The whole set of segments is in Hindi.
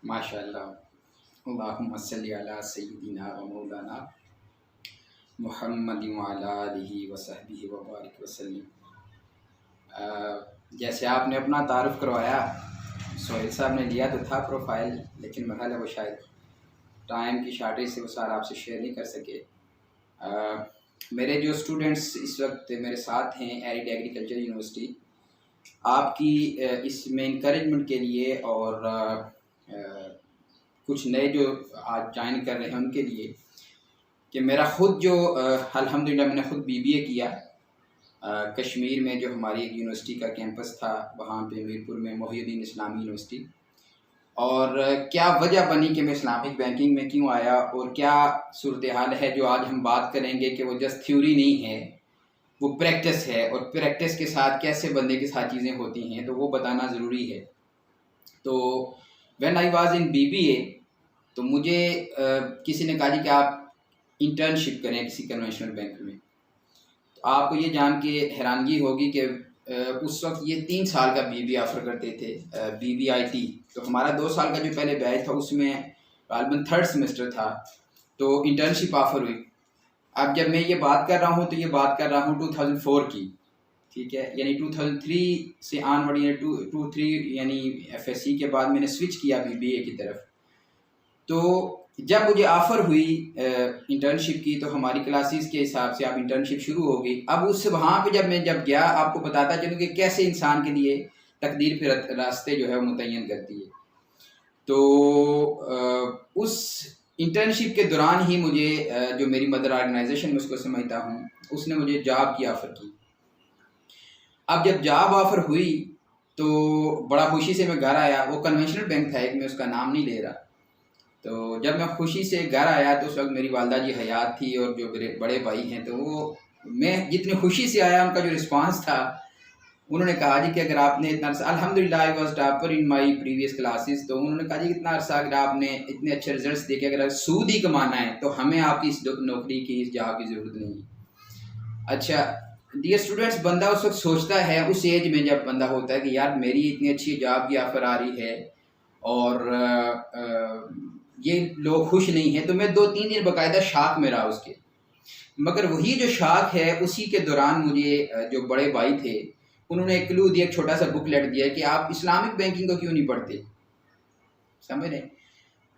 माशाअल्लाह। अल्लाहुम्मा सल्लि अला सय्यिदिना व मौलाना मुहम्मदिन व अला आलिहि व सहबिहि व बारिक वसल्लम। जैसे आपने अपना तारुफ़ करवाया, सोहेल साहब ने लिया तो था प्रोफाइल, लेकिन मरहला वो शायद टाइम की शार्टेज से वो सारा आपसे शेयर नहीं कर सके। मेरे जो स्टूडेंट्स इस वक्त मेरे साथ हैं एरिड एग्रीकल्चर यूनिवर्सिटी, आपकी इसमें इंकरेजमेंट के लिए और कुछ नए जो आज ज्वाइन कर रहे हैं उनके लिए कि मेरा ख़ुद जो अल्हम्दुलिल्लाह मैंने ख़ुद बीबीए किया कश्मीर में, जो हमारी यूनिवर्सिटी का कैंपस था वहाँ पे मीरपुर में मोहिउद्दीन इस्लामी यूनिवर्सिटी। और क्या वजह बनी कि मैं इस्लामिक बैंकिंग में क्यों आया और क्या सूरत हाल है जो आज हम बात करेंगे कि वो जस्ट थ्योरी नहीं है, वो प्रैक्टिस है, और प्रैक्टिस के साथ कैसे बंदे के साथ चीज़ें होती हैं तो वो बताना ज़रूरी है। तो when I was in BBA तो मुझे किसी ने कहा जी कि आप इंटर्नशिप करें किसी कन्वेंशनल बैंक में। तो आपको ये जान के हैरानगी होगी कि उस वक्त ये 3 साल का बीबीए ऑफ़र करते थे, BBIT। तो हमारा 2 साल का जो पहले बैच था उसमें गालिबन 3rd सेमेस्टर था, तो इंटर्नशिप ऑफ़र हुई। अब जब मैं ये बात कर रहा हूँ तो ये बात कर रहा हूँ 2004 की, ठीक है, यानी 2003 से ऑनवर्ड, यानी 23 यानी FSC के बाद मैंने स्विच किया बीबीए की तरफ। तो जब मुझे ऑफ़र हुई इंटर्नशिप की तो हमारी क्लासेस के हिसाब से आप इंटर्नशिप शुरू हो गई। अब उस वहाँ पे जब गया, आपको बताता चलूँ कि कैसे इंसान के लिए तकदीर फिर रास्ते जो है वो मुतय्यन करती है। तो उस इंटर्नशिप के दौरान ही मुझे जो मेरी मदर ऑर्गेनाइजेशन में उसको समझता हूँ, उसने मुझे जॉब की ऑफ़र की। अब जब जॉब ऑफ़र हुई तो बड़ा खुशी से मैं घर आया। वो कन्वेंशनल बैंक था एक, मैं उसका नाम नहीं ले रहा। तो जब मैं खुशी से घर आया तो उस वक्त मेरी वालदा जी हयात थी और जो मेरे बड़े भाई हैं, तो वो मैं जितनी खुशी से आया उनका जो रिस्पांस था, उन्होंने कहा जी कि अगर आपने इतना अर्सा, अल्हम्दुलिल्लाह I was topper in my previous classes, तो उन्होंने कहा जी इतना अर्सा अगर आपने इतने अच्छे रिजल्ट्स देखे, अगर सूद ही कमाना है तो हमें आपकी इस नौकरी की, इस जॉब की ज़रूरत नहीं है। अच्छा डियर स्टूडेंट्स, बंदा उस वक्त सोचता है, उस एज में जब बंदा होता है कि यार मेरी इतनी अच्छी जॉब की ऑफ़र आ रही है और ये लोग खुश नहीं हैं, तो मैं 2-3 दिन बाकायदा शाक में रहा उसके। मगर वही जो शाक है उसी के दौरान मुझे जो बड़े भाई थे उन्होंने एक क्लू दिया, एक छोटा सा बुकलेट दिया कि आप इस्लामिक बैंकिंग को क्यों नहीं पढ़ते, समझ रहे।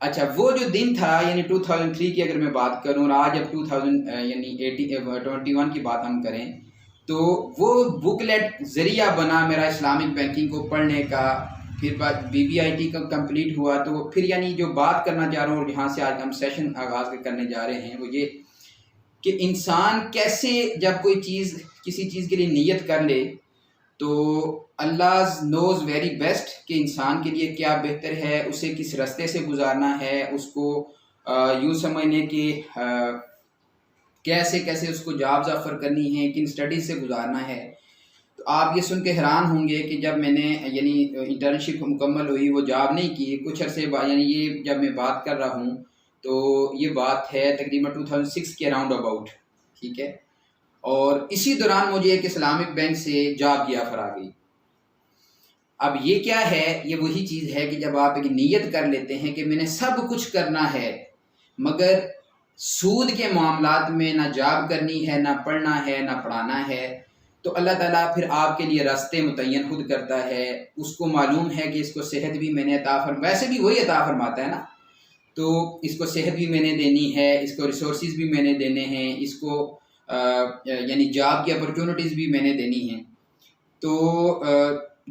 अच्छा वो जो दिन था यानी 2003 की अगर मैं बात करूं और आज अब 2000 यानी 21 की बात हम करें, तो वो बुकलेट ज़रिया बना मेरा इस्लामिक बैंकिंग को पढ़ने का। फिर बाद BBIT का कंप्लीट हुआ, तो फिर यानी जो बात करना चाह रहा हूँ और यहाँ से आज हम सेशन आगाज़ करने जा रहे हैं वो ये कि इंसान कैसे जब कोई चीज़ किसी चीज़ के लिए नीयत कर ले तो अल्लाह नोज़ वेरी बेस्ट कि इंसान के लिए क्या बेहतर है, उसे किस रास्ते से गुजारना है, उसको यूँ समझने कि कैसे कैसे उसको जॉब्स ऑफ़र करनी है, किन स्टडीज़ से गुजारना है। तो आप ये सुन के हैरान होंगे कि जब मैंने यानी इंटर्नशिप मुकम्मल हुई, वो जॉब नहीं की कुछ अरसे बाद, यानी ये जब मैं बात कर रहा हूँ तो ये बात है तकरीबन 2006 के अराउंड अबाउट, ठीक है। और इसी दौरान मुझे एक इस्लामिक बैंक से जॉब की ऑफ़र आ गई। अब ये क्या है, ये वही चीज़ है कि जब आप एक नीयत कर लेते हैं कि मैंने सब कुछ करना है मगर सूद के मामलात में ना जॉब करनी है, ना पढ़ना है, ना पढ़ाना है, तो अल्लाह ताला फिर आपके लिए रास्ते मुतय्यन खुद करता है। उसको मालूम है कि इसको सेहत भी मैंने अता वैसे भी वही अता फरमाता है ना, तो इसको सेहत भी मैंने देनी है, इसको रिसोर्सेज भी मैंने देने हैं, इसको यानी जॉब की अपॉर्चुनिटीज़ भी मैंने देनी हैं। तो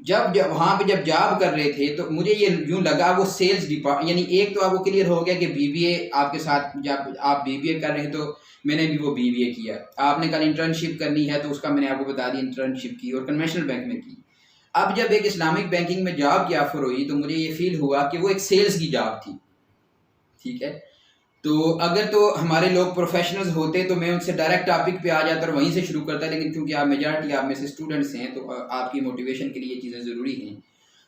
जब वहाँ पे जब जॉब कर रहे थे तो मुझे ये यूँ लगा वो सेल्स डिपार्ट, यानी एक तो आपको क्लियर हो गया कि BBA आपके साथ, जब आप BBA कर रहे हैं तो मैंने भी वो BBA किया। आपने कल इंटर्नशिप करनी है तो उसका मैंने आपको बता दी, इंटर्नशिप की और कन्वेंशनल बैंक में की। अब जब एक इस्लामिक बैंकिंग में जॉब की ऑफ़र हुई तो मुझे ये फील हुआ कि वो एक सेल्स की जॉब थी, ठीक है। तो अगर तो हमारे लोग प्रोफेशनल्स होते तो मैं उनसे डायरेक्ट टॉपिक पे आ जाता और वहीं से शुरू करता, लेकिन क्योंकि आप मेजॉरिटी आप में से स्टूडेंट्स हैं तो आपकी मोटिवेशन के लिए ये चीज़ें ज़रूरी हैं।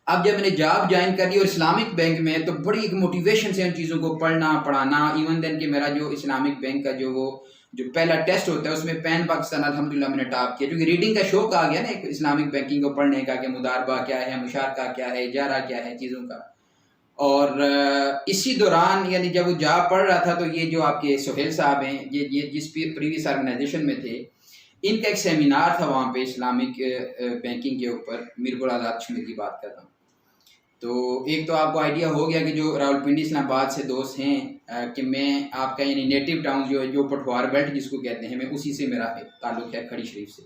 अब जब मैंने जॉब ज्वाइन कर ली और इस्लामिक बैंक में, तो बड़ी एक मोटिवेशन से उन चीज़ों को पढ़ना पढ़ाना, इवन देन कि मेरा जो इस्लामिक बैंक का जो पहला टेस्ट होता है उसमें पैन पाकिस्तान अल्हम्दुलिल्लाह मैंने टॉप किया, क्योंकि रीडिंग का शौक आ गया ना एक इस्लामिक बैंकिंग को पढ़ने का कि मुदारबा क्या है, मुशारका क्या है, इजारा क्या है चीज़ों का। और इसी दौरान यानी जब वो जॉब पढ़ रहा था तो ये जो आपके सोहेल साहब हैं, ये जिस प्रीवियस ऑर्गेनाइजेशन में थे, इनका एक सेमिनार था वहाँ पे इस्लामिक बैंकिंग के ऊपर। मीरपुर आज़ाद कश्मीर की बात कर रहा हूँ। तो एक तो आपको आइडिया हो गया कि जो रावलपिंडी इस्लामाबाद से दोस्त हैं कि मैं आपका यानी नेटिव टाउन जो पठवार बेल्ट जिसको कहते हैं, मैं उसी से मेरा ताल्लुक़ है, खड़ी शरीफ से।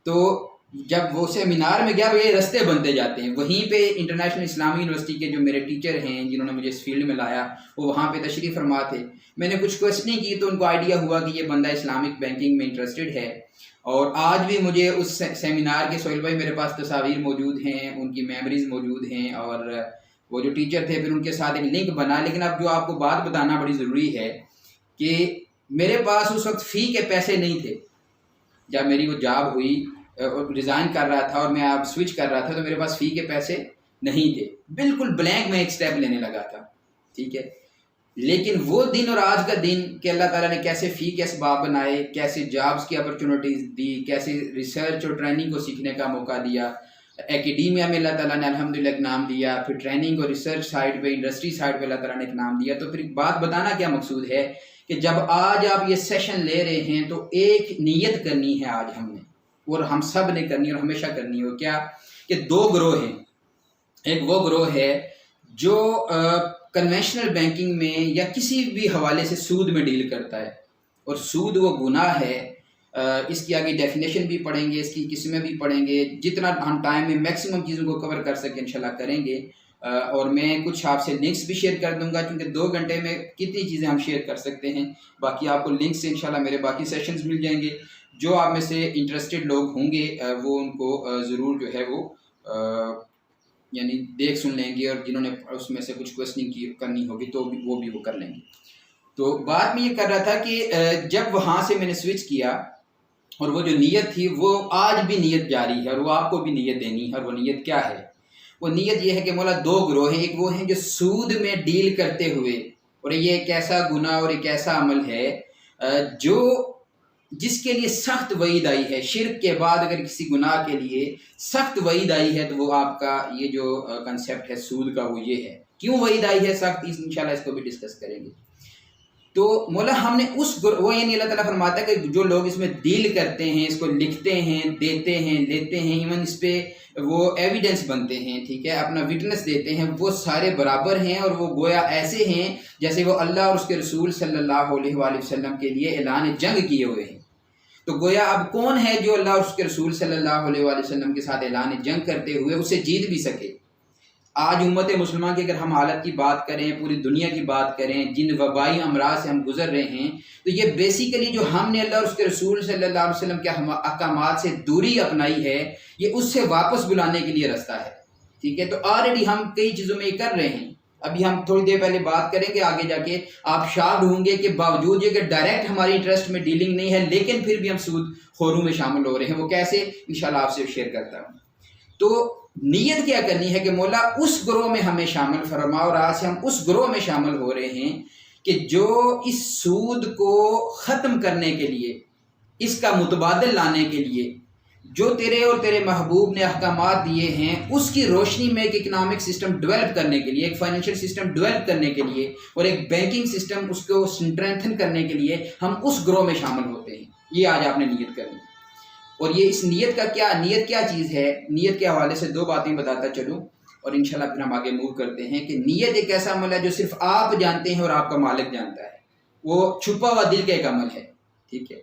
तो जब वो सेमिनार में गया, ये रास्ते बनते जाते हैं, वहीं पे इंटरनेशनल इस्लामी यूनिवर्सिटी के जो मेरे टीचर हैं जिन्होंने मुझे इस फील्ड में लाया, वो वहाँ पे तशरीफ़ फरमा थे। मैंने कुछ क्वेश्चनिंग की तो उनको आइडिया हुआ कि ये बंदा इस्लामिक बैंकिंग में इंटरेस्टेड है। और आज भी मुझे उस सेमिनार के सोहेल भाई मेरे पास तस्वीर मौजूद हैं, उनकी मेमोरीज मौजूद हैं, और वो जो टीचर थे फिर उनके साथ एक लिंक बना। लेकिन अब जो आपको बात बताना बड़ी ज़रूरी है कि मेरे पास उस वक्त फ़ी के पैसे नहीं थे। जब मेरी वो जॉब हुई, रिज़ाइन कर रहा था और मैं अब स्विच कर रहा था, तो मेरे पास फ़ी के पैसे नहीं थे, बिल्कुल ब्लैंक में एक स्टेप लेने लगा था, ठीक है। लेकिन वो दिन और आज का दिन कि अल्लाह ताला ने कैसे फ़ी के असबाब बनाए, कैसे जॉब्स की अपॉर्चुनिटीज़ दी, कैसे रिसर्च और ट्रेनिंग को सीखने का मौका दिया, एकेडमिया में अल्लाह ताला ने अल्हम्दुलिल्लाह एक नाम दिया, फिर ट्रेनिंग और रिसर्च साइड पे, इंडस्ट्री साइड पे अल्लाह ताला ने एक नाम दिया। तो फिर बात बताना क्या मकसूद है कि जब आज आप ये सेशन ले रहे हैं तो एक नीयत करनी है आज हमने, और हम सब ने करनी है और हमेशा करनी हो। क्या कि दो ग्रोह हैं। एक वो ग्रोह है जो कन्वेंशनल बैंकिंग में या किसी भी हवाले से सूद में डील करता है, और सूद वो गुनाह है। इसकी आगे डेफिनेशन भी पढ़ेंगे, इसकी किस्में भी पढ़ेंगे, जितना हम टाइम में मैक्सिमम चीज़ों को कवर कर सकें इंशाल्लाह करेंगे। और मैं कुछ आपसे लिंक्स भी शेयर कर दूंगा, क्योंकि 2 घंटे में कितनी चीज़ें हम शेयर कर सकते हैं। बाकी आपको लिंक्स से इंशाल्लाह मेरे बाकी सेशंस मिल जाएंगे। जो आप में से इंटरेस्टेड लोग होंगे वो उनको ज़रूर जो है वो यानी देख सुन लेंगे, और जिन्होंने उसमें से कुछ क्वेश्चनिंग करनी होगी तो वो कर लेंगे। तो बात मैं ये कर रहा था कि जब वहाँ से मैंने स्विच किया, और वो जो नीयत थी वो आज भी नीयत जारी है, और वो आपको भी नीयत देनी है। और वो नीयत क्या है? वो नीयत ये है कि मौला 2 ग्रोह हैं। एक वो हैं जो सूद में डील करते हुए, और ये एक ऐसा गुनाह और एक ऐसा अमल है जो जिसके लिए सख्त वईद आई है। शिर्क के बाद अगर किसी गुनाह के लिए सख्त वईद आई है तो वो आपका ये जो कंसेप्ट है सूद का, वो ये है। क्यों वईद आई है सख्त, इंशाल्लाह इसको भी डिस्कस करेंगे। तो मौला हमने वो यानी अल्लाह ताला फरमाता है कि जो लोग इसमें डील करते हैं, इसको लिखते हैं, देते हैं, लेते हैं, इवन इस पे वो एविडेंस बनते हैं, ठीक है, अपना विटनेस देते हैं, वो सारे बराबर हैं। और वो गोया ऐसे हैं जैसे वो अल्लाह और उसके रसूल सल्लल्लाहु अलैहि वसल्लम के लिए ऐलान जंग किए हुए हैं। तो गोया अब कौन है जो अल्लाह और उसके रसूल सल्लल्लाहु अलैहि वसल्लम के साथ ऐलान जंग करते हुए उसे जीत भी सके। आज उम्मत मुसलमान की अगर हम हालत की बात करें, पूरी दुनिया की बात करें, जिन वबाई अमराज से हम गुजर रहे हैं, तो ये बेसिकली जो हमने अल्लाह और उसके रसूल सल्लल्लाहु अलैहि वसल्लम के अहकामात से दूरी अपनाई है, ये उससे वापस बुलाने के लिए रास्ता है, ठीक है। तो ऑलरेडी हम कई चीज़ों में ये कर रहे हैं। अभी हम थोड़ी देर पहले बात करेंगे, आगे जाके आप शायद होंगे कि बावजूद ये कि डायरेक्ट हमारी इंटरेस्ट में डीलिंग नहीं है, लेकिन फिर भी हम सूद खोरों में शामिल हो रहे हैं। वो कैसे, इंशाल्लाह आपसे शेयर करता हूँ। तो नीयत क्या करनी है कि मौला उस ग्रोह में हमें शामिल फरमा, और आज से हम उस ग्रोह में शामिल हो रहे हैं कि जो इस सूद को ख़त्म करने के लिए, इसका मुतबादल लाने के लिए जो तेरे और तेरे महबूब ने अहकामात दिए हैं, उसकी रोशनी में एक इकनॉमिक सिस्टम डेवलप करने के लिए, एक फाइनेंशियल सिस्टम डेवलप करने के लिए, और एक बैंकिंग सिस्टम उसको स्ट्रेंथन करने के लिए हम उस ग्रोह में शामिल होते हैं। ये आज आपने नीयत करनी है। और ये इस नीयत क्या चीज़ है, नीयत के हवाले से 2 बातें बताता चलूँ, और इंशाल्लाह फिर हम आगे मूव करते हैं कि नीयत एक ऐसा अमल है जो सिर्फ आप जानते हैं और आपका मालिक जानता है। वो छुपा हुआ दिल का एक अमल है, ठीक है।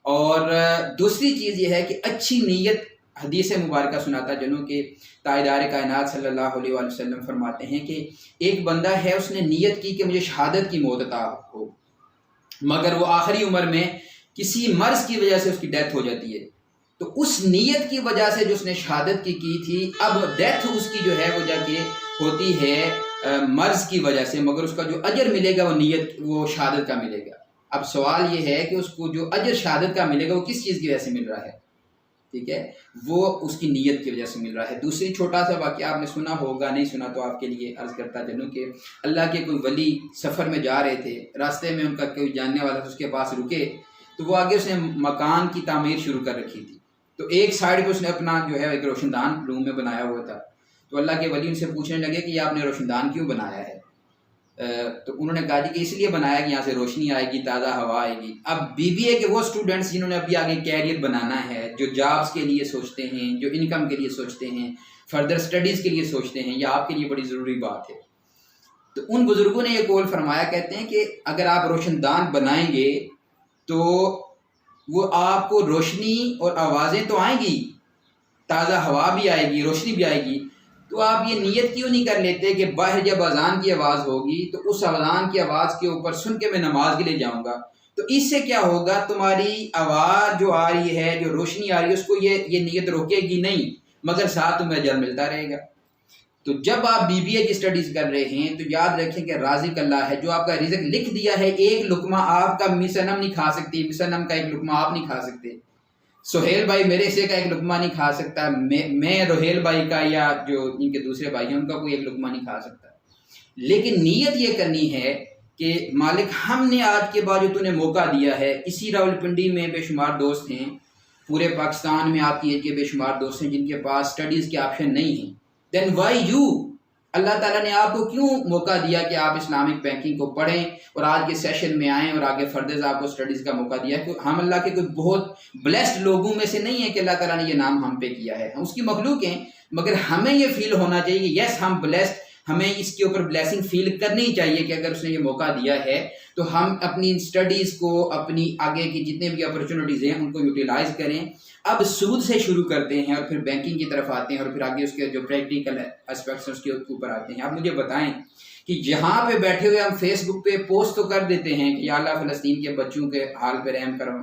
और दूसरी चीज़ ये है कि अच्छी नीयत, हदीस मुबारक सुनाता चलूँ कि ताजदार कायनात सल्लल्लाहु अलैहि वसल्लम फरमाते हैं कि एक बंदा है, उसने नीयत की कि मुझे शहादत की मौत अता हो, मगर वो आखिरी उम्र में किसी मर्ज़ की वजह से उसकी डेथ हो जाती है। तो उस नीयत की वजह से जो उसने शहादत की थी, अब डेथ उसकी जो है वो जाके होती है मर्ज़ की वजह से, मगर उसका जो अजर मिलेगा वो नीयत, वो शहादत का मिलेगा। अब सवाल ये है कि उसको जो अजर शहादत का मिलेगा वो किस चीज़ की वजह से मिल रहा है, ठीक है, वो उसकी नीयत की वजह से मिल रहा है। दूसरी छोटा सा वाक़या आपने सुना होगा, नहीं सुना तो आपके लिए अर्ज़ करता चलूँ कि अल्लाह के कोई वली सफ़र में जा रहे थे, रास्ते में उनका कोई जानने वाला था, उसके पास रुके, तो वो आगे उसने मकान की तामीर शुरू कर रखी थी। तो एक साइड पे उसने अपना जो है एक रोशनदान रूम में बनाया हुआ था, तो अल्लाह के वली उनसे पूछने लगे कि आपने रोशनदान क्यों बनाया है? तो उन्होंने कहा जी कि इसलिए बनाया कि यहाँ से रोशनी आएगी, ताज़ा हवा आएगी। अब बीबीए के वो स्टूडेंट्स जिन्होंने अभी आगे कैरियर बनाना है, जो जॉब्स के लिए सोचते हैं, जो इनकम के लिए सोचते हैं, फर्दर स्टडीज़ के लिए सोचते हैं, यह आपके लिए बड़ी ज़रूरी बात है। तो उन बुज़ुर्गों ने ये कौल फरमाया, कहते हैं कि अगर आप रोशनदान बनाएंगे तो वो आपको रोशनी और आवाज़ें तो आएंगी, ताज़ा हवा भी आएगी, रोशनी भी आएगी, तो आप ये नियत क्यों नहीं कर लेते कि बाहर जब अजान की आवाज़ होगी तो उस अजान की आवाज़ के ऊपर सुन के मैं नमाज के लिए जाऊंगा। तो इससे क्या होगा, तुम्हारी आवाज़ जो आ रही है, जो रोशनी आ रही है, उसको ये नियत रोकेगी नहीं, मगर साथ तुम्हें अजर मिलता रहेगा। तो जब आप बीबीए की स्टडीज़ कर रहे हैं तो याद रखें कि राज़िक अल्लाह है जो आपका रिज़्क लिख दिया है। एक लुकमा आपका मिसनम नहीं खा सकती, मिसनम का एक लुकमा आप नहीं खा सकते, सोहेल भाई मेरे से का एक लुकमा नहीं खा सकता, मैं रोहेल भाई का या जो इनके दूसरे भाई हैं उनका कोई एक लुकमा नहीं खा सकता। लेकिन नीयत ये करनी है कि मालिक हमने आज के बाद जो तूने मौका दिया है, इसी रावलपिंडी में बेशुमार दोस्त हैं, पूरे पाकिस्तान में आपकी एज के बेशुमार दोस्त हैं जिनके पास स्टडीज़ के ऑप्शन नहीं हैं। देन वाई यू, अल्लाह ताला ने आपको क्यों मौका दिया कि आप इस्लामिक बैंकिंग को पढ़ें और आज के सेशन में आएँ और आगे फर्दर आपको स्टडीज़ का मौका दिया है। हम अल्लाह के कोई बहुत ब्लेस्ड लोगों में से नहीं है कि अल्लाह ताला ने ये नाम हम पे किया है, हम उसकी मखलूक हैं, मगर हमें ये फील होना चाहिए कि यस हम ब्लेस्ड, हमें इसके ऊपर ब्लेसिंग फील करनी चाहिए कि अगर उसने ये मौका दिया है तो हम अपनी स्टडीज़ को, अपनी आगे की जितने भी अपॉर्चुनिटीज़ हैं उनको यूटिलाइज करें। अब सूद से शुरू करते हैं और फिर बैंकिंग की तरफ आते हैं और फिर आगे उसके जो प्रैक्टिकल एस्पेक्ट्स हैं उसके ऊपर आते हैं। आप मुझे बताएं कि यहाँ पे बैठे हुए हम फेसबुक पे पोस्ट तो कर देते हैं कि या अल्लाह फ़लस्तीन के बच्चों के हाल पे रहम करो,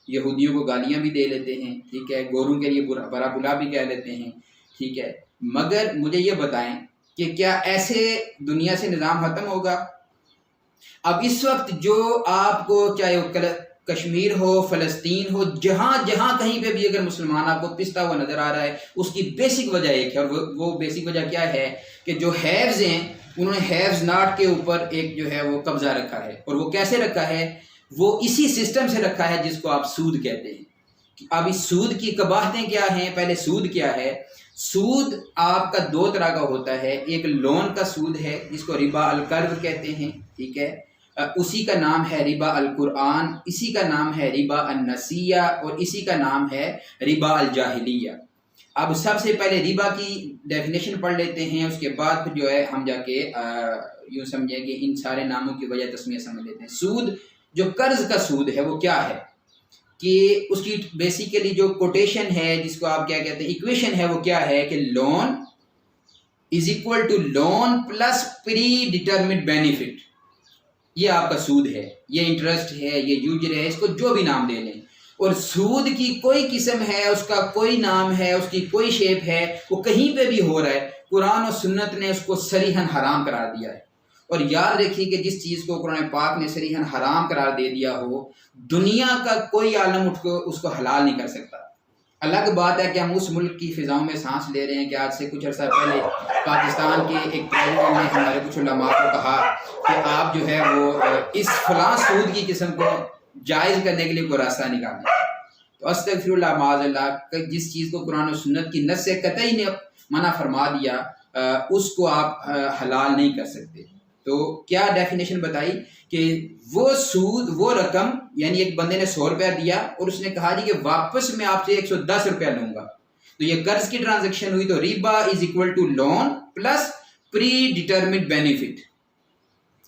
यहूदियों को गालियाँ भी दे लेते हैं, ठीक है, गोरों के लिए बड़ा बुला भी कह देते हैं, ठीक है, मगर मुझे ये बताएं कि क्या ऐसे दुनिया से निज़ाम ख़त्म होगा? अब इस वक्त जो आपको, चाहे वो कश्मीर हो, फ़लस्तीन हो, जहाँ जहाँ कहीं पे भी अगर मुसलमान आपको पिसता हुआ नज़र आ रहा है, उसकी बेसिक वजह एक है, और वो बेसिक वजह क्या है कि जो हैव्स हैं उन्होंने हैव्स नॉट के ऊपर एक जो है वो कब्ज़ा रखा है। और वो कैसे रखा है? वो इसी सिस्टम से रखा है जिसको आप सूद कहते हैं। अब इस सूद की कबाहतें क्या हैं? पहले सूद क्या है? सूद आपका दो तरह का होता है, एक लोन का सूद है जिसको रिबा अल कर्ज़ कहते हैं, ठीक है, उसी का नाम है रिबा अल कुरान, इसी का नाम है रिबा अन नसिया और इसी का नाम है रिबा अल जाहिलिया। अब सबसे पहले रिबा की डेफिनेशन पढ़ लेते हैं, उसके बाद फिर जो है हम जाके यूँ समझें कि इन सारे नामों की वजह तस्मीर समझ लेते हैं। सूद, जो कर्ज का सूद है वो क्या है कि उसकी बेसिकली जो कोटेशन है, जिसको आप क्या कहते हैं, इक्वेशन है, वो क्या है कि loan is equal to loan plus predetermined benefit. ये आपका सूद है, ये इंटरेस्ट है, ये यूजर है, इसको जो भी नाम दे लें। और सूद की कोई किस्म है, उसका कोई नाम है, उसकी कोई शेप है, वो कहीं पे भी हो रहा है, कुरान और सुन्नत ने उसको सरीहन हराम करार दिया है। और याद रखिए कि जिस चीज़ को कुरान पाक ने सरीहन हराम करार दे दिया हो, दुनिया का कोई आलम उसको हलाल नहीं कर सकता। अलग बात है कि हम उस मुल्क की फ़िज़ाओं में सांस ले रहे हैं कि आज से कुछ अर्सा पहले पाकिस्तान के एक प्रेसिडेंट ने हमारे कुछ उलमा को कहा कि आप जो है वो इस फलां सूद की किस्म को जायज़ करने के लिए कोई रास्ता निकालें। तो अस्तगफिरुल्लाह माज़अल्लाह, जिस चीज़ को कुरान और सुन्नत की नस्स से कतई ने मना फरमा दिया, उसको आप हलाल नहीं कर सकते। तो क्या डेफिनेशन बताई कि वो सूद, वो रकम, यानी एक बंदे ने 100 रुपया दिया और उसने कहा जी कि वापस मैं आपसे 110 रुपया लूंगा, तो ये कर्ज की ट्रांजैक्शन हुई। तो रिबा is equal to loan plus predetermined benefit,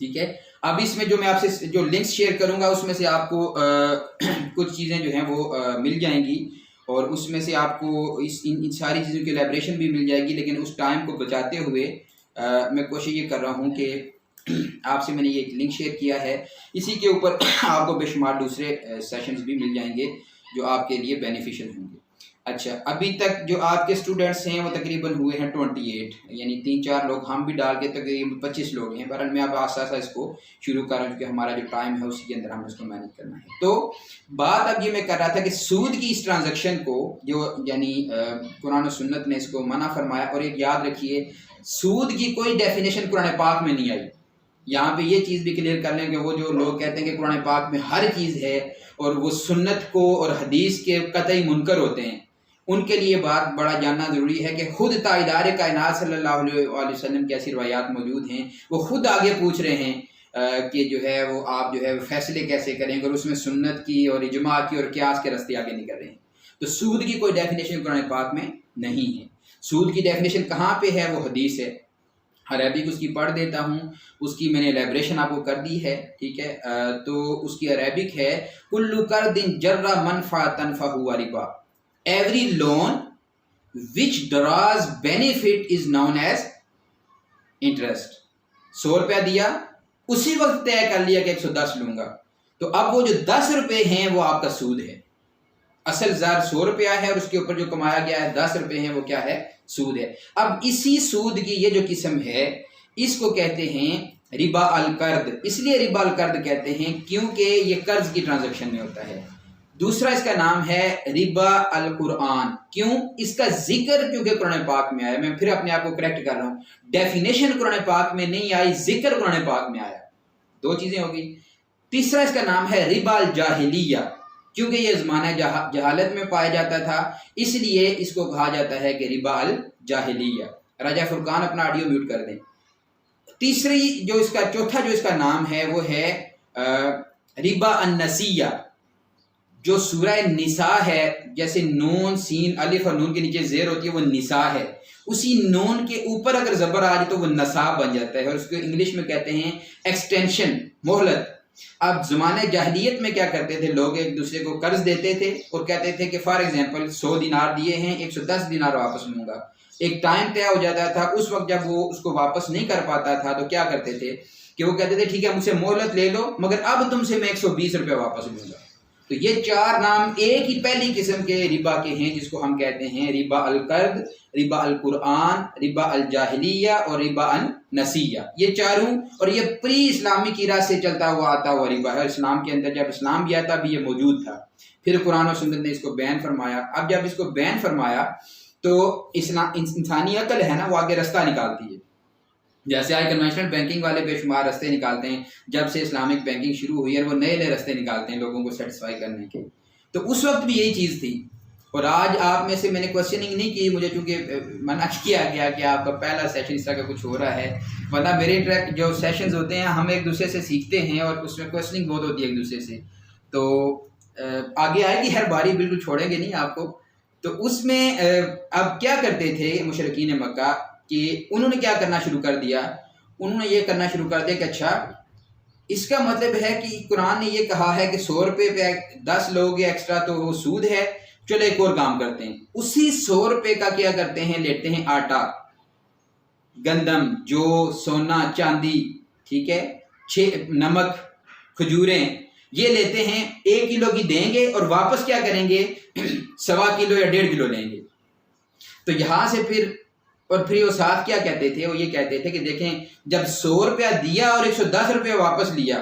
ठीक है। अब इसमें जो मैं आपसे जो लिंक्स शेयर करूंगा उसमें से आपको कुछ चीज़ें जो हैं वो मिल जाएंगी और उसमें से आपको इन सारी चीज़ों की एलैबोरेशन भी मिल जाएगी। लेकिन उस टाइम को बचाते हुए मैं कोशिश ये कर रहा हूँ कि आपसे मैंने ये लिंक शेयर किया है, इसी के ऊपर आपको बेशुमार दूसरे सेशंस भी मिल जाएंगे जो आपके लिए बेनिफिशियल होंगे। अच्छा, अभी तक जो आपके स्टूडेंट्स हैं वो तकरीबन हुए हैं 28, यानी 3-4 लोग हम भी डाल के तकरीबन 25 लोग हैं। बहरहाल मैं अब आस्ता इसको शुरू कर रहा हूँ क्योंकि हमारा जो टाइम है उसी के अंदर हमें उसको मैनेज करना है। तो बात अब ये मैं कर रहा था कि सूद की इस ट्रांजेक्शन को जो यानी कुरान और सुन्नत ने इसको मना फरमाया। और एक याद रखिए, सूद की कोई डेफिनेशन कुरान पाक में नहीं आई। यहाँ पे ये चीज़ भी क्लियर कर लें कि वो जो लोग कहते हैं कि कुरान पाक में हर चीज़ है और वो सुन्नत को और हदीस के कतई मुनकर होते हैं, उनके लिए बात बड़ा जानना ज़रूरी है कि खुद ताइदार कायनात सल्लल्लाहु अलैहि वसल्लम की ऐसी रवायात मौजूद हैं, वो खुद आगे पूछ रहे हैं कि जो है वो आप जो है फैसले कैसे करेंगे, और उसमें सुन्नत की और इजमा की और क़ियास के रास्ते आगे निकल रहे हैं। तो सूद की कोई डेफिनेशन कुरान पाक में नहीं है। सूद की डेफिनेशन कहाँ पे है? वो हदीस है। अरबिक उसकी पढ़ देता हूँ, उसकी मैंने एलेब्रेशन आपको कर दी है, ठीक है। तो उसकी अरबिक है, कुल्लु कर्दिन जर्रा मनफातन फहुवा रिबा, every loan which draws benefit is known as interest. 100 रुपया दिया, उसी वक्त तय कर लिया कि 110 लूंगा, तो अब वो जो 10 रुपये हैं वो आपका सूद है। असल ज़र 100 रुपया है और उसके ऊपर जो कमाया गया है 10 रुपये हैं, वो क्या है? सूद है। अब इसी सूद की ये जो किस्म है, इसको कहते हैं रिबा अल कर्द। इसलिए रिबा अल कर्द कहते हैं क्योंकि ये कर्ज की ट्रांजैक्शन में होता है। दूसरा इसका नाम है रिबा अल कुरान। क्यों? इसका जिक्र क्योंकि कुरान पाक में आया। मैं फिर अपने आप को करेक्ट कर रहा हूँ, डेफिनेशन कुरान पाक में नहीं आई, जिक्र कुरान पाक में आया। 2 चीजें होगी। तीसरा इसका नाम है रिबा अल जाहिलिया, क्योंकि ये ज़माना जहालत में पाया जाता था, इसलिए इसको कहा जाता है कि रिबा अल जाहिलिया। राजा फुरकान अपना ऑडियो म्यूट कर दें। तीसरी जो इसका चौथा जो इसका नाम है वो है रिबा अन नसिया, जो सूरह निसा है, जैसे नून सीन अलिफ और नून के नीचे जेर होती है, वो निसा है। उसी नून के ऊपर अगर जबर आ जाए तो वो नसा बन जाता है, और उसको इंग्लिश में कहते हैं एक्सटेंशन, मोहलत। अब ज़माने जाहिलियत में क्या करते थे लोग? एक दूसरे को कर्ज देते थे और कहते थे कि फॉर एग्जांपल 100 दिनार दिए हैं, 110 दिनार वापस लूंगा। एक टाइम तय हो जाता था, उस वक्त जब वो उसको वापस नहीं कर पाता था तो क्या करते थे कि वो कहते थे ठीक है मुझसे मोहलत ले लो, मगर अब तुमसे मैं 120 रुपये वापस लूंगा। तो ये 4 नाम एक ही पहली किस्म के रिबा के हैं, जिसको हम कहते हैं रिबा अल कर्द, रिबा अल कुरान, रिबा अल जाहिलिया और रिबा अल नसिया। ये चारों, और ये प्री इस्लामिक इरा से चलता हुआ आता हुआ रिबा है। इस्लाम के अंदर जब इस्लाम भी आया भी ये मौजूद था, फिर कुरान और सुन्नत ने इसको बैन फरमाया। अब जब इसको बैन फरमाया तो इंसानी अकल है ना, वो आगे रास्ता निकालती है। जैसे आज कन्वेंशनल बैंकिंग वाले बेशुमार रास्ते निकालते हैं, जब से इस्लामिक बैंकिंग शुरू हुई है वो नए नए रास्ते निकालते हैं लोगों को सेटिस्फाई करने के। तो उस वक्त भी यही चीज़ थी। और आज आप में से मैंने क्वेश्चनिंग नहीं की, मुझे चूँकि मना किया गया कि आपका पहला सेशन इस तरह का कुछ हो रहा है, वरना मेरे ट्रैक जो सेशंस होते हैं हम एक दूसरे से सीखते हैं और उसमें क्वेश्चनिंग बहुत होती है एक दूसरे से। तो आगे आएगी हर बारी, बिल्कुल छोड़ेंगे नहीं आपको। तो उसमें अब क्या करते थे मुशरिकीन मक्का कि उन्होंने क्या करना शुरू कर दिया? उन्होंने ये करना शुरू कर दिया कि अच्छा, इसका मतलब है कि कुरान ने ये कहा है कि 100 रुपये पे 10 लोगे एक्स्ट्रा तो वो सूद है, चलो एक और काम करते हैं। उसी 100 रुपये का क्या करते हैं? लेते हैं आटा, गंदम, जौ, सोना, चांदी, ठीक है, नमक, खजूरें, ये लेते हैं। 1 किलो की देंगे और वापस क्या करेंगे? 1.25 किलो या 1.5 किलो लेंगे। तो यहाँ से फिर वो साथ क्या कहते थे? वो ये कहते थे कि देखें, जब 100 रुपया दिया और 110 रुपये वापस लिया,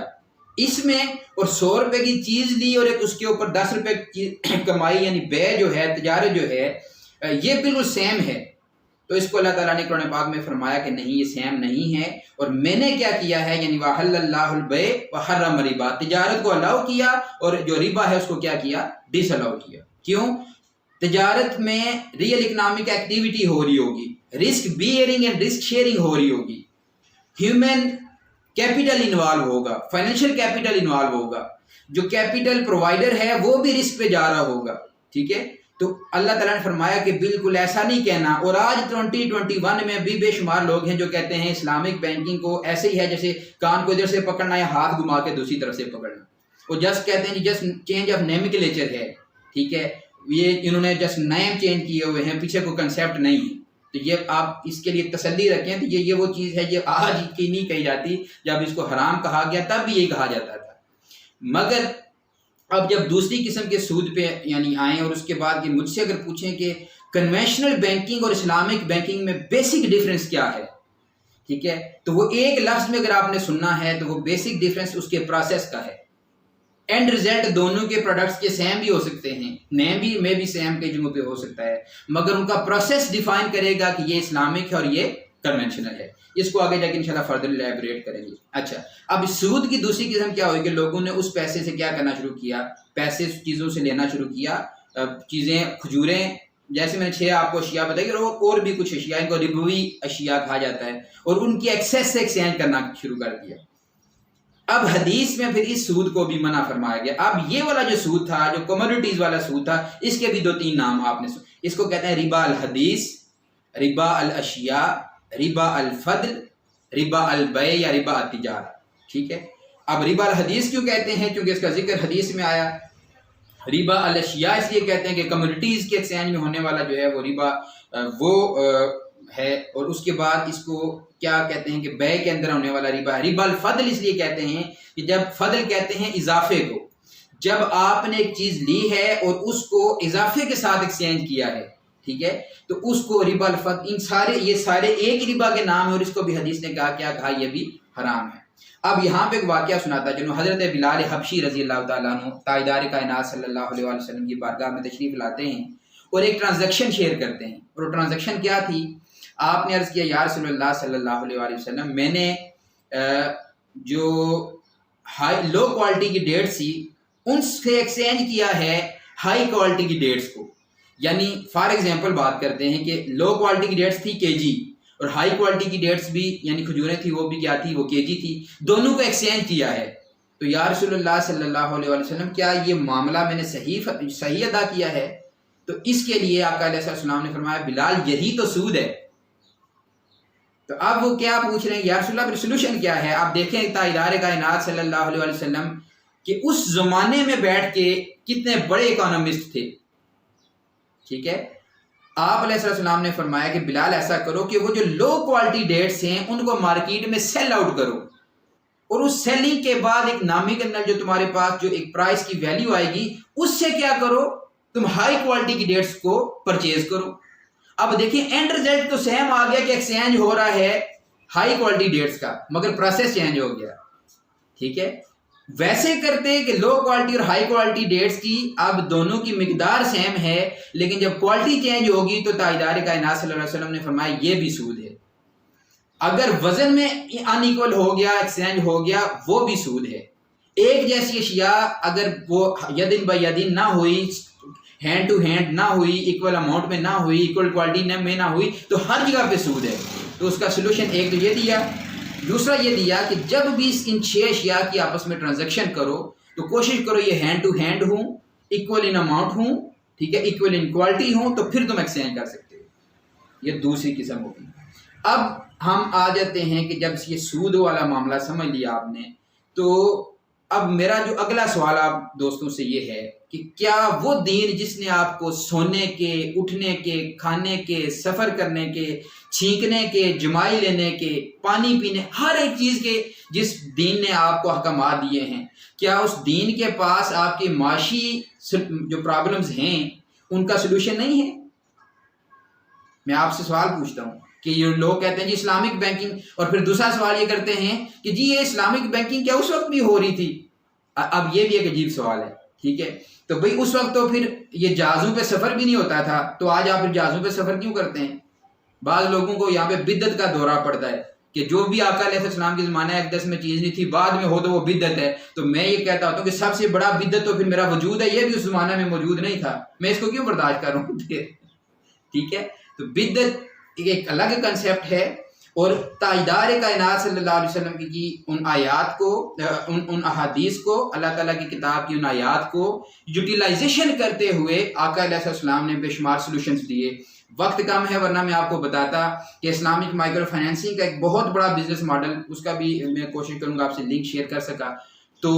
इसमें और 100 रुपये की चीज़ ली और एक उसके ऊपर 10 रुपये की कमाई, यानी बे जो है, तजारत जो है, ये बिल्कुल सेम है। तो इसको अल्लाह ताला ने कुरान पाक में फरमाया कि नहीं, ये सेम नहीं है। और मैंने क्या किया है, यानी वहल्लल्लाहुल बे व हर्रम रिबा, तजारत को अलाउ किया और जो रिबा है उसको क्या किया? डिसअलाउ किया। क्यों? तजारत में रियल इकोनॉमिक एक्टिविटी हो रही होगी, risk bearing and risk sharing हो रही होगी, ह्यूमन कैपिटल इन्वॉल्व होगा, फाइनेंशियल कैपिटल इन्वॉल्व होगा, जो कैपिटल प्रोवाइडर है वो भी रिस्क पे जा रहा होगा, ठीक है। तो अल्लाह ताला ने फरमाया कि बिल्कुल ऐसा नहीं कहना। और आज 2021 में भी बेशुमार लोग हैं जो कहते हैं इस्लामिक बैंकिंग को ऐसे ही है जैसे कान को इधर से पकड़ना या हाथ घुमा के दूसरी तरफ से पकड़ना। वो जस्ट कहते हैं जस्ट चेंज ऑफ नेमिक्लेचर है, ठीक है, ये इन्होंने जस्ट नेम चेंज किए हुए हैं, पीछे कोई कंसेप्ट नहीं है। तो ये आप इसके लिए तसल्ली रखें। तो ये वो चीज़ है, ये आज की नहीं कही जाती, जब इसको हराम कहा गया तब भी यही कहा जाता था। मगर अब जब दूसरी किस्म के सूद पे यानी आए, और उसके बाद ये मुझसे अगर पूछें कि कन्वेंशनल बैंकिंग और इस्लामिक बैंकिंग में बेसिक डिफरेंस क्या है, ठीक है, तो वो एक लफ्ज़ में अगर आपने सुनना है तो वो बेसिक डिफरेंस उसके प्रोसेस का है। एंड रिजल्ट दोनों के प्रोडक्ट्स के सेम भी हो सकते हैं, नेम भी में भी सेम के जगहों पे हो सकता है, मगर उनका प्रोसेस डिफाइन करेगा कि ये इस्लामिक है और ये कन्वेंशनल है। इसको आगे जाके इंशाल्लाह फर्दर इलैबोरेट करेंगे। अच्छा, अब सूद की दूसरी किस्म क्या हुई कि लोगों ने उस पैसे से क्या करना शुरू किया? पैसे चीज़ों से लेना शुरू किया, चीज़ें, खजूरें, जैसे मैंने 6 आपको अशिया बताई, और भी कुछ अशिया, इनको रिबवी अशिया कहा जाता है, और उनकी एक्सेस से एक्सचेंज करना शुरू कर दिया। अब हदीस में फिर इस सूद को भी मना फरमाया गया। अब ये वाला जो सूद था, जो कमोडिटीज वाला सूद था, इसके भी 2-3 नाम आपने इसको कहते हैं रिबा अल हदीस, रिबा अल अशिया, रिबा अल फद्ल, रिबा अल बै या रिबा अल तिजारा। ठीक है, अब रिबा अल हदीस क्यों कहते हैं? क्योंकि इसका जिक्र हदीस में आया। रिबा अल अशिया इसलिए कहते हैं कि कम्युनिटीज़ के एक्सचेंज में होने वाला जो है वो रिबा है, और उसके बाद इसको क्या कहते हैं कि बै के अंदर होने वाला रिबा है। रिबा अल फद्ल इसलिए कहते हैं कि जब फद्ल कहते हैं इजाफे को, जब आपने एक चीज़ ली है और उसको इजाफे के साथ एक्सचेंज किया है, ठीक है, तो उसको रिबा अल फद्ल, ये सारे एक रिबा के नाम है, और इसको भी हदीस ने कहा ये भी हराम है। अब यहाँ पे एक वाक़या सुनाता है, जो हज़रत बिलाल हबशी रज़ी अल्लाह ताला अन्हु ताजदार कायनात सल्लल्लाहु अलैहि वसल्लम की बारगाह में तशरीफ़ लाते हैं और एक ट्रांजैक्शन शेयर करते हैं। और वो ट्रांजैक्शन क्या थी? आपने अर्ज़ किया, या रसूलल्लाह सल्लल्लाहु अलैहि वसल्लम, मैंने जो हाई लो क्वालिटी की डेट्स थी उनसे एक्सचेंज किया है हाई क्वालिटी की डेट्स को। यानी फॉर एग्जांपल बात करते हैं कि लो क्वालिटी की डेट्स थी केजी, और हाई क्वालिटी की डेट्स भी यानी खजूरें थी, वो भी क्या थी? वो केजी थी। दोनों को एक्सचेंज किया है। तो या रसूलुल्लाह सल्लल्लाहु अलैहि वसल्लम, क्या ये मामला मैंने सही अदा किया है? तो इसके लिए आका अलैहिस्सलाम ने फरमाया, बिलाल यही तो सूद है। तो अब वो क्या पूछ रहे हैं, या रसूलुल्लाह फिर सोल्यूशन क्या है? आप देखें ताजदार कायनात सल्लल्लाहु अलैहि वसल्लम कि उस जमाने में बैठ के कितने बड़े इकोनॉमिस्ट थे। ठीक है, आप अलैहिस्सलाम ने फरमाया कि बिलाल ऐसा करो कि वो जो लो क्वालिटी डेट्स हैं उनको मार्केट में सेल आउट करो, और उस सेलिंग के बाद एक नॉमिनल जो तुम्हारे पास जो एक प्राइस की वैल्यू आएगी, उससे क्या करो, तुम हाई क्वालिटी की डेट्स को परचेज करो। अब देखिए एंड रिजल्ट तो सेम आ गया कि एक्सचेंज हो रहा है हाई क्वालिटी डेट्स का, मगर प्रोसेस चेंज हो गया। ठीक है, वैसे करते कि लो क्वालिटी और हाई क्वालिटी डेट्स की अब दोनों की मिकदार सेम है, लेकिन जब क्वालिटी चेंज होगी तो ताजदार कायनात सल्लल्लाहु अलैहि वसल्लम ने फरमाया ये भी सूद है। अगर वजन में अनइक्वल हो गया, एक्सचेंज हो गया, वो भी सूद है। एक जैसी अशिया अगर वो यदिन बाय यदिन ना हुई, हैंड टू हैंड ना हुई, इक्वल अमाउंट में ना हुई, इक्वल क्वालिटी में ना हुई, तो हर जगह पे सूद है। तो उसका सोल्यूशन एक तो ये दिया, दूसरा ये दिया कि जब भी इन 6 अशिया की आपस में ट्रांजैक्शन करो तो कोशिश करो ये हैंड टू हैंड हो, इक्वल इन अमाउंट हो, ठीक है, इक्वल इन क्वालिटी हो, तो फिर तुम एक्सचेंज कर सकते हो। ये दूसरी किस्म होगी। अब हम आ जाते हैं कि जब ये सूद वाला मामला समझ लिया आपने, तो अब मेरा जो अगला सवाल आप दोस्तों से ये है कि क्या वो दीन जिसने आपको सोने के, उठने के, खाने के, सफ़र करने के, छींकने के, जमाई लेने के, पानी पीने, हर एक चीज़ के जिस दीन ने आपको अहकामात दिए हैं, क्या उस दीन के पास आपकी माशी जो प्रॉब्लम्स हैं उनका सोल्यूशन नहीं है? मैं आपसे सवाल पूछता हूँ कि ये लोग कहते हैं जी इस्लामिक बैंकिंग, और फिर दूसरा सवाल ये करते हैं कि जी ये इस्लामिक बैंकिंग क्या उस वक्त भी हो रही थी? अब ये भी एक अजीब सवाल है। ठीक है, तो भाई उस वक्त तो फिर ये जहाज़ों पे सफ़र भी नहीं होता था, तो आज आप फिर जहाज़ों पे सफ़र क्यों करते हैं? बाद लोगों को यहाँ पे बिद्दत का दौरा पड़ता है कि जो भी आका अलैहिस्सलाम के ज़माने अक़दस में चीज़ नहीं थी, बाद में हो तो वो बिद्दत है। तो मैं ये कहता हूँ कि सबसे बड़ा बिद्दत तो फिर मेरा वजूद है, ये भी उस ज़माने में मौजूद नहीं था, मैं इसको क्यों बर्दाश्त कर रहा हूँ? ठीक है, तो बिद्दत एक अलग कंसेप्ट है, और ताजदार कायनात सल्लल्लाहु अलैहि वसल्लम की उन आयात को, उन अहादीस को, अल्लाह ताला की किताब की उन आयात को यूटिलाइजेशन करते हुए आका अलैहिस्सलाम ने बेशुमार सॉल्यूशंस दिए। वक्त कम है वरना मैं आपको बताता कि इस्लामिक माइक्रो फाइनेंसिंग का एक बहुत बड़ा बिजनेस मॉडल, उसका भी मैं कोशिश करूँगा आपसे लिंक शेयर कर सका, तो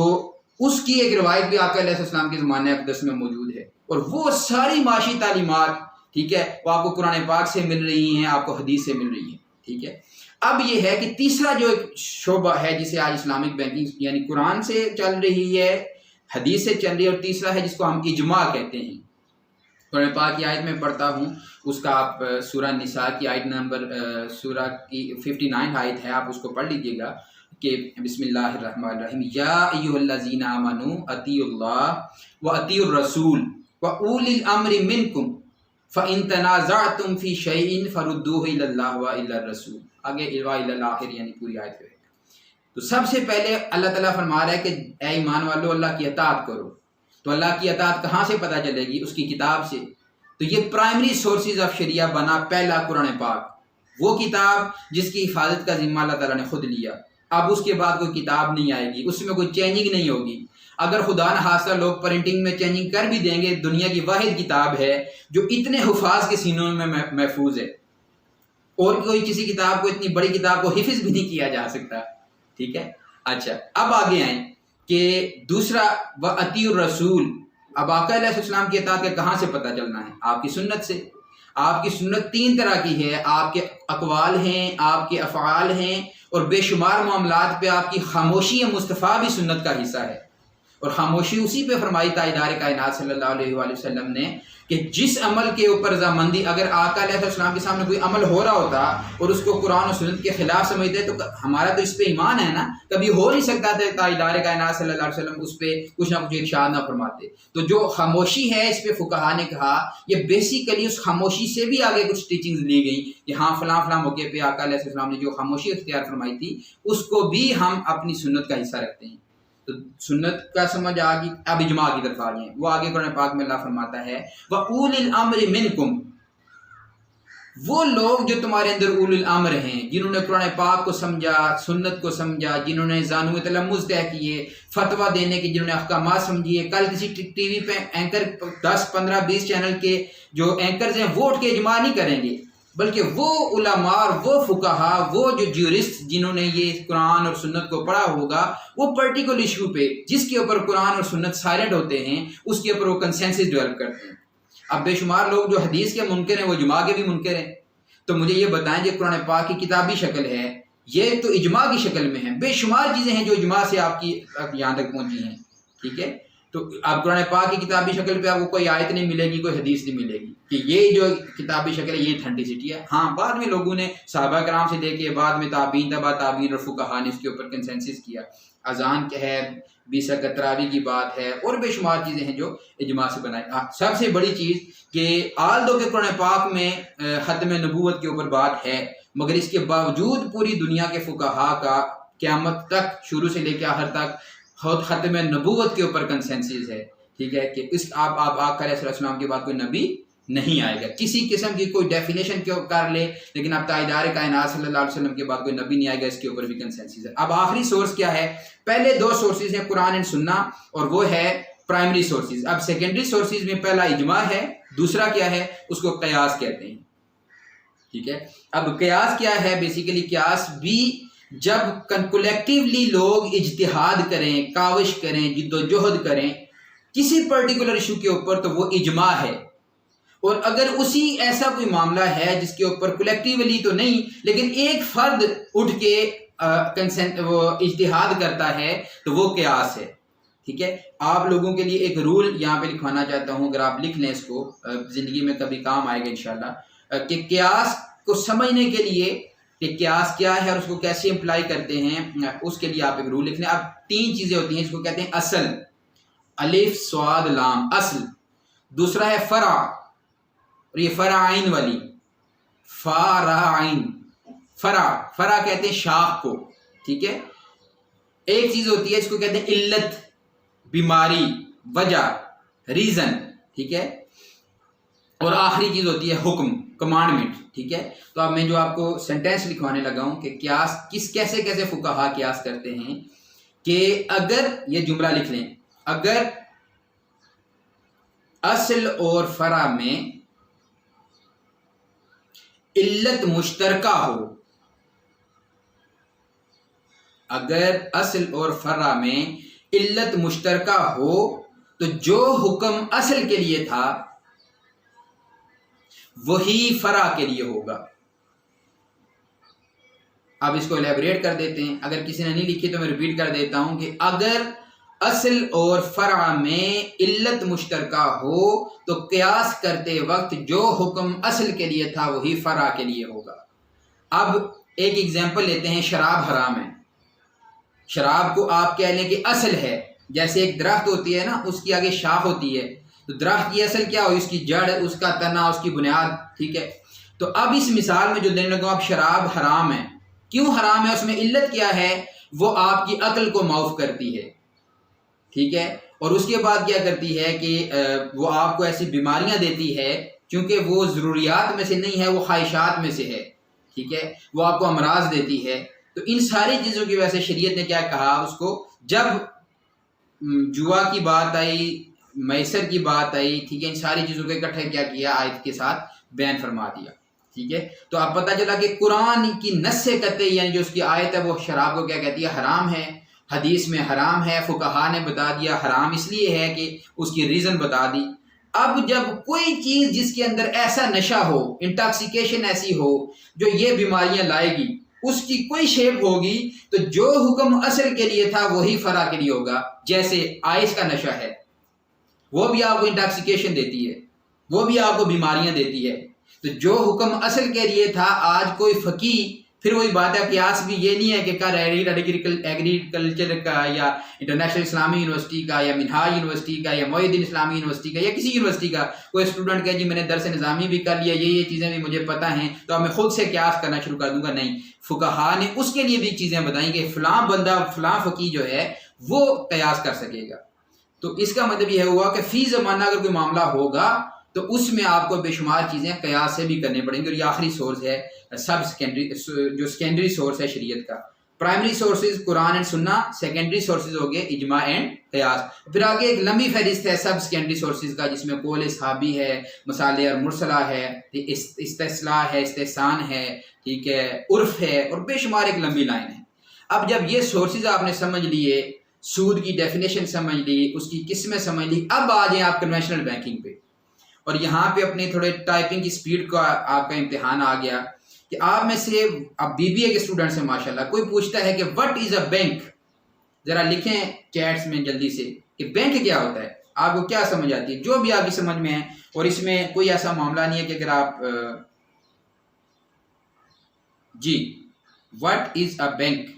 उसकी एक रिवायत भी आका अलैहिस्सलाम के ज़माने अक़दस में मौजूद है, और वो सारी माशी तालीमात, ठीक है, वो आपको कुरान पाक से मिल रही हैं, आपको हदीस से मिल रही है। ठीक है, अब ये है कि तीसरा जो एक शोबा है जिसे आज इस्लामिक बैंकिंग यानी कुरान से चल रही है, हदीस से चल रही है, और तीसरा है जिसको हम इजमा कहते हैं। कुरान पाक की आयत में पढ़ता हूँ, उसका आप सूरह निसा की आयत नंबर सूरह की 59 आयत है, आप उसको पढ़ लीजिएगा कि बिस्मिल्लाहिर्रहमानिर्रहीम, या अय्युहल्लज़ीना आमनू अतीउल्लाह व अतीउर रसूल व उलिल अम्रि मिनकुम फ़इन तनाज़अतुम फ़ी शैइन फ़रुद्दूहु इलल्लाहि व इलर रसूल, आगे इल्वा इलल आखिर यानी पूरी आयत है। तो सबसे पहले अल्लाह ताला फरमा रहा है कि ऐ ईमान वालों अल्लाह की अताअत करो। तो अल्लाह की अताअत कहाँ से पता चलेगी? उसकी किताब से। तो ये प्राइमरी सोर्सेज ऑफ शरिया बना पहला कुरान पाक, वो किताब जिसकी हिफाजत का जिम्मा अल्लाह ताला ने खुद लिया। अब उसके बाद कोई किताब नहीं आएगी, उसमें कोई चेंजिंग नहीं होगी। अगर खुदा न खास्ता लोग प्रिंटिंग में चेंजिंग कर भी देंगे, दुनिया की वाहिद किताब है जो इतने हुफाज के सीनों में महफूज है, और कोई किसी किताब को, इतनी बड़ी किताब को हिफ्ज भी नहीं किया जा सकता। ठीक है, अच्छा अब आगे आए कि दूसरा व अतीउर रसूल। अब आका अलैहिस्सलाम की इताअत का कहाँ से पता चलना है? आपकी सुन्नत से। आपकी सुन्नत तीन तरह की है, आपके अकवाल हैं, आपके अफ़आल हैं, और बेशुमार मामलात पे आपकी खामोशी मुस्तफ़ा भी सुन्नत का हिस्सा है। और खामोशी उसी पे फरमाई ताजदार कायनात सल्लल्लाहु अलैहि वसल्लम ने कि जिस अमल के ऊपर रज़ामंदी, अगर आका अलैहिस्सलाम के सामने कोई अमल हो रहा होता और उसको कुरान और सुन्नत के खिलाफ समझते तो हमारा तो इस पे ईमान है ना, कभी हो नहीं सकता था ताजदार कायनात सल्लल्लाहु अलैहि वसल्लम उस पे कुछ ना कुछ इरशाद ना फरमाते। तो जो खामोशी है, इस पे फुकहा ने कहा ये बेसिकली उस खामोशी से भी आगे कुछ टीचिंग्स ली गई कि हाँ फलां फलां मौके पे आका अलैहिस्सलाम ने जो खामोशी इख्तियार फरमाई थी उसको भी हम अपनी सुन्नत का हिस्सा रखते हैं। तो सुन्नत का समझ आ गई। अब इजमा की तरफ आ गए, वो आगे कुरान पाक में अल्लाह फरमाता है व उलिल अम्र मिनकुम, वो लोग जो तुम्हारे अंदर उलिल अम्र हैं, जिन्होंने कुरान पाक को समझा, सुन्नत को समझा, जिन्होंने ज़ानुए तलम्मुज़ तय किए, फतवा देने के जिन्होंने अहकामात समझिए। कल किसी टीवी पे एंकर 10, 15, 20 चैनल के जो एंकर्स हैं वो उठ के इजमा नहीं करेंगे, बल्कि वो उलमा और वो फुकाहा, वो जो ज्यूरिस्ट जिन्होंने ये कुरान और सुन्नत को पढ़ा होगा, वो पर्टिकुलर इशू पे जिसके ऊपर कुरान और सुन्नत साइलेंट होते हैं उसके ऊपर वो कंसेंसस डेवलप करते हैं। अब बेशुमार लोग जो हदीस के मुनकर हैं वो इजमा के भी मुनकर हैं। तो मुझे ये बताएं कि कुरान पाक की किताबी शक्ल है, ये तो इजमा की शक्ल में है। बेशुमार चीज़ें हैं जो इजमा से आपकी यहाँ तक पहुँची हैं। ठीक है, तो आप कुरान पाक की किताबी शक्ल पे आपको कोई आयत नहीं मिलेगी, कोई हदीस नहीं मिलेगी कि ये जो किताबी शक्ल है ये ऑथेंटिसिटी है। हाँ, बाद में लोगों ने सहाबा कराम से लेके बाद में ताबीन, तबा ताबीन और फुकहा ने इसके ऊपर कंसेंसस किया। अजान क्या है, बीसा कतरावी की बात है, और बेशुमार चीज़ें हैं जो इजमा से बनाई। सबसे बड़ी चीज़ कि आल दो के कुरान पाक में खत्म नबूवत के ऊपर बात है, मगर इसके बावजूद पूरी दुनिया के फुकहा का क़यामत तक शुरू से लेकर आखिर तक खत्म नबूवत के ऊपर कंसेंसस है। ठीक है, कि इस आप आका अलैहिस्सलाम के बाद कोई नबी नहीं आएगा। किसी किस्म की कोई डेफिनेशन क्यों कर ले, लेकिन अब ताजदार कायनात सल्लल्लाहु अलैहि वसल्लम के बाद कोई नबी नहीं आएगा, इसके ऊपर भी कंसेंसस है। अब आखिरी सोर्स क्या है? पहले दो सोर्सेज हैं कुरान एंड सुन्ना, और वो है प्राइमरी सोर्सेज। अब सेकेंडरी सोर्सेज में पहला इजमा है, दूसरा क्या है? उसको कयास कहते हैं। ठीक है, अब कयास क्या है? बेसिकली कयास भी जब कलेक्टिवली लोग इज्तिहाद करें, काविश करें, जिद्दोजहद करें किसी पर्टिकुलर इशू के ऊपर, तो वो इजमा है। और अगर उसी ऐसा कोई मामला है जिसके ऊपर कलेक्टिवली तो नहीं, लेकिन एक फर्द उठ के वो इज्तिहाद करता है, तो वो कयास है। ठीक है, आप लोगों के लिए एक रूल यहाँ पे लिखवाना चाहता हूँ, अगर आप लिख लें इसको, जिंदगी में कभी काम आएगा इंशाल्लाह, कि कयास को समझने के लिए कि कयास क्या है और उसको कैसे इम्प्लाई करते हैं, उसके लिए आप एक रूल लिख लें। अब तीन चीज़ें होती हैं, इसको कहते हैं असल, अलिफ स्वाद लाम, असल। दूसरा है फरा, और ये फरा आइन वाली, फारा आइन, फरा, फरा कहते हैं शाख को। ठीक है, एक चीज़ होती है इसको कहते हैं इल्लत, बीमारी, वजह, रीज़न। ठीक है, और आखिरी चीज़ होती है हुक्म, कमांडमेंट। ठीक है, तो अब मैं जो आपको सेंटेंस लिखवाने लगा हूं कि क्यास कैसे कैसे फुकाहा क्यास करते हैं, कि अगर ये जुमला लिख लें, अगर असल और फरा में इल्लत मुश्तरका हो, अगर असल और फरा में इल्लत मुश्तरका हो, तो जो हुक्म असल के लिए था वही फरा के लिए होगा। अब इसको एलैबोरेट कर देते हैं, अगर किसी ने नहीं लिखी तो मैं रिपीट कर देता हूं कि अगर असल और फरा में इल्लत मुश्तरका हो तो कयास करते वक्त जो हुक्म असल के लिए था वही फरा के लिए होगा। अब एक एग्जांपल लेते हैं, शराब हराम है। शराब को आप कह लें कि असल है, जैसे एक दरख्त होती है ना, उसकी आगे शाख होती है, तो दरख्त की असल क्या हो? उसकी जड़, उसका तना, उसकी बुनियाद। ठीक है, तो अब इस मिसाल में जो देने लगा, अब शराब हराम है। क्यों हराम है? उसमें इल्लत क्या है? वो आपकी अक्ल को माफ करती है। ठीक है, और उसके बाद क्या करती है कि वो आपको ऐसी बीमारियां देती है क्योंकि वो ज़रूरियात में से नहीं है, वो ख्वाहिशात में से है, ठीक है, वो आपको अमराज देती है। तो इन सारी चीज़ों की वजह से शरीयत ने क्या कहा उसको, जब जुआ की बात आई, मैसर की बात आई, ठीक है, इन सारी चीज़ों को इकट्ठे क्या किया, आयत के साथ बयान फरमा दिया, ठीक है। तो अब पता चला कि कुरान की नस्से कतई यानी जो उसकी आयत है वो शराब को क्या कहती है, हराम है, हदीस में हराम है, फुकहा ने बता दिया हराम इसलिए है कि उसकी रीज़न बता दी। अब जब कोई चीज़ जिसके अंदर ऐसा नशा हो, इंटॉक्सिकेशन ऐसी हो जो ये बीमारियां लाएगी, उसकी कोई शेप होगी, तो जो हुक्म असल के लिए था वही फरा के लिए होगा। जैसे आइस का नशा है, वो भी आपको इंटॉक्सिकेशन देती है, वो भी आपको बीमारियां देती है। तो जो हुक्म असल के लिए था, आज कोई फकीह, फिर वही बात है, क्यास भी ये नहीं है कि कर एग्रीकल्चर का या इंटरनेशनल इस्लामी यूनिवर्सिटी का या मिनहाज यूनिवर्सिटी का या मोहिउद्दीन इस्लामी यूनिवर्सिटी का या किसी यूनिवर्सिटी का कोई स्टूडेंट कहे जी मैंने दरस निज़ामी भी कर लिया, ये चीज़ें भी मुझे पता हैं, तो अब मैं खुद से क्यास करना शुरू कर दूंगा। नहीं, फुकहा ने उसके लिए भी चीज़ें बताई कि फ़लाँ बंदा फ़लाँ फ़कीह जो है वो कयास कर सकेगा। तो इसका मतलब यह हुआ कि फ़ी ज़माना अगर कोई मामला होगा तो उसमें आपको बेशुमार चीज़ें कयास से भी करनी पड़ेंगी। और ये आखिरी सोर्स है सब सेकेंडरी, जो सेकेंडरी सोर्स है शरीयत का। प्राइमरी सोर्सेज कुरान एंड सुन्ना, सेकेंडरी सोर्सेज हो गए इजमा एंड कयास। फिर आगे एक लंबी फहरिस्त है सब सेकेंडरी सोर्सेज का, जिसमें कौल सहाबी है, मसाले और मुरसला है, इस्तिस्लाह है, इस्तिहसान है, ठीक है, उर्फ है, और बेशुमार एक लंबी लाइन है। अब जब ये सोर्सेज आपने समझ लिए, सूद की डेफिनेशन समझ ली, उसकी किस्में समझ ली, अब आ जाए आप कन्वेंशनल बैंकिंग पे। और यहाँ पे अपने थोड़े टाइपिंग की स्पीड का आपका इम्तिहान आ गया कि आप में से अब बीबीए के स्टूडेंट्स हैं माशाल्लाह, कोई पूछता है कि व्हाट इज अ बैंक, जरा लिखें चैट्स में जल्दी से कि बैंक क्या होता है, आपको क्या समझ आती है, जो भी आपकी समझ में है। और इसमें कोई ऐसा मामला नहीं है कि अगर आप जी what is a bank.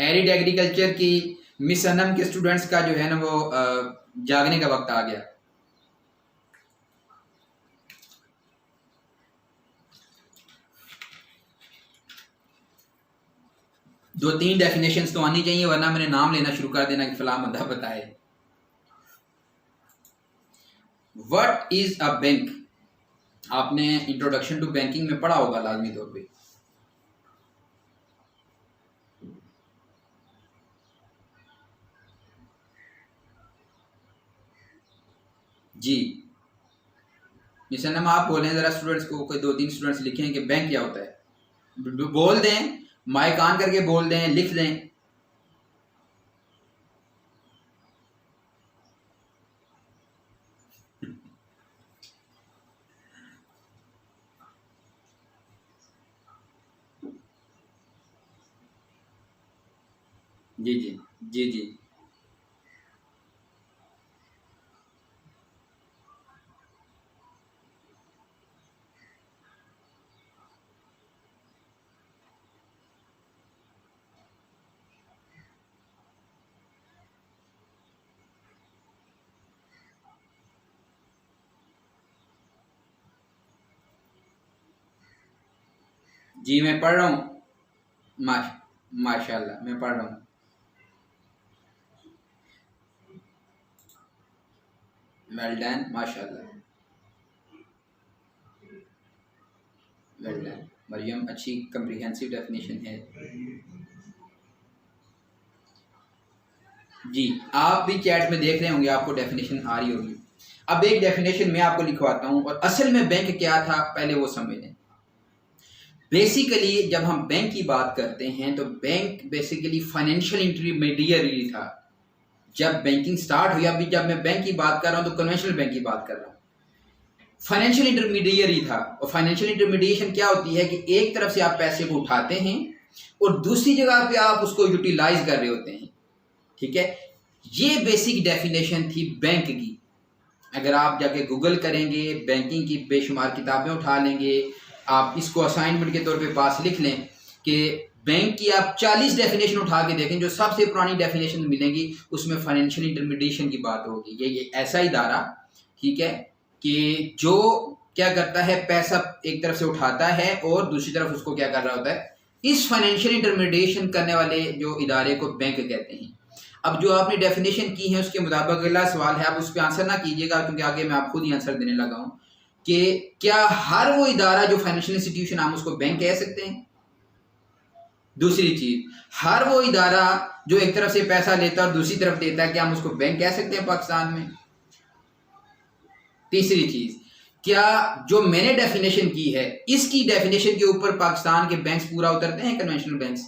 Arid agriculture की मिस अनम के स्टूडेंट्स का जो है ना वो जागने का वक्त आ गया। दो तीन डेफिनेशंस तो आनी चाहिए, वरना मैंने नाम लेना शुरू कर देना कि फलां बंदा बताए। व्हाट इज अ बैंक, आपने इंट्रोडक्शन टू बैंकिंग में पढ़ा होगा लाजमी तौर पे। जी मिशन आप बोलें जरा स्टूडेंट्स को, कोई दो तीन स्टूडेंट्स लिखें कि बैंक क्या होता है, बोल दें, माइक ऑन करके बोल दें, लिख दें। जी जी जी जी जी मैं पढ़ रहा हूँ। माशाल्लाह मैं पढ़ रहा हूँ। वेल डन, माशाल्लाह, वेल डन मरियम, अच्छी कम्प्रिहेंसिव डेफिनेशन है। जी आप भी चैट में देख रहे होंगे, आपको डेफिनेशन आ रही होगी। अब एक डेफिनेशन मैं आपको लिखवाता हूँ, और असल में बैंक क्या था पहले वो समझ लें। बेसिकली जब हम बैंक की बात करते हैं तो बैंक बेसिकली फाइनेंशियल इंटरमीडियरी था। जब बैंकिंग स्टार्ट हुई, अभी जब मैं बैंक की बात कर रहा हूँ तो कन्वेंशनल बैंक की बात कर रहा हूँ, फाइनेंशियल इंटरमीडियरी था। और फाइनेंशियल इंटरमीडिएशन क्या होती है कि एक तरफ से आप पैसे को उठाते हैं और दूसरी जगह पे आप उसको यूटिलाइज कर रहे होते हैं, ठीक है। ये बेसिक डेफिनेशन थी बैंक की। अगर आप जाके गूगल करेंगे, बैंकिंग की बेशुमार किताबें उठा लेंगे, आप इसको असाइनमेंट के तौर पे पास लिख लें कि बैंक की आप 40 डेफिनेशन उठा के देखें, जो सबसे पुरानी डेफिनेशन मिलेंगी उसमें फाइनेंशियल इंटरमीडिएशन की बात होगी। ये ऐसा इदारा, ठीक है, कि जो क्या करता है, पैसा एक तरफ से उठाता है और दूसरी तरफ उसको क्या कर रहा होता है, इस फाइनेंशियल इंटरमीडिएशन करने वाले जो इदारे को बैंक कहते हैं। अब जो आपने डेफिनेशन की है उसके मुताबिक अगला सवाल है, आप उस पर आंसर ना कीजिएगा क्योंकि आगे मैं आप खुद ही आंसर देने लगा हूं कि क्या हर वो इदारा जो फाइनेंशियल इंस्टीट्यूशन हम उसको बैंक कह सकते हैं? दूसरी चीज, हर वो इदारा जो एक तरफ से पैसा लेता है और दूसरी तरफ देता है, क्या हम उसको बैंक कह सकते हैं पाकिस्तान में? तीसरी चीज, क्या जो मैंने डेफिनेशन की है इसकी डेफिनेशन के ऊपर पाकिस्तान के बैंक्स पूरा उतरते हैं, कन्वेंशनल बैंक्स?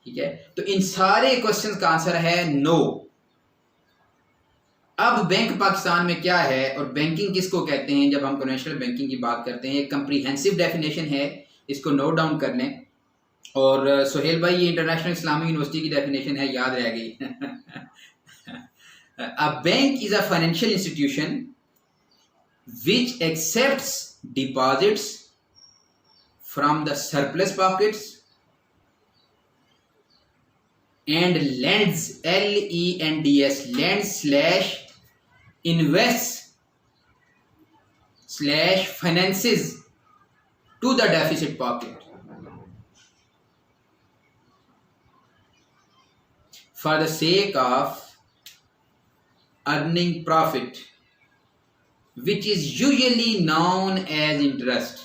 ठीक है, तो इन सारे क्वेश्चंस का आंसर है नो। अब बैंक पाकिस्तान में क्या है और बैंकिंग किसको कहते हैं? जब हम कन्वेंशनल बैंकिंग की बात करते हैं, एक कंप्रीहेंसिव डेफिनेशन है, इसको नोट डाउन कर लें। और सोहेल भाई, ये इंटरनेशनल इस्लामिक यूनिवर्सिटी की डेफिनेशन है, याद रह गई। A bank is a financial institution which accepts deposits from the surplus pockets and lends, L-E-N-D-S, lends slash invests slash finances to the deficit pocket for the sake of earning profit which is usually known as interest।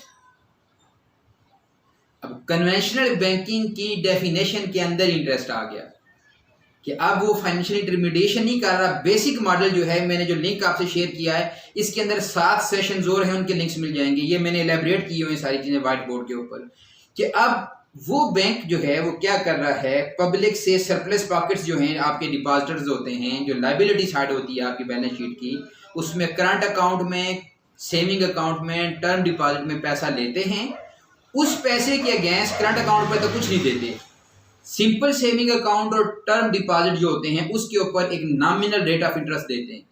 अब कन्वेंशनल बैंकिंग की डेफिनेशन के अंदर इंटरेस्ट आ गया कि अब वो फाइनेंशियल इंटरमीडिएशन नहीं कर रहा। बेसिक मॉडल जो है, मैंने जो लिंक आपसे शेयर किया है, इसके अंदर 7 सेशंस और हैं, उनके लिंक्स मिल जाएंगे। ये मैंने एलेबरेट की हुई सारी चीजें व्हाइट बोर्ड के ऊपर कि अब वो बैंक जो है वो क्या कर रहा है, पब्लिक से सरप्लस पॉकेट्स जो हैं, आपके डिपॉजिटर्स होते हैं, जो लायबिलिटी साइड होती है आपकी बैलेंस शीट की, उसमें करंट अकाउंट में, सेविंग अकाउंट में, टर्म डिपॉजिट में पैसा लेते हैं। उस पैसे के अगेंस्ट करंट अकाउंट पर तो कुछ नहीं देते, सिंपल सेविंग अकाउंट और टर्म डिपॉजिट जो होते हैं उसके ऊपर एक नॉमिनल रेट ऑफ इंटरेस्ट देते हैं,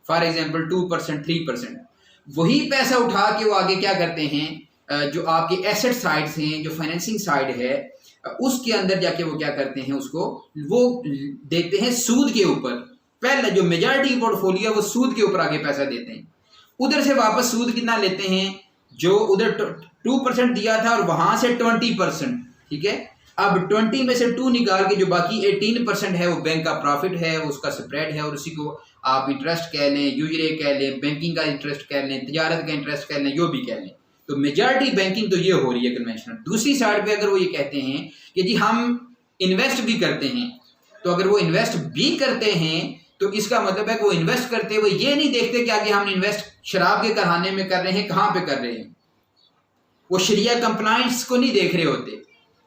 फॉर एग्जांपल 2%, 3%। वही पैसा उठा के वो आगे क्या करते हैं, जो आपके एसेट साइड्स हैं, जो फाइनेंसिंग साइड है, उसके अंदर जाके वो क्या करते हैं, उसको वो देते हैं सूद के ऊपर। पहले जो मेजॉरिटी पोर्टफोलियो है वो सूद के ऊपर आगे पैसा देते हैं। उधर से वापस सूद कितना लेते हैं, जो उधर 2% दिया था और वहां से 20%। ठीक है, अब 20 में से 2 निकाल के जो बाकी 18% है वो बैंक का प्रॉफिट है, उसका स्प्रेड है, और उसी को आप इंटरेस्ट कह लें, यूजरे कह लें, बैंकिंग का इंटरेस्ट कह लें, तजारत का इंटरेस्ट कह लें, जो भी कह लें। तो मेजॉरिटी बैंकिंग तो ये हो रही है कन्वेंशनल। दूसरी साइड पे अगर वो ये कहते हैं कि जी हम इन्वेस्ट भी करते हैं, तो अगर वो इन्वेस्ट भी करते हैं तो इसका मतलब है कि वो इन्वेस्ट करते हुए ये नहीं देखते कि आगे हम इन्वेस्ट शराब के कारखाने में कर रहे हैं, कहाँ पे कर रहे हैं, वो शरिया कंप्लायंस को नहीं देख रहे होते।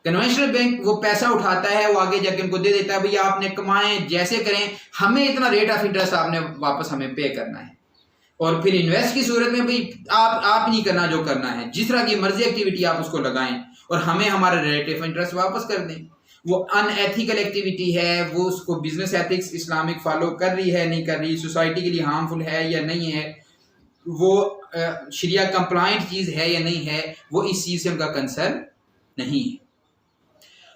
कन्वेंशनल बैंक वो पैसा उठाता है, वो आगे जाके उनको दे देता है, भैया आपने कमाएं, जैसे करें, हमें इतना रेट ऑफ इंटरेस्ट आपने वापस हमें पे करना है। और फिर इन्वेस्ट की सूरत में भाई आप नहीं करना, जो करना है जिस तरह की मर्जी एक्टिविटी आप उसको लगाएं और हमें हमारा रेट ऑफ इंटरेस्ट वापस कर दें। वो अनएथिकल एक्टिविटी है, वो उसको बिजनेस एथिक्स इस्लामिक फॉलो कर रही है, नहीं कर रही, सोसाइटी के लिए हार्मफुल है या नहीं है, वो शरिया कंप्लायंट चीज है या नहीं है, वो इस चीज से उनका कंसर्न नहीं है।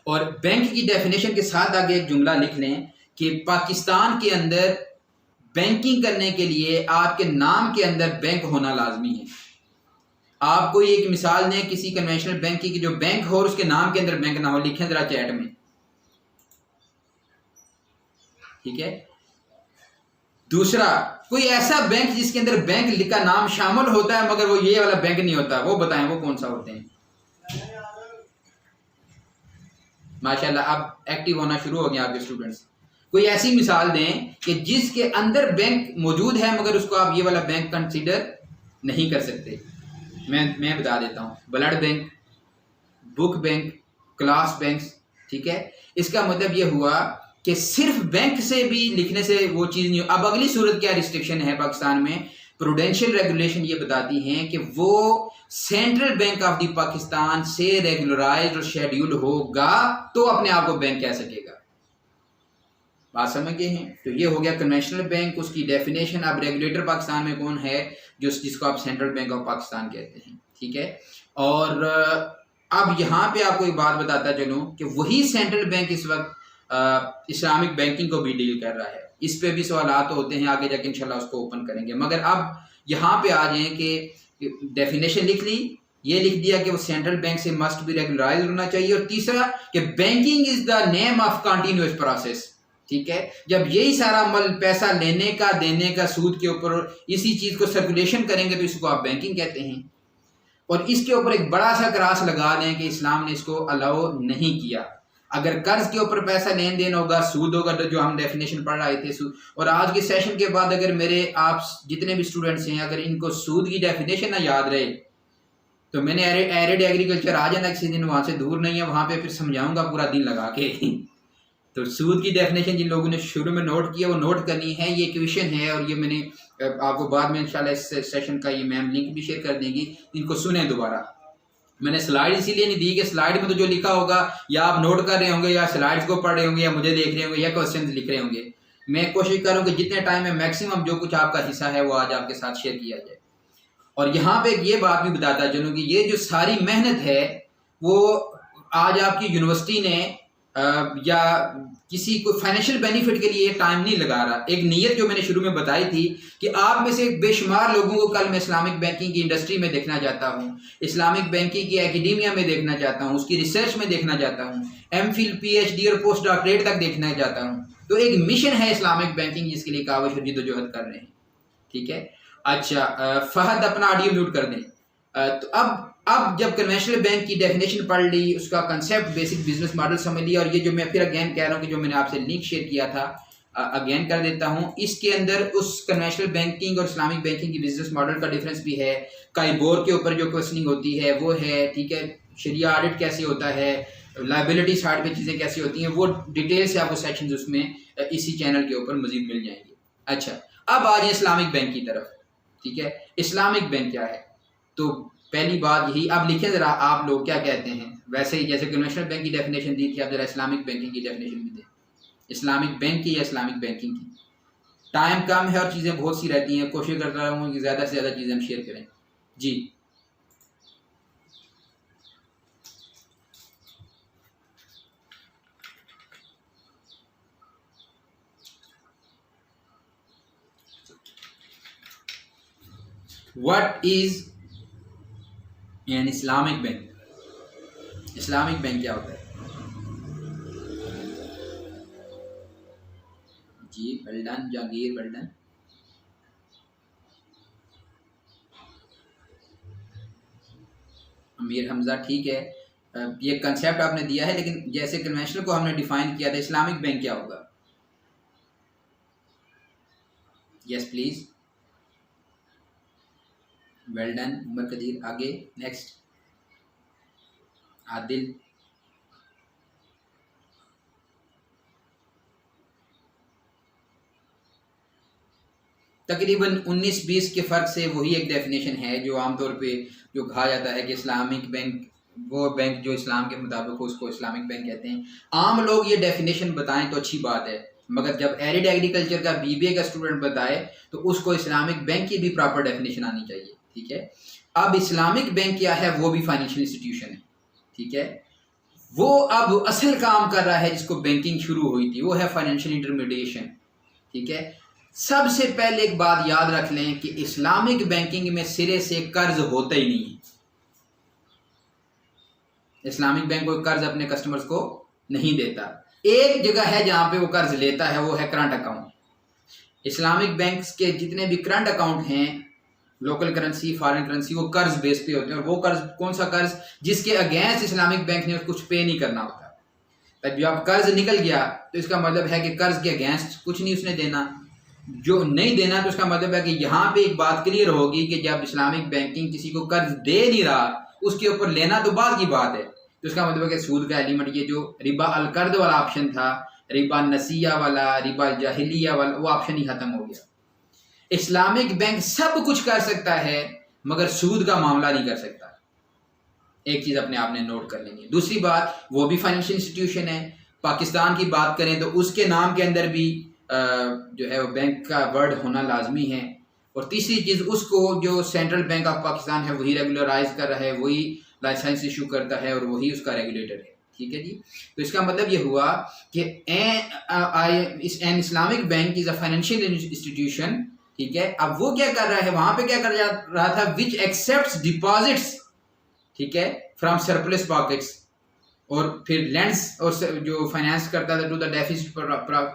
और बैंक की डेफिनेशन के साथ आगे एक जुमला लिख लें कि पाकिस्तान के अंदर बैंकिंग करने के लिए आपके नाम के अंदर बैंक होना लाजमी है। आप कोई एक मिसाल दें किसी कन्वेंशनल बैंक की कि जो बैंक हो और उसके नाम के अंदर बैंक ना हो, लिखें जरा चैट में। ठीक है, दूसरा, कोई ऐसा बैंक जिसके अंदर बैंक का नाम शामिल होता है मगर वो ये वाला बैंक नहीं होता, वो बताएं वो कौन सा होते हैं। माशाल्लाह, अब एक्टिव होना शुरू हो गया आपके स्टूडेंट्स। कोई ऐसी मिसाल दें कि जिसके अंदर बैंक मौजूद है मगर उसको आप ये वाला बैंक कंसीडर नहीं कर सकते। मैं बता देता हूँ, blood bank, book bank, class bank. ठीक है, इसका मतलब ये हुआ कि सिर्फ बैंक से भी लिखने से वो चीज़ नहीं। अब अगली सूरत क्या रिस्ट्रिक्शन है पाकिस्तान में, प्रूडेंशियल रेगुलेशन ये बताती हैं कि वो central bank of the Pakistan से रेगुलराइज्ड और शेड्यूल होगा तो अपने आप को बैंक कह सकेगा। बात समझ गए हैं? तो ये हो गया कन्वेंशनल बैंक, उसकी डेफिनेशन। अब रेगुलेटर पाकिस्तान में कौन है, जिसको आप सेंट्रल बैंक ऑफ पाकिस्तान कहते हैं। ठीक है, और अब यहाँ पे आपको एक बात बताता चलूँ कि वही सेंट्रल बैंक इस वक्त इस्लामिक बैंकिंग को भी डील कर रहा है। इस पे भी सवालात होते हैं, आगे जाके इंशाल्लाह उसको ओपन करेंगे। मगर अब यहाँ पे आ जाए कि डेफिनेशन लिख ली, ये लिख दिया कि वो सेंट्रल बैंक से मस्ट बी रेगुलराइज्ड होना चाहिए। और तीसरा कि banking is the name of continuous process. ठीक है, जब यही सारा मल पैसा लेने का देने का सूद के ऊपर इसी चीज को सर्कुलेशन करेंगे तो इसको आप बैंकिंग कहते हैं। और इसके ऊपर एक बड़ा सा क्रॉस लगा दें कि इस्लाम ने इसको अलाउ नहीं किया। अगर कर्ज के ऊपर पैसा लेन देन होगा, सूद होगा, तो जो हम डेफिनेशन पढ़ रहे थे सूद, और आज के सेशन के बाद अगर मेरे आप जितने भी स्टूडेंट्स हैं अगर इनको सूद की डेफिनेशन ना याद रहे तो मैंने एरिड एग्रीकल्चर आ जाना किसी दिन, वहां से दूर नहीं है, वहां पे फिर समझाऊंगा पूरा दिन लगा के। तो सूद की डेफिनेशन जिन लोगों ने शुरू में नोट किया वो नोट करनी है, ये क्वेश्चन है और ये मैंने आपको बाद में इंशाल्लाह इस सेशन का ये मैम लिंक भी शेयर कर देंगी, इनको सुने दोबारा। मैंने स्लाइड इसीलिए नहीं दी कि स्लाइड में तो जो लिखा होगा या आप नोट कर रहे होंगे या स्लाइड्स को पढ़ रहे होंगे या मुझे देख रहे होंगे या क्वेश्चन लिख रहे होंगे। मैं कोशिश करूँ कि जितने टाइम में मैक्सिमम जो कुछ आपका हिस्सा है वो आज आपके साथ शेयर किया जाए। और यहाँ पे ये बात भी बताता चलूँ कि ये जो सारी मेहनत है वो आज आपकी यूनिवर्सिटी ने या किसी को फाइनेंशियल बेनिफिट के लिए टाइम नहीं लगा रहा। एक नीयत जो मैंने शुरू में बताई थी कि आप में से बेशुमार लोगों को कल मैं इस्लामिक बैंकिंग की इंडस्ट्री में देखना चाहता हूँ, इस्लामिक बैंकिंग की एकेडेमिया में देखना चाहता हूँ, उसकी रिसर्च में देखना चाहता हूँ, एमफिल पीएचडी और पोस्ट डॉक्टरेट तक देखना चाहता हूँ। तो एक मिशन है इस्लामिक बैंकिंग जिसके लिए काबिज और जिद्दोजहद कर रहे हैं। ठीक है, अच्छा फहद अपना ऑडियो म्यूट कर दें। तो अब जब कन्वेंशनल बैंक की डेफिनेशन पढ़ ली, उसका कंसेप्ट बेसिक बिजनेस मॉडल समझ लिया, और ये जो मैं फिर अगेन कह रहा हूँ कि जो मैंने आपसे लिंक शेयर किया था अगेन कर देता हूँ, इसके अंदर उस कन्वेंशनल बैंकिंग और इस्लामिक बैंकिंग की बिजनेस मॉडल का डिफरेंस भी है, काइबोर के ऊपर जो क्वेश्चनिंग होती है वो है, ठीक है, शरिया ऑडिट कैसे होता है, लाइबिलिटी साइड पे चीज़ें कैसी होती हैं, वो डिटेल से आपको सेक्शन उसमें इसी चैनल के ऊपर मजीद मिल जाएंगे। अच्छा, अब आ जाए इस्लामिक बैंक की तरफ। ठीक है, इस्लामिक बैंक क्या है? तो पहली बात यही, अब लिखें जरा आप लोग क्या कहते हैं। वैसे ही जैसे कन्वेंशनल बैंक की डेफिनेशन दी थी, आप जरा इस्लामिक बैंकिंग की डेफिनेशन भी दें, इस्लामिक बैंक की या इस्लामिक बैंकिंग की। टाइम कम है और चीज़ें बहुत सी रहती हैं, कोशिश करता हूँ कि ज़्यादा से ज़्यादा चीज़ें हम शेयर करें। जी what is an Islamic bank? Islamic bank क्या होता है? जी well done Jahangir, well done. Amir Hamza, ठीक है, ये कंसेप्ट आपने दिया है, लेकिन जैसे कन्वेंशनल को हमने डिफाइन किया था, इस्लामिक बैंक क्या होगा? Yes please, well done Umar Qadir. आगे नेक्स्ट आदिल। तकरीबन 19-20 के फ़र्क से वही एक डेफिनेशन है जो आमतौर पे जो कहा जाता है कि इस्लामिक बैंक वो बैंक जो इस्लाम के मुताबिक हो उसको इस्लामिक बैंक कहते हैं। आम लोग ये डेफिनेशन बताएं तो अच्छी बात है, मगर जब एरिड एग्रीकल्चर का बीबीए का स्टूडेंट बताए तो उसको इस्लामिक बैंक की भी प्रॉपर डेफिनेशन आनी चाहिए। ठीक है, अब इस्लामिक बैंक क्या है? वो भी फाइनेंशियल इंस्टीट्यूशन है। ठीक है, वो अब असल काम कर रहा है जिसको बैंकिंग शुरू हुई थी, वो है फाइनेंशियल इंटरमीडिएशन। ठीक है, सबसे पहले एक बात याद रख लें कि इस्लामिक बैंकिंग में सिरे से कर्ज होता ही नहीं है। इस्लामिक बैंक कोई कर्ज अपने कस्टमर्स को नहीं देता। एक जगह है जहां पे वो कर्ज लेता है, वो है करंट अकाउंट। इस्लामिक बैंक्स के जितने भी करंट अकाउंट हैं, लोकल करेंसी, फॉरेन करेंसी, वो कर्ज बेस पे होते हैं। और वो कर्ज कौन सा कर्ज? जिसके अगेंस्ट इस्लामिक बैंक ने कुछ पे नहीं करना होता। तब जब कर्ज निकल गया तो इसका मतलब है कि कर्ज के अगेंस्ट कुछ नहीं उसने देना। जो नहीं देना तो उसका मतलब है कि यहाँ पे एक बात क्लियर होगी कि जब इस्लामिक बैंकिंग किसी को कर्ज दे नहीं रहा, उसके ऊपर लेना तो बाद की बात है। तो इसका मतलब है कि सूद का एलिमेंट, ये जो रिबा अलकर्द वाला ऑप्शन था, रिबा नसिया वाला, रिबा जाहिलिया वाला, वो ऑप्शन ही खत्म हो गया। इस्लामिक बैंक सब कुछ कर सकता है मगर सूद का मामला नहीं कर सकता। एक चीज अपने आपने नोट कर लेंगे। दूसरी बात, वो भी फाइनेंशियल इंस्टीट्यूशन है। पाकिस्तान की बात करें तो उसके नाम के अंदर भी जो है वो बैंक का वर्ड होना लाजमी है। और तीसरी चीज, उसको जो सेंट्रल बैंक ऑफ पाकिस्तान है वही रेगुलराइज कर रहा है, वही लाइसेंस इशू करता है और वही उसका रेगुलेटर है। ठीक है जी, तो इसका मतलब ये हुआ कि N Islamic bank is a financial institution. ठीक है, अब वो क्या कर रहा है, वहां पे क्या कर रहा था, विच एक्सेप्ट्स डिपॉजिट्स, ठीक है, फ्रॉम सरप्लस पॉकेट्स, और फिर लेंड्स और जो फाइनेंस करता था टू द डेफिसिट,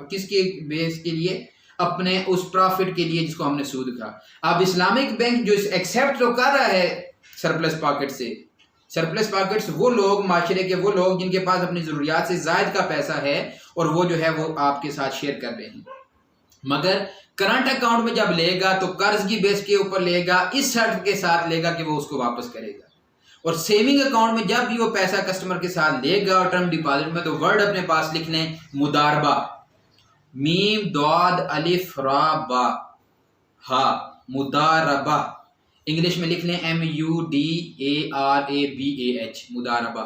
किसके बेस के लिए, अपने उस प्रॉफिट के लिए जिसको हमने सूद कहा। अब इस्लामिक बैंक जो एक्सेप्ट तो कर रहा है सरप्लस पॉकेट से, सरप्लस पॉकेट्स वो लोग, माशरे के वो लोग जिनके पास अपनी ज़रूरियात से ज़ायद का पैसा है और वो जो है वो आपके साथ शेयर कर रहे हैं। मगर करंट अकाउंट में जब लेगा तो कर्ज की बेस के ऊपर लेगा, इस शर्त के साथ लेगा कि वो उसको वापस करेगा। और सेविंग अकाउंट में जब भी वो पैसा कस्टमर के साथ लेगा और टर्म डिपॉजिट में, तो वर्ड अपने पास लिख लें मुदारबा, मीम दौद अलिफ रा बा हा, मुदारबा। इंग्लिश में लिख लें MUDARABAH, मुदारबा।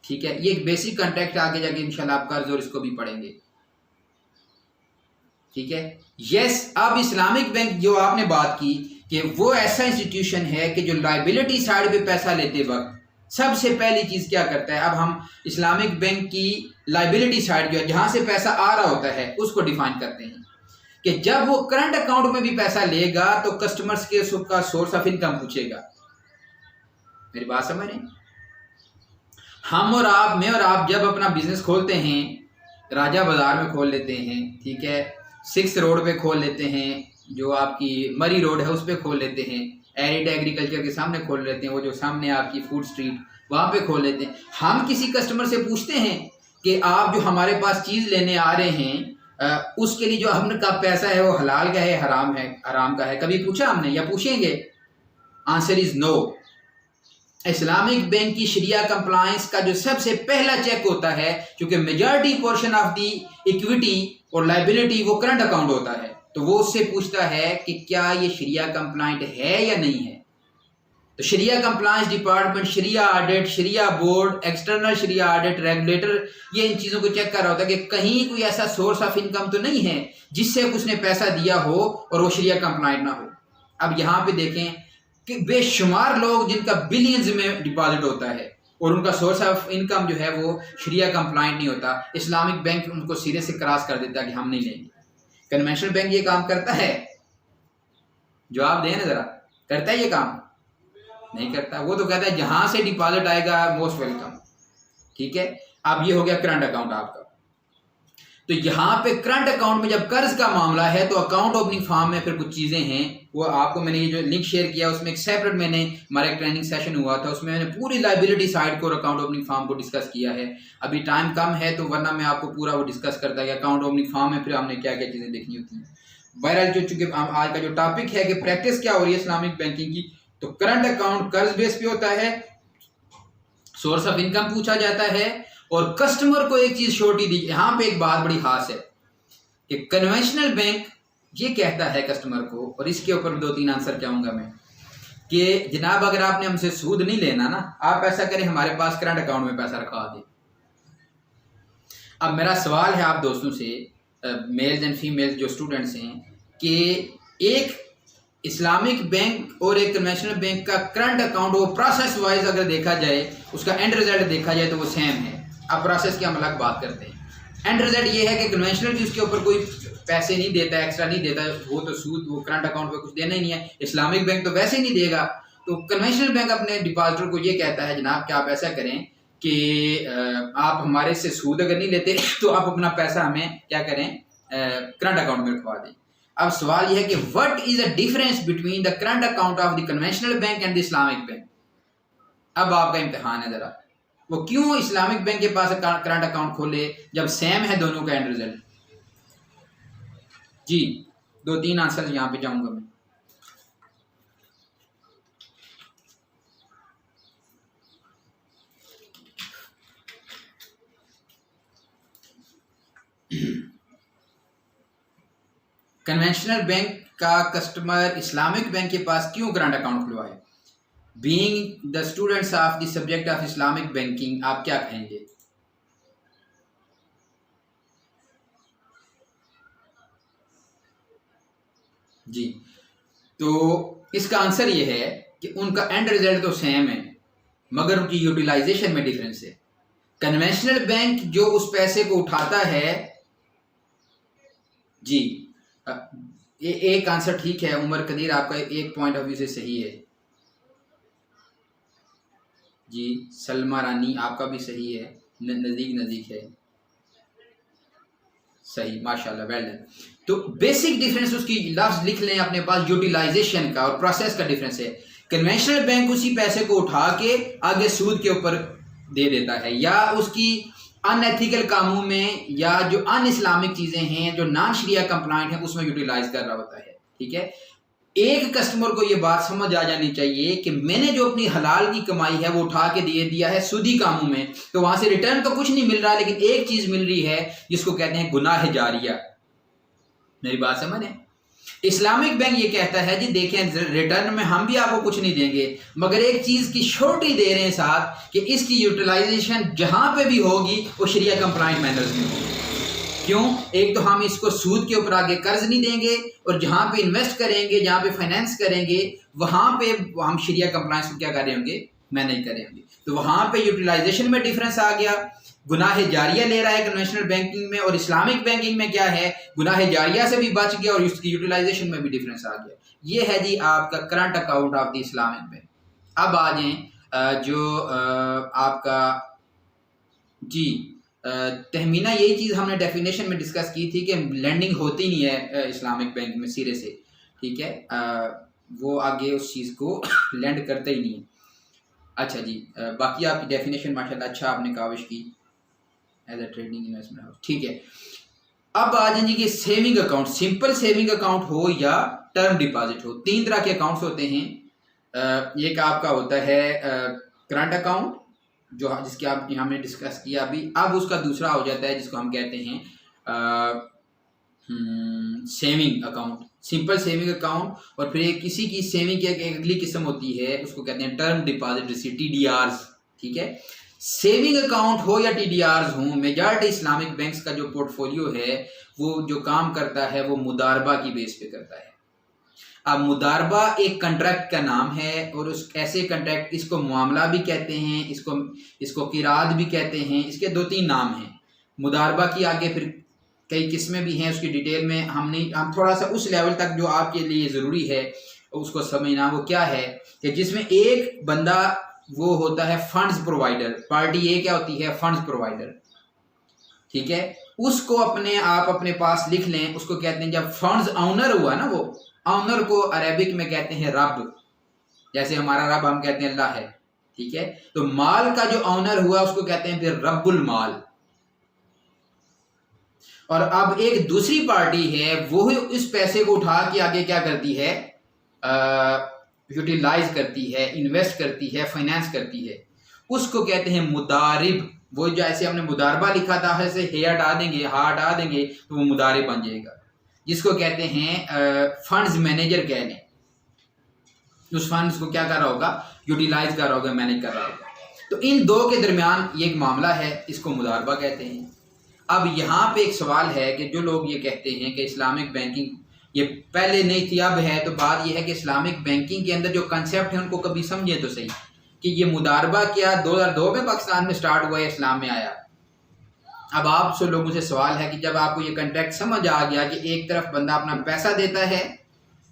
ठीक है, ये एक बेसिक कॉन्टेक्ट, आगे जाके इंशाल्लाह आप कर्ज और इसको भी पढ़ेंगे। ठीक है, यस। अब इस्लामिक बैंक जो आपने बात की कि वो ऐसा इंस्टीट्यूशन है कि जो लाइबिलिटी साइड पे पैसा लेते वक्त सबसे पहली चीज क्या करता है, अब हम इस्लामिक बैंक की लाइबिलिटी साइड जो है जहां से पैसा आ रहा होता है उसको डिफाइन करते हैं कि जब वो करंट अकाउंट में भी पैसा लेगा तो कस्टमर्स के उसका सोर्स ऑफ इनकम पूछेगा। मेरी बात समझ रहे हैं? हम और आप, मैं और आप जब अपना बिजनेस खोलते हैं, राजा बाजार में खोल लेते हैं, ठीक है, 6 रोड पे खोल लेते हैं, जो आपकी मरी रोड है उस पे खोल लेते हैं, एरिड एग्रीकल्चर के सामने खोल लेते हैं, वो जो सामने आपकी फूड स्ट्रीट वहां पे खोल लेते हैं। हम किसी कस्टमर से पूछते हैं कि आप जो हमारे पास चीज लेने आ रहे हैं उसके लिए जो हमका पैसा है वो हलाल का है, हराम का है? कभी पूछा हमने या पूछेंगे? Answer is no. Islamic bank की शरिया कंप्लायंस का जो सबसे पहला चेक होता है, क्योंकि majority portion of the equity और लाइबिलिटी वो करंट अकाउंट होता है, तो वो उससे पूछता है कि क्या ये शरिया कंप्लायंट है या नहीं है। तो शरिया कंप्लायंस डिपार्टमेंट, शरिया ऑडिट, शरिया बोर्ड, एक्सटर्नल शरिया ऑडिट, रेगुलेटर, ये इन चीज़ों को चेक कर रहा होता है कि कहीं कोई ऐसा सोर्स ऑफ इनकम तो नहीं है जिससे उसने पैसा दिया हो और वो शरिया कंप्लायंट ना हो। अब यहाँ पे देखें कि बेशुमार लोग जिनका बिलियंस में डिपॉजिट होता है और उनका सोर्स ऑफ इनकम जो है वो शरिया कंप्लायंट नहीं होता, इस्लामिक बैंक उनको सिरे से क्रॉस कर देता है कि हम नहीं लेंगे। कन्वेंशनल बैंक ये काम करता है? जवाब दें ना जरा, करता है ये काम? नहीं करता। वो तो कहता है जहां से डिपॉजिट आएगा मोस्ट वेलकम। ठीक है, अब ये हो गया करंट अकाउंट आपका। तो यहाँ पे करंट अकाउंट में जब कर्ज का मामला है तो अकाउंट ओपनिंग फॉर्म में फिर कुछ चीजें हैं, वो आपको मैंने ये जो लिंक शेयर किया उसमें एक सेपरेट मैंने हमारा एक ट्रेनिंग सेशन हुआ था, उसमें मैंने पूरी लाइबिलिटी साइड को और अकाउंट ओपनिंग फॉर्म को डिस्कस किया है। अभी टाइम कम है तो वरना मैं आपको पूरा वो डिस्कस करता कि अकाउंट ओपनिंग फॉर्म में फिर हमने क्या क्या चीजें देखनी होती हैं। बहरहाल जो चूंकि आज का जो टॉपिक है कि प्रैक्टिस क्या हो रही है इस्लामिक बैंकिंग की, तो करंट अकाउंट कर्ज बेस पे होता है, सोर्स ऑफ इनकम पूछा जाता है और कस्टमर को एक चीज छोटी दी। यहाँ पे एक बात बड़ी खास है कि कन्वेंशनल बैंक ये कहता है कस्टमर को, और इसके ऊपर 2-3 आंसर चाहूंगा मैं, कि जनाब अगर आपने हमसे सूद नहीं लेना ना, आप ऐसा करें हमारे पास करंट अकाउंट में पैसा रखवा दें। अब मेरा सवाल है आप दोस्तों से, मेल्स एंड फीमेल्स जो स्टूडेंट्स हैं, कि एक इस्लामिक बैंक और एक कन्वेंशनल बैंक का करंट अकाउंट वो प्रोसेस वाइज अगर देखा जाए, उसका एंड रिजल्ट देखा जाए तो वो सेम है। अब प्रोसेस की हम अलग बात करते हैं। एंड रिजल्ट ये है कि कन्वेंशनल भी उसके ऊपर कोई पैसे नहीं देता, एक्स्ट्रा नहीं देता, वो तो सूद, वो करंट अकाउंट पे कुछ देना ही नहीं है। इस्लामिक बैंक तो वैसे ही नहीं देगा। तो कन्वेंशनल बैंक अपने डिपॉजिटर को ये कहता है जनाब कि आप ऐसा करें कि आप हमारे से सूद अगर नहीं लेते तो आप अपना पैसा हमें क्या करें, करंट अकाउंट में रखवा दें। अब सवाल यह है कि what is the difference between the current account of the conventional bank and the Islamic bank. अब आपका इम्तिहान है जरा, वो क्यों इस्लामिक बैंक के पास करंट अकाउंट खोले जब सेम है दोनों का एंड रिजल्ट। जी 2-3 आंसर यहां पे जाऊंगा मैं। कन्वेंशनल बैंक का कस्टमर इस्लामिक बैंक के पास क्यों करंट अकाउंट खुलवाए? Being the students of the subject of Islamic banking, आप क्या कहेंगे? जी, तो इसका आंसर ये है कि उनका एंड रिजल्ट तो सेम है मगर उनकी यूटिलाइजेशन में डिफरेंस है। कन्वेंशनल बैंक जो उस पैसे को उठाता है, जी एक आंसर ठीक है उमर कदीर, आपका एक पॉइंट ऑफ व्यू से सही है। जी सलमा रानी, आपका भी सही है, नज़दीक है, सही, माशाल्लाह, वेल डन। तो बेसिक डिफरेंस उसकी लफ्ज लिख लें अपने पास, यूटिलाइजेशन का और प्रोसेस का डिफरेंस है। कन्वेंशनल बैंक उसी पैसे को उठा के आगे सूद के ऊपर दे देता है, या उसकी अनएथिकल कामों में या जो अन इस्लामिक चीज़ें हैं जो नॉन शरिया कंप्लाइंट हैं उसमें यूटिलाइज कर रहा होता है। ठीक है, एक कस्टमर को ये बात समझ आ जानी चाहिए कि मैंने जो अपनी हलाल की कमाई है वो उठा के दे दिया है सूदी कामों में, तो वहां से रिटर्न तो कुछ नहीं मिल रहा, लेकिन एक चीज मिल रही है जिसको कहते हैं गुनाह जारिया। मेरी बात समझ है? इस्लामिक बैंक ये कहता है जी देखें, रिटर्न में हम भी आपको कुछ नहीं देंगे, मगर एक चीज की श्योरिटी दे रहे हैं साथ कि इसकी यूटिलाइजेशन जहां पे भी होगी वो शरिया कंप्लाइंट मैनर्स में होगी। क्यों? एक तो हम इसको सूद के ऊपर आगे कर्ज नहीं देंगे, और जहां पे इन्वेस्ट करेंगे, जहां पे फाइनेंस करेंगे, वहां पे हम शरिया कंप्लायंस को क्या कर रहे होंगे, मैनेज कर रहे होंगे। तो वहां पे यूटिलाइजेशन में डिफरेंस आ गया, गुनाह जारिया ले रहा है कन्वेंशनल बैंकिंग में, और इस्लामिक बैंकिंग में क्या है, गुनाह जारिया से भी बच गया और उसकी यूटिलाइजेशन में भी डिफरेंस आ गया। ये है जी आपका current account of the Islamic bank. अब आ जाए जो आपका जी तहमीना, यही चीज़ हमने डेफिनेशन में डिस्कस की थी कि लैंडिंग होती नहीं है इस्लामिक बैंक में सिरे से। ठीक है, वो आगे उस चीज़ को लैंड करते ही नहीं है। अच्छा जी, बाकी आपकी डेफिनेशन माशाल्लाह अच्छा आपने काविश की, as a trading investment house. ठीक है, अब आ जाए जी कि saving account, simple saving account हो या टर्म डिपॉजिट हो, तीन तरह के अकाउंट्स होते हैं। एक आपका होता है करंट अकाउंट, जो जिसकी आप हमने डिस्कस किया अभी। अब उसका दूसरा हो जाता है जिसको हम कहते हैं saving account, simple saving account. और फिर एक किसी की सेविंग की एक अगली किस्म होती है, उसको कहते हैं टर्म डिपॉजिट रिसीट, TDRs। ठीक है, सेविंग अकाउंट हो या TDRs हो, मेजॉरिटी इस्लामिक बैंक्स का जो पोर्टफोलियो है वो जो काम करता है वो मुदारबा की बेस पे करता है। अब मुदारबा एक कंट्रैक्ट का नाम है, और उस ऐसे कंट्रैक्ट, इसको मुआमला भी कहते हैं, इसको किराद भी कहते हैं, इसके दो तीन नाम हैं। मुदारबा की आगे फिर कई किस्में भी हैं, उसकी डिटेल में हम थोड़ा सा उस लेवल तक जो आपके लिए ज़रूरी है उसको समझना। वो क्या है कि जिसमें एक बंदा वो होता है फंड्स प्रोवाइडर, पार्टी ए क्या होती है, फंड्स प्रोवाइडर। ठीक है, उसको आप अपने पास लिख लें, उसको कहते हैं, जब फंड्स ऑनर हुआ ना, वो ऑनर को अरेबिक में कहते हैं रब, जैसे हमारा रब हम कहते हैं अल्लाह है। ठीक है, तो माल का जो ऑनर हुआ उसको कहते हैं फिर रब्बुल माल। और अब एक दूसरी पार्टी है, वो इस पैसे को उठा के आगे क्या करती है, यूटिलाइज करती है, इन्वेस्ट करती है, फाइनेंस करती है, उसको कहते हैं मुदारिब। वो जैसे हमने मुदारबा लिखा था, ऐसे हे हटा देंगे, हा हटा देंगे तो वो मुदारिब बन जाएगा, जिसको कहते हैं फंड्स मैनेजर कह लें। उस फंड्स को क्या कर रहा होगा, यूटिलाइज कर रहा होगा, मैनेज कर रहा होगा। तो इन दो के दरमियान ये एक मामला है, इसको मुदारबा कहते हैं। अब यहाँ पे एक सवाल है कि जो लोग ये कहते हैं कि इस्लामिक बैंकिंग ये पहले नहीं थी अब है, तो बात ये है कि इस्लामिक बैंकिंग के अंदर जो कंसेप्ट है उनको कभी समझे तो सही कि ये मुदारबा क्या 2002 में पाकिस्तान में स्टार्ट हुआ है, इस्लाम में आया। अब आप सब लोगों से सवाल है कि जब आपको ये कॉन्ट्रैक्ट समझ आ गया कि एक तरफ बंदा अपना पैसा देता है,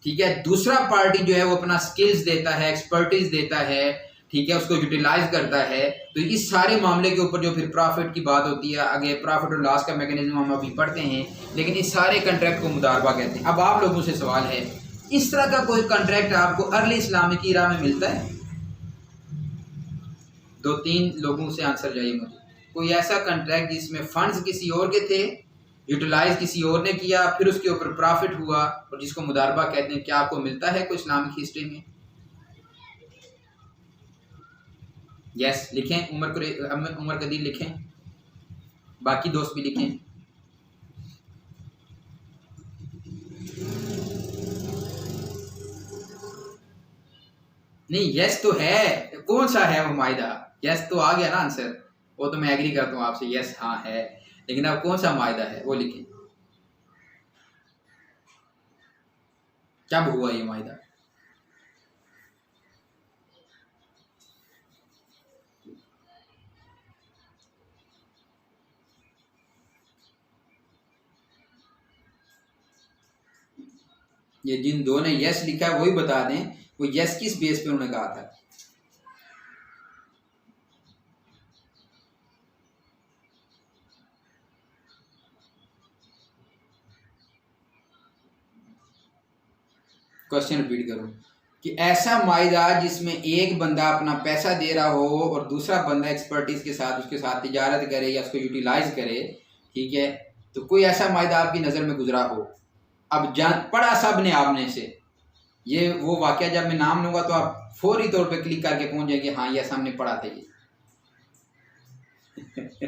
ठीक है, दूसरा पार्टी जो है वो अपना स्किल्स देता है, एक्सपर्टीज देता है, ठीक है, उसको यूटिलाइज करता है, तो इस सारे मामले के ऊपर जो फिर प्रॉफिट की बात होती है, आगे प्रॉफिट और लॉस का मैकेनिज्म हम अभी पढ़ते हैं, लेकिन इस सारे कॉन्ट्रैक्ट को मुदारबा कहते हैं। अब आप लोगों से सवाल है, इस तरह का कोई कॉन्ट्रैक्ट आपको अर्ली इस्लामिक ईरा में मिलता है? 2-3 लोगों से आंसर चाहिए मुझे, कोई ऐसा कॉन्ट्रैक्ट जिसमें फंड्स किसी और के थे, यूटिलाइज किसी और ने किया, फिर उसके ऊपर प्रॉफिट हुआ, और जिसको मुदारबा कहते हैं, क्या आपको मिलता है कोई इस्लामिक हिस्ट्री में? यस लिखें, उमर कदीर लिखें, बाकी दोस्त भी लिखें। नहीं, यस तो है, कौन सा है वो मायदा? यस तो आ गया ना आंसर, वो तो मैं एग्री करता हूँ आपसे, यस हाँ है, लेकिन अब कौन सा मायदा है वो लिखें, कब हुआ ये मायदा? ये जिन दो ने यस लिखा है वही बता दें, वो यस किस बेस पे उन्होंने कहा था। क्वेश्चन रिपीट करो कि ऐसा मायदा जिसमें एक बंदा अपना पैसा दे रहा हो और दूसरा बंदा एक्सपर्टीज के साथ उसके साथ तिजारत करे या उसको यूटिलाइज करे, ठीक है, तो कोई ऐसा मायदा आपकी नज़र में गुजरा हो, अब जान पढ़ा सब ने आपने से, ये वो वाकया जब मैं नाम लूँगा तो आप फौरी तौर पे क्लिक करके पहुंच जाएंगे, हाँ ये सामने पढ़ा था ये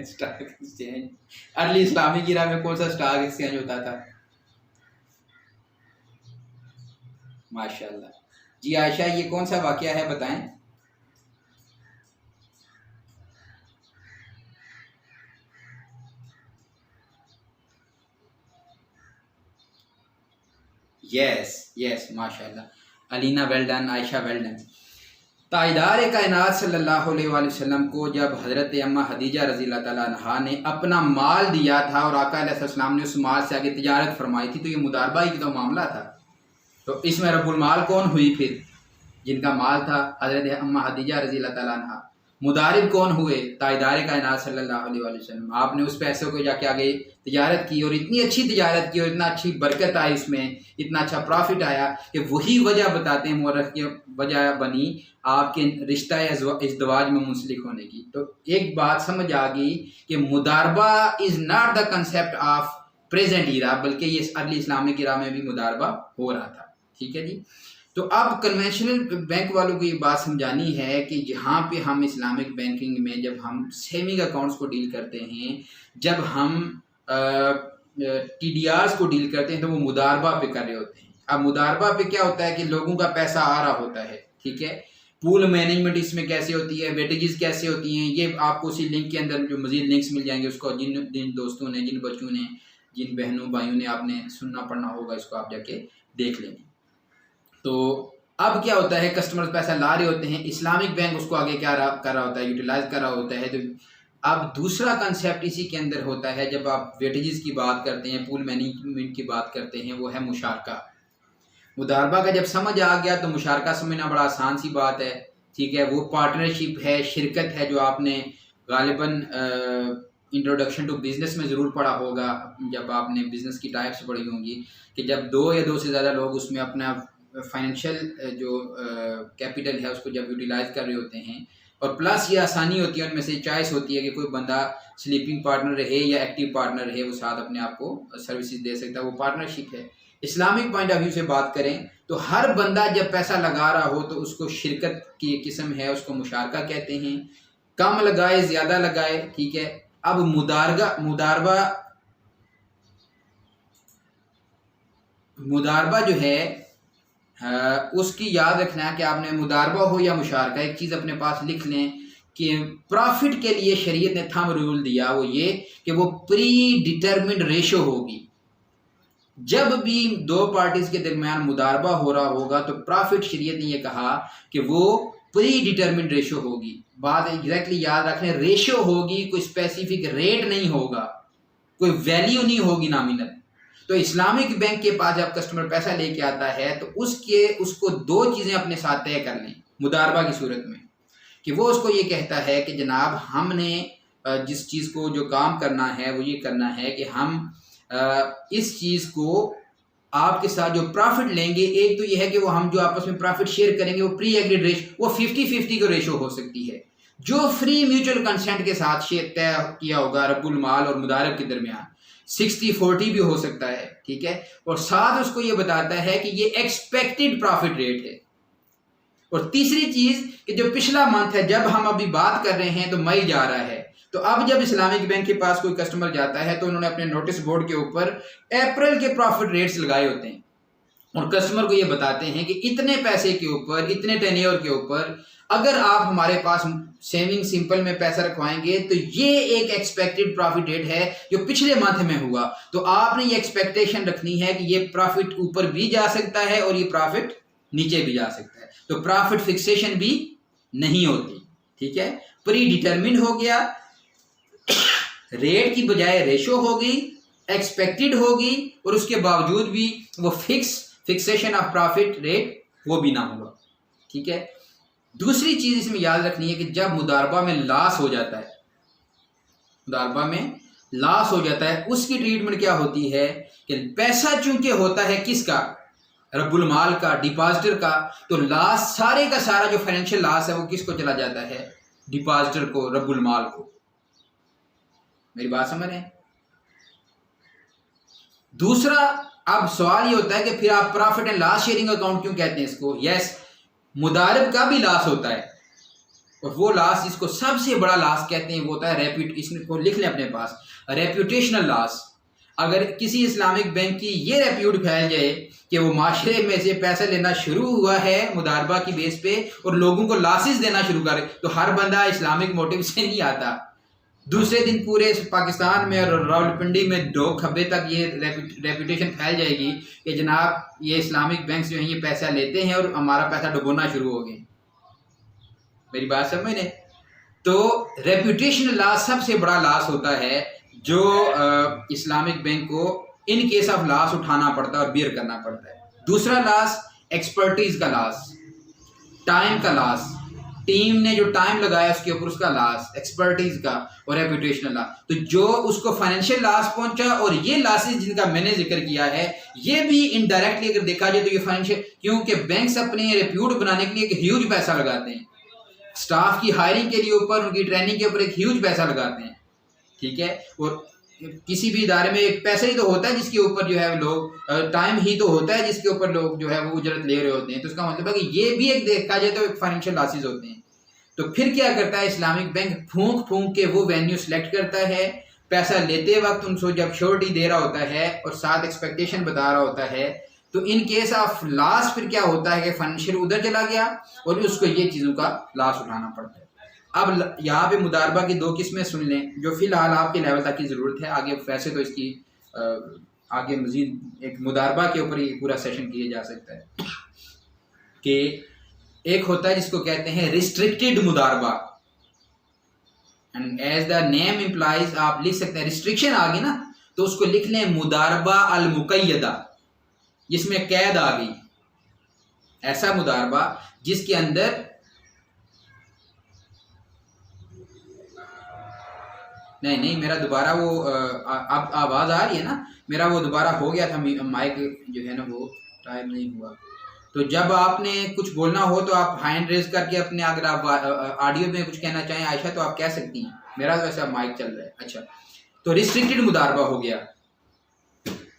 स्टॉक एक्सचेंज अर्ली इस्लामिक इरा में कौन सा स्टॉक एक्सचेंज होता था? माशाल्लाह जी। आयशा ये कौन सा वाकया है बताएं? यस यस माशाल्लाह, Alina well done, Ayesha well done. ताजदार कायनात सल्लल्लाहु अलैहि वसल्लम को जब हज़रत अम्मा हदीजा रज़ी अल्लाह ताला अन्हा ने अपना माल दिया था और आका अलैहिस्सलाम ने उस माल से आगे तिजारत फरमाई थी, तो ये मुदारबा ही तो मामला था। तो इसमें रब्बुल माल कौन हुई फिर? जिनका माल था हज़रत अम्मा हदीजा रज़ी अल्लाह ताला अन्हा। मुदारिब कौन हुए? ताजदार कायनात सल्लल्लाहु अलैहि वसल्लम। आपने उस पैसे को जाके आगे तिजारत की और इतनी अच्छी तिजारत की और इतना अच्छी बरकत आई इसमें, इतना अच्छा प्रॉफिट आया कि वही वजह बताते हैं मुअर्रिख की वजह बनी आपके रिश्ता इज़्दवाज में मुंसलिक होने की। तो एक बात समझ आ गई कि मुदारबा is not the concept of present era, बल्कि ये अर्ली इस्लामिक इरा में भी मुदारबा हो रहा था। ठीक है जी। तो अब कन्वेंशनल बैंक वालों को ये बात समझानी है कि जहाँ पे हम इस्लामिक बैंकिंग में जब हम सेविंग अकाउंट्स को डील करते हैं, जब हम TDRs को डील करते हैं, तो वो मुदारबा पे कर रहे होते हैं। अब मुदारबा पे क्या होता है कि लोगों का पैसा आ रहा होता है, ठीक है, पूल मैनेजमेंट इसमें कैसे होती है, वेटेजेस कैसे होती हैं, ये आपको उसी लिंक के अंदर जो मजीद लिंक्स मिल जाएंगे, उसको जिन दोस्तों ने, जिन बच्चों ने, जिन बहनों भाइयों ने आपने सुनना पढ़ना होगा, इसको आप जाके देख लेंगे। तो अब क्या होता है, कस्टमर पैसा ला रहे होते हैं, इस्लामिक बैंक उसको आगे क्या कर रहा होता है, यूटिलाइज कर रहा होता है। तो अब दूसरा कंसेप्ट इसी के अंदर होता है, जब आप वेटेजेस की बात करते हैं, पूल मैनेजमेंट की बात करते हैं, वो है मुशारका। मुदारबा का जब समझ आ गया तो मुशारका समझना बड़ा आसान सी बात है, ठीक है। वो पार्टनरशिप है, शिरकत है, जो आपने गालिबन इंट्रोडक्शन टू बिजनेस में ज़रूर पढ़ा होगा, जब आपने बिजनेस की टाइप्स पढ़ी होंगी, कि जब दो या दो से ज़्यादा लोग उसमें अपना फाइनेंशियल जो कैपिटल है उसको जब यूटिलाइज कर रहे होते हैं, और प्लस ये आसानी होती है, उनमें से चॉइस होती है कि कोई बंदा स्लीपिंग पार्टनर रहे या एक्टिव पार्टनर रहे, वो साथ अपने आप को सर्विसेज दे सकता है, वो पार्टनरशिप है। इस्लामिक पॉइंट ऑफ व्यू से बात करें तो हर बंदा जब पैसा लगा रहा हो तो उसको शिरकत की किस्म है, उसको मुशारका कहते हैं। कम लगाए ज़्यादा लगाए, ठीक है। अब मुदारबा जो है उसकी याद रखना है कि आपने मुदारबा हो या मुशारका, एक चीज़ अपने पास लिख लें कि प्रॉफिट के लिए शरीयत ने थंब रूल दिया, वो ये कि वो प्री डिटरमिन्ड रेशो होगी। जब भी दो पार्टीज के दरमियान मुदारबा हो रहा होगा तो प्रॉफिट शरीयत ने ये कहा कि वो प्री डिटरमिन्ड रेशो होगी। बात एग्जैक्टली याद रखें, रेशो होगी, कोई स्पेसिफिक रेट नहीं होगा, कोई वैल्यू नहीं होगी नॉमिनल। तो इस्लामिक बैंक के पास जब कस्टमर पैसा लेके आता है तो उसको दो चीज़ें अपने साथ तय कर लें मुदारबा की सूरत में, कि वो उसको ये कहता है कि जनाब हमने जिस चीज़ को जो काम करना है वो ये करना है कि हम इस चीज़ को आपके साथ जो प्रॉफिट लेंगे, एक तो ये है कि वो हम जो आपस में प्रॉफिट शेयर करेंगे वो प्री एग्रीड रेशो, वो 50-50 का रेशो हो सकती है, जो फ्री म्यूचुअल कंसेंट के साथ शेयर तय किया होगा रब्बुल माल और मुदारिब के दरमियान। 60-40 भी हो सकता है, ठीक है। और साथ उसको ये बताता है कि ये एक्सपेक्टेड प्रॉफिट रेट है। और तीसरी चीज कि जो पिछला मंथ है, जब हम अभी बात कर रहे हैं तो मई जा रहा है, तो अब जब इस्लामिक बैंक के पास कोई कस्टमर जाता है तो उन्होंने अपने नोटिस बोर्ड के ऊपर अप्रैल के प्रॉफिट रेट्स लगाए होते हैं और कस्टमर को ये बताते हैं कि इतने पैसे के ऊपर, इतने टेन्योर के ऊपर अगर आप हमारे पास सेविंग सिंपल में पैसा रखवाएंगे तो ये एक एक्सपेक्टेड प्रॉफिट रेट है जो पिछले मंथ में हुआ। तो आपने ये एक्सपेक्टेशन रखनी है कि ये प्रॉफिट ऊपर भी जा सकता है और ये प्रॉफिट नीचे भी जा सकता है। तो प्रॉफिट फिक्सेशन भी नहीं होती, ठीक है। प्री डिटरमिन हो गया, रेट की बजाय रेशो होगी, एक्सपेक्टेड होगी, और उसके बावजूद भी वो फिक्सेशन ऑफ प्रॉफिट रेट वो भी ना होगा, ठीक है। दूसरी चीज इसमें याद रखनी है कि जब मुदारबा में लॉस हो जाता है, मुदारबा में लॉस हो जाता है, उसकी ट्रीटमेंट क्या होती है कि पैसा चूंकि होता है किसका, रब्बुल माल का, डिपॉजिटर का, तो लॉस सारे का सारा जो फाइनेंशियल लॉस है वो किसको चला जाता है? डिपॉजिटर को, रब्बुल माल को। मेरी बात समझ रहे हैं? दूसरा, अब सवाल ये होता है कि फिर आप profit and loss sharing account क्यों कहते हैं इसको? यस, मुदारिब का भी लॉस होता है, और वो लॉस जिसको सबसे बड़ा लॉस कहते हैं वो होता है इसको लिख लें अपने पास, रेप्यूटेशनल लॉस। अगर किसी इस्लामिक बैंक की ये रेप्यूट फैल जाए कि वो माशरे में से पैसा लेना शुरू हुआ है मुदारबा की बेस पे और लोगों को लॉसेस देना शुरू करे, तो हर बंदा इस्लामिक मोटिव से नहीं आता। दूसरे दिन पूरे पाकिस्तान में और रावलपिंडी में 2 खब्बे तक ये रेपुटेशन फैल जाएगी कि जनाब ये इस्लामिक बैंक जो हैं ये पैसा लेते हैं और हमारा पैसा डुबोना शुरू हो गए। मेरी बात समझ में? तो रेपुटेशनल लॉस सबसे बड़ा लॉस होता है जो इस्लामिक बैंक को इन केस ऑफ लॉस उठाना पड़ता है और बियर करना पड़ता है। दूसरा लॉस, एक्सपर्टीज का लॉस, टाइम का लॉस, टीम ने जो टाइम लगाया उसके ऊपर उसका लॉस, एक्सपर्टीज का, और रेपुटेशनल लॉस। तो जो उसको फाइनेंशियल लॉस पहुंचा, और ये लॉसेस जिनका मैंने जिक्र किया है ये भी इनडायरेक्टली अगर देखा जाए तो ये फाइनेंशियल, क्योंकि बैंक्स अपने रेप्यूट बनाने के लिए एक ह्यूज पैसा लगाते हैं, स्टाफ की हायरिंग के लिए ऊपर, उनकी ट्रेनिंग के ऊपर एक ह्यूज पैसा लगाते हैं, ठीक है। और किसी भी इदारे में एक पैसा ही तो होता है जिसके ऊपर जो है लोग, टाइम ही तो होता है जिसके ऊपर लोग जो है वो उजरत ले रहे होते हैं। तो इसका मतलब है कि ये भी एक देखा जाए तो फाइनेंशियल लॉसेस होते हैं। तो फिर क्या करता है इस्लामिक बैंक? फूंक फूंक के वो वेन्यू सिलेक्ट करता है, पैसा लेते वक्त उनको जब श्योरिटी दे रहा होता है और साथ एक्सपेक्टेशन बता रहा होता है, तो इन केस ऑफ लॉस फिर क्या होता है कि फाइनेंशियल उधर चला गया और उसको ये चीज़ों का लॉस उठाना पड़ता है। अब यहाँ पे मुदारबा की 2 किस्में सुन लें जो फिलहाल आपके लेवल तक की ज़रूरत है। आगे वैसे तो इसकी आगे मजीद एक मुदारबा के ऊपर ही पूरा सेशन किया जा सकता है। कि एक होता है जिसको कहते हैं रिस्ट्रिक्टेड मुदारबा, and as the name implies, आप लिख सकते हैं रिस्ट्रिक्शन आ गई ना तो उसको लिख लें मुदारबा अल मुकय्यदा, जिसमें कैद आ गई। ऐसा मुदारबा जिसके अंदर नहीं मेरा दोबारा वो अब आवाज़ आ रही है ना, मेरा वो दोबारा हो गया था, माइक जो है ना वो टाइम नहीं हुआ। तो जब आपने कुछ बोलना हो तो आप हैंड रेज करके अपने, अगर आप ऑडियो में कुछ कहना चाहें आयशा तो आप कह सकती हैं। मेरा वैसे माइक चल रहा है। अच्छा, तो रिस्ट्रिक्टेड मुदारबा हो गया।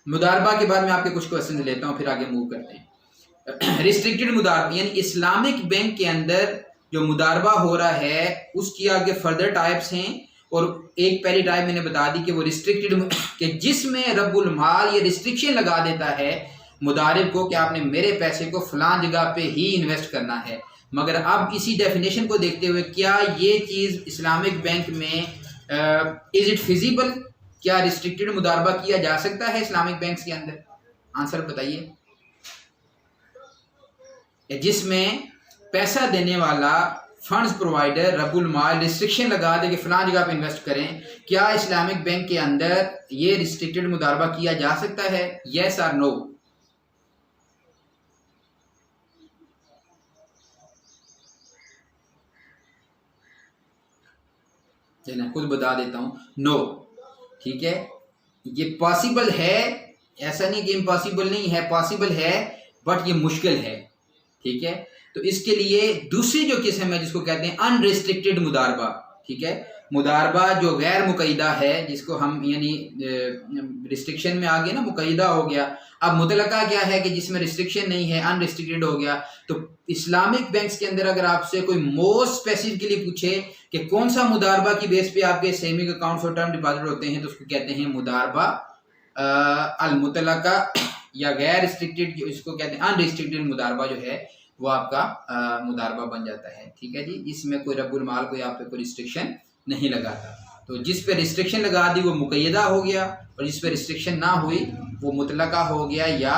मुदारबा के बाद मैं आपके कुछ क्वेश्चन लेता हूँ फिर आगे मूव करते हैं। रिस्ट्रिक्टेड मुदारबा यानी इस्लामिक बैंक के अंदर जो मुदारबा हो रहा है उसकी आगे फर्दर टाइप्स हैं, और एक पहली टाइप मैंने बता दी कि वो रिस्ट्रिक्टेड, कि जिसमें रब्बुल माल ये रिस्ट्रिक्शन लगा देता है मुदारिब को कि आपने मेरे पैसे को फलां जगह पे ही इन्वेस्ट करना है। मगर अब इसी डेफिनेशन को देखते हुए क्या ये चीज़ इस्लामिक बैंक में इज इट फिजिबल, क्या रिस्ट्रिक्टेड मुदारबा किया जा सकता है इस्लामिक बैंक्स के अंदर? आंसर बताइए। जिसमें पैसा देने वाला फंड्स प्रोवाइडर रब्बुल माल रिस्ट्रिक्शन लगा दे कि फलां जगह पे इन्वेस्ट करें, क्या इस्लामिक बैंक के अंदर ये रिस्ट्रिक्टेड मुदारबा किया जा सकता है? यस और नो? चलिए खुद बता देता हूँ, नो। ठीक है, ये पॉसिबल है, ऐसा नहीं कि इम्पॉसिबल नहीं है, पॉसिबल है बट ये मुश्किल है। ठीक है, तो इसके लिए दूसरी जो किस्म है जिसको कहते हैं अनरिस्ट्रिक्टेड मुदारबा। ठीक है, मुदारबा जो गैर मुकैदा है, जिसको हम यानी रिस्ट्रिक्शन में आ गया ना, मुकैदा हो गया। अब मुतलका क्या है कि जिसमें रिस्ट्रिक्शन नहीं है, अनरिस्ट्रिक्टेड हो गया। तो इस्लामिक बैंक्स के अंदर अगर आपसे कोई मोस्ट स्पेसिफिकली पूछे कि कौन सा मुदारबा की बेस पे आपके सेविंग अकाउंट्स और टर्म डिपॉजिट होते हैं, तो उसको कहते हैं मुदारबा अल मुतलका या गैर रिस्ट्रिक्टेड, इसको कहते हैं अनरिस्ट्रिक्टेड मुदारबा जो है वो आपका मुदारबा बन जाता है। ठीक है जी, इसमें कोई रब्बुल माल कोई आप पे कोई रिस्ट्रिक्शन नहीं लगाता। तो जिस पे रिस्ट्रिक्शन लगा दी वो मुकैदा हो गया, और जिस पे रिस्ट्रिक्शन ना हुई वो मुतलका हो गया, या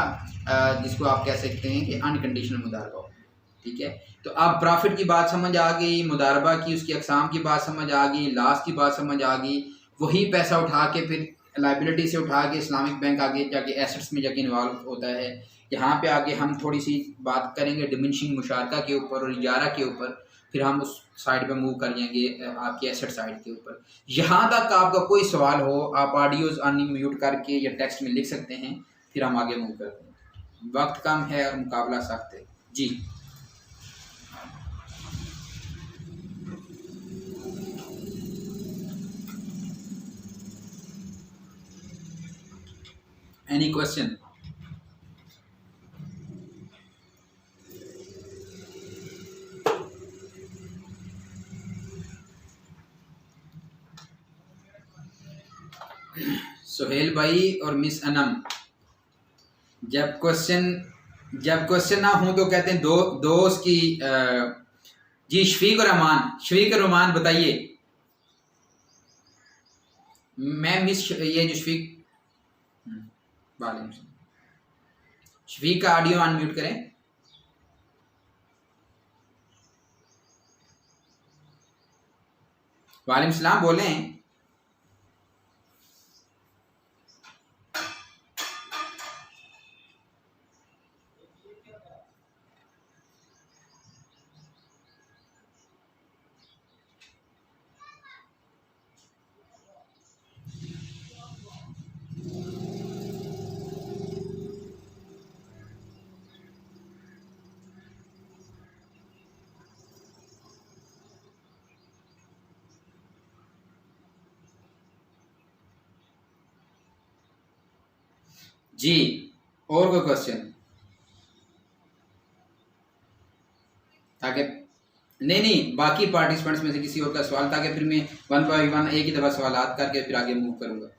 जिसको आप कह सकते हैं कि अनकंडीशनल मुदारबा हो गया। ठीक है, तो अब प्रॉफिट की बात समझ आ गई, मुदारबा की उसकी अकसाम की बात समझ आ गई, लॉस की बात समझ आ गई। वही पैसा उठा के फिर लाइबिलिटी से उठा के इस्लामिक बैंक आगे जाके एसेट्स में जाके इन्वॉल्व होता है। यहाँ पे आगे हम थोड़ी सी बात करेंगे डिमिनिशिंग मुशारका के ऊपर और इजारा के ऊपर, फिर हम उस साइड पे मूव कर जाएंगे आपकी एसेट साइड के ऊपर। यहाँ तक आपका कोई सवाल हो आप ऑडियोज अनम्यूट करके या टेक्स्ट में लिख सकते हैं, फिर हम आगे मूव करते हैं। वक्त कम है और मुकाबला सख्त है। जी एनी क्वेश्चन? सोहेल भाई और मिस अनम, जब क्वेश्चन ना हो तो कहते हैं दोस्त की जी शफीक और रहमान बताइए। मैं मिस ये जो शफीक का ऑडियो अनम्यूट करें। वालेकुम सलाम, बोलें। जी और कोई क्वेश्चन? ताकि नहीं बाकी पार्टिसिपेंट्स में से किसी और का सवाल, ताकि फिर मैं 1 बाय 1 एक ही दफा सवाल करके फिर आगे मूव करूंगा।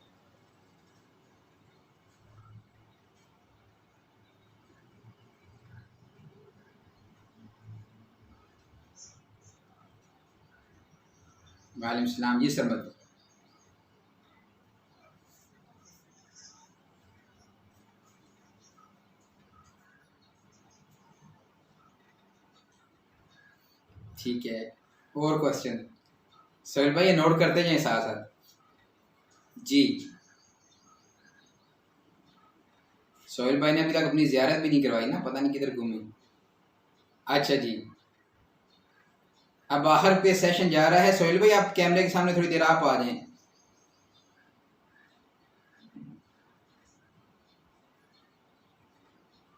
वालेकुम सलाम जी सरमद। ठीक है, और क्वेश्चन? सोहेल भाई ये नोट करते जाए साथ साथ। जी सोहेल भाई ने अभी तक अपनी जियारत भी नहीं करवाई ना, पता नहीं किधर घूमे। अच्छा जी, अब बाहर पे सेशन जा रहा है। सोहेल भाई आप कैमरे के सामने थोड़ी देर आप आ जाएं।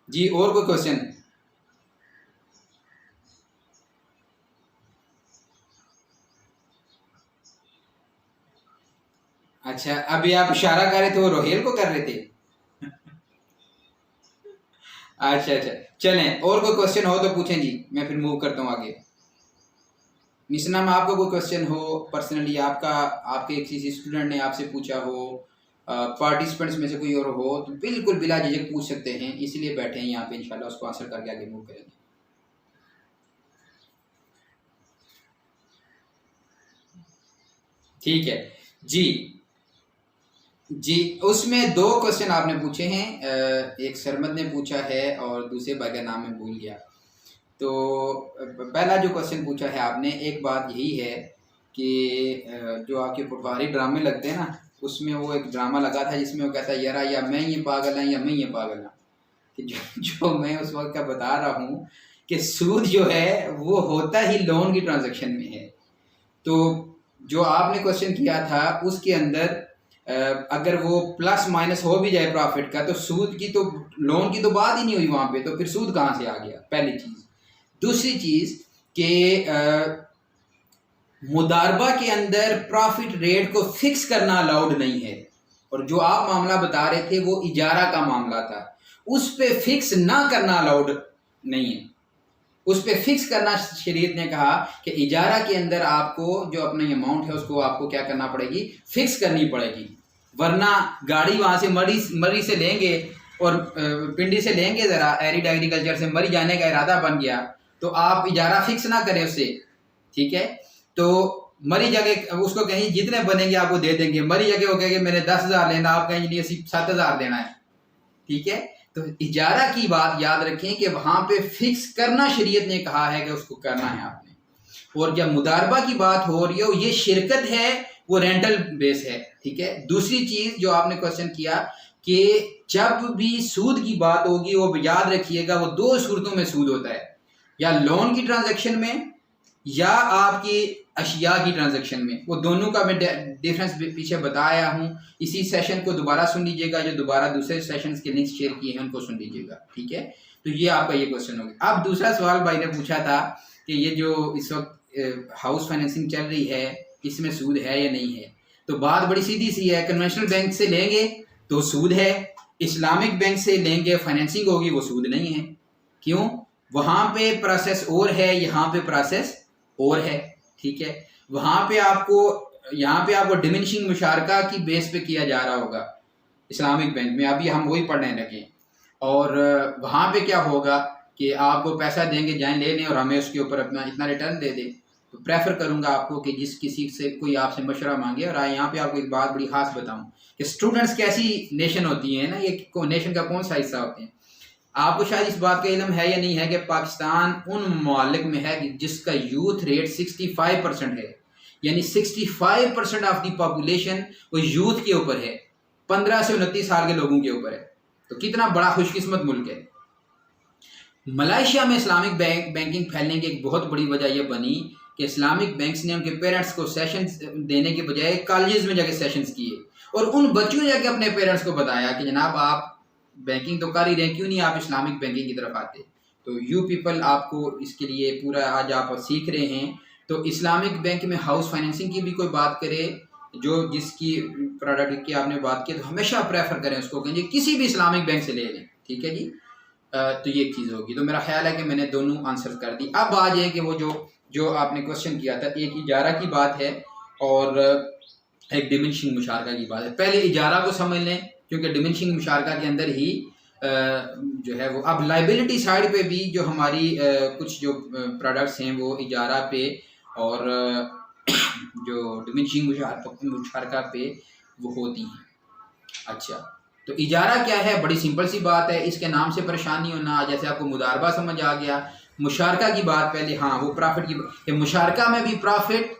जी और कोई क्वेश्चन? अच्छा, अभी आप इशारा कर रहे थे, वो रोहेल को कर रहे थे। अच्छा चलें, और कोई क्वेश्चन हो तो पूछें जी, मैं फिर मूव करता हूँ आगे। मिसना में आपको कोई क्वेश्चन हो पर्सनली, आपका आपके किसी स्टूडेंट ने आपसे पूछा हो, पार्टिसिपेंट्स में से कोई और हो, तो बिल्कुल बिला झिझक पूछ सकते हैं, इसलिए बैठे हैं यहाँ पे, इंशाल्लाह उसको आंसर करके आगे मूव करेंगे। ठीक है जी उसमें 2 क्वेश्चन आपने पूछे हैं, एक सरमद ने पूछा है और दूसरे भाई का नाम मैं भूल गया। तो पहला जो क्वेश्चन पूछा है आपने, एक बात यही है कि जो आपके पटवारी ड्रामे लगते हैं ना, उसमें वो एक ड्रामा लगा था जिसमें वो कहता है यारा या मैं ये पागल है या मैं ये पागल हूँ। कि जो मैं उस वक्त का बता रहा हूँ कि सूद जो है वो होता ही लोन की ट्रांजैक्शन में है। तो जो आपने क्वेश्चन किया था उसके अंदर अगर वो प्लस माइनस हो भी जाए प्रॉफिट का, तो सूद की तो लोन की तो बात ही नहीं हुई वहां पे, तो फिर सूद कहाँ से आ गया, पहली चीज। दूसरी चीज कि मुदारबा के अंदर प्रॉफिट रेट को फिक्स करना अलाउड नहीं है, और जो आप मामला बता रहे थे वो इजारा का मामला था, उस पे फिक्स ना करना अलाउड नहीं है। उस पे फिक्स करना शरीयत ने कहा कि इजारा के अंदर आपको जो अपना अमाउंट है उसको आपको क्या करना पड़ेगी, फिक्स करनी पड़ेगी, वरना गाड़ी वहां से मरी से लेंगे और पिंडी से लेंगे, जरा एरिड एग्रीकल्चर से मरी जाने का इरादा बन गया, तो आप इजारा फिक्स ना करें उससे, ठीक है। तो मरी जगह उसको कहीं जितने बनेंगे आपको दे देंगे, मरी जगह वो कहेंगे मैंने 10,000 लेना, आप कहेंगे 7,000 देना है, ठीक है। तो इजारा की बात याद रखें कि वहां पे फिक्स करना शरीयत ने कहा है कि उसको करना है आपने। और जब मुदारबा की बात हो रही हो, ये शिरकत है, वो रेंटल बेस है, ठीक है। दूसरी चीज जो आपने क्वेश्चन किया कि जब भी सूद की बात होगी वो याद रखिएगा वो 2 सूरतों में सूद होता है, या लोन की ट्रांजैक्शन में या आपकी अशिया की ट्रांजैक्शन में, वो दोनों का मैं डिफरेंस पीछे बताया हूँ। इसी सेशन को दोबारा सुन लीजिएगा, जो दोबारा दूसरे सेशंस के लिंक्स शेयर किए हैं उनको सुन लीजिएगा, ठीक है। तो ये आपका ये क्वेश्चन हो गया। अब दूसरा सवाल भाई ने पूछा था कि ये जो इस वक्त हाउस फाइनेंसिंग चल रही है इसमें सूद है या नहीं है। तो बात बड़ी सीधी सी है, कन्वेंशनल बैंक से लेंगे तो सूद है, इस्लामिक बैंक से लेंगे फाइनेंसिंग होगी वो सूद नहीं है। क्यों? वहां पे प्रोसेस और है, यहाँ पे प्रोसेस और है, ठीक है। वहां पे आपको, यहाँ पे आपको डिमिनिशिंग मुशारका की बेस पे किया जा रहा होगा इस्लामिक बैंक में, अभी हम वही पढ़ने लगे। और वहां पे क्या होगा कि आपको पैसा देंगे जाए लेने और हमें उसके ऊपर अपना इतना रिटर्न दे दे। तो प्रेफर करूंगा आपको कि जिस किसी से कोई आपसे मशवरा मांगे, और यहाँ पे आपको एक बात बड़ी खास बताऊं कि स्टूडेंट्स कैसी नेशन होती है ना, ये नेशन का कौन सा हिस्सा होते हैं। आपको शायद इस बात का इल्म है या नहीं है कि पाकिस्तान उन ममालिक में है जिसका यूथ रेट 65% है, यानी 65% ऑफ दी पॉपुलेशन वो यूथ के ऊपर है, 15 से 29 साल के लोगों के ऊपर है। तो कितना बड़ा खुशकिस्मत मुल्क है। मलेशिया में इस्लामिक बैंकिंग फैलने की एक बहुत बड़ी वजह यह बनी कि इस्लामिक बैंक्स ने उनके पेरेंट्स को सेशंस देने के बजाय कॉलेजेस में जाके सेशंस किए, और उन बच्चों ने जाके अपने पेरेंट्स को बताया कि जनाब आप बैंकिंग तो कर ही रहे, क्यों नहीं आप इस्लामिक बैंकिंग की तरफ आते। तो यू पीपल आपको इसके लिए पूरा आज आप सीख रहे हैं। तो इस्लामिक बैंक में हाउस फाइनेंसिंग की भी कोई बात करे, जो जिसकी प्रोडक्ट की आपने बात की, तो हमेशा प्रेफर करें उसको कि किसी भी इस्लामिक बैंक से ले लें, ठीक है जी। तो ये चीज़ होगी। तो मेरा ख्याल है कि मैंने दोनों आंसर कर दी। अब आ जाए कि वो जो जो आपने क्वेश्चन किया था, एक इजारा की बात है और एक डिमिनिशिंग मुशारका की बात है। पहले इजारा को समझ लें, क्योंकि डिमिनिशिंग मुशारका के अंदर ही जो है वो, अब लाइबिलिटी साइड पे भी जो हमारी कुछ जो प्रोडक्ट्स हैं वो इजारा पे और जो डिमिनिशिंग मुशारका पे वो होती हैं। अच्छा, तो इजारा क्या है? बड़ी सिंपल सी बात है, इसके नाम से परेशान नहीं होना। जैसे आपको मुदारबा समझ आ गया, मुशारका की बात पहले, हाँ वो प्रॉफिट की, मुशारका में भी प्रॉफिट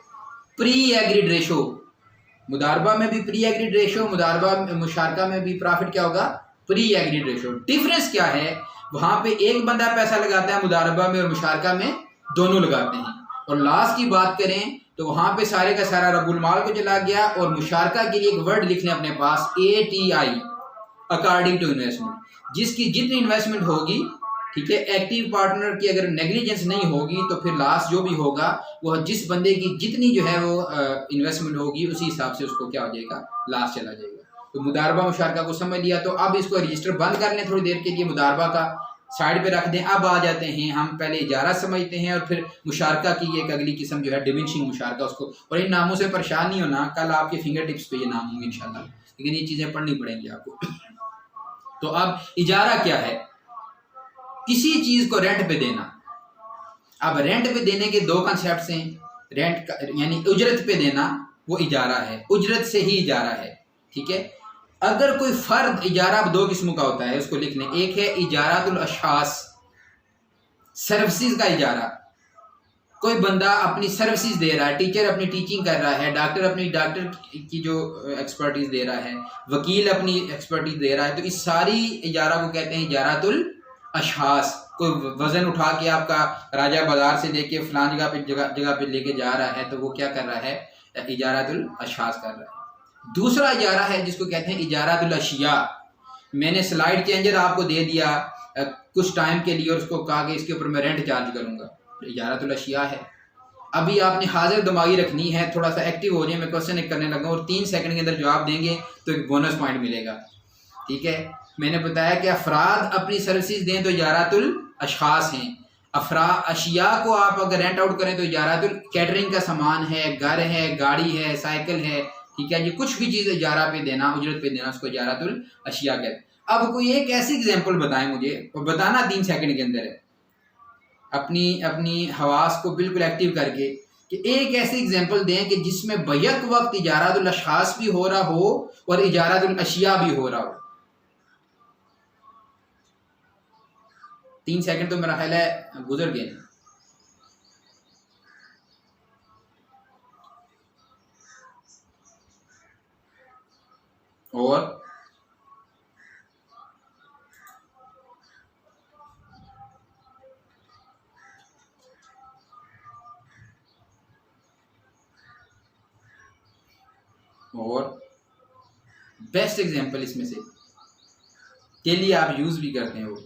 प्री एग्रीड रेशो, मुदारबा में भी प्री एग्रीड रेशो, मुशारका में भी प्रॉफिट क्या होगा? Pre agreed ratio. डिफरेंस क्या है? वहां पे एक बंदा पैसा लगाता है मुदारबा में और मुशारका में दोनों लगाते हैं। और लास्ट की बात करें तो वहां पे सारे का सारा रब्बुल माल को चला गया, और मुशारका के लिए एक वर्ड लिख लें अपने पास, ATI, अकॉर्डिंग टू इन्वेस्टमेंट। जिसकी जितनी इन्वेस्टमेंट होगी, ठीक है, एक्टिव पार्टनर की अगर नेग्लिजेंस नहीं होगी तो फिर लास्ट जो भी होगा वो जिस बंदे की जितनी जो है वो इन्वेस्टमेंट होगी उसी हिसाब से उसको क्या हो जाएगा, लास्ट चला जाएगा। तो मुदारबा मुशारका को समझ लिया। तो अब इसको रजिस्टर बंद कर लें थोड़ी देर के लिए, मुदारबा का साइड पे रख दें। अब आ जाते हैं हम पहले इजारा समझते हैं और फिर मुशारका की एक अगली किस्म जो है डिमिनिशिंग मुशारका, उसको। और इन नामों से परेशान नहीं होना, कल आपके फिंगर टिप्स पे ये नाम होंगे इंशाल्लाह, लेकिन ये चीज़ें पढ़नी पड़ेंगी आपको। तो अब इजारा क्या है? किसी चीज को रेंट पे देना। अब रेंट पे देने के दो कॉन्सेप्ट्स हैं। रेंट यानी उजरत पे देना, वो इजारा है, उजरत से ही इजारा है, ठीक है। अगर कोई फर्द, इजारा अब दो किस्मों का होता है, उसको लिख लें। एक है इजारातुल अशास, सर्विसेज का इजारा। कोई बंदा अपनी सर्विसेज दे रहा है, टीचर अपनी टीचिंग कर रहा है, डॉक्टर अपनी डॉक्टर की जो एक्सपर्टीज दे रहा है, वकील अपनी एक्सपर्टीज दे रहा है, तो इस सारी इजारा को कहते हैं इजारातुल अशास। कोई वजन उठा के आपका राजा बाजार से लेके फलान जगह पे लेके जा रहा है, तो वो क्या कर रहा है? इजारातुल अशास कर रहा है। दूसरा इजारा है जिसको कहते हैं इजारातुल अशिया। मैंने स्लाइड चेंजर आपको दे दिया कुछ टाइम के लिए और उसको कहा कि इसके ऊपर मैं रेंट चार्ज करूंगा, तो इजारातुल अशिया है। अभी आपने हाजिर दिमागी रखनी है, थोड़ा सा एक्टिव हो जाए। मैं क्वेश्चन एक करने लगा और 3 सेकंड के अंदर जवाब देंगे तो एक बोनस पॉइंट मिलेगा, ठीक है। मैंने बताया कि अफराद अपनी सर्विसेज दें तो इजारातुल अशास हैं। अशिया को आप अगर रेंट आउट करें तो इजारातुल कैटरिंग का सामान है, घर है, गाड़ी है, साइकिल है, ठीक है। ये कुछ भी चीज़ इजारा पे देना, उजरत पे देना, उसको इजारातुल अशिया कहते हैं। अब कोई एक ऐसी एग्जाम्पल बताएं मुझे, और बताना 3 सेकंड के अंदर है, अपनी अपनी हवास को बिल्कुल एक्टिव करके, कि एक ऐसी एग्जाम्पल दें कि जिसमें बैक वक्त इजारातुल अशास भी हो रहा हो और इजारातुल अशिया भी हो रहा हो। 3 सेकंड तो मेरा ख्याल है गुजर गए। और और बेस्ट एग्जांपल इसमें से के लिए आप यूज़ भी करते हैं वो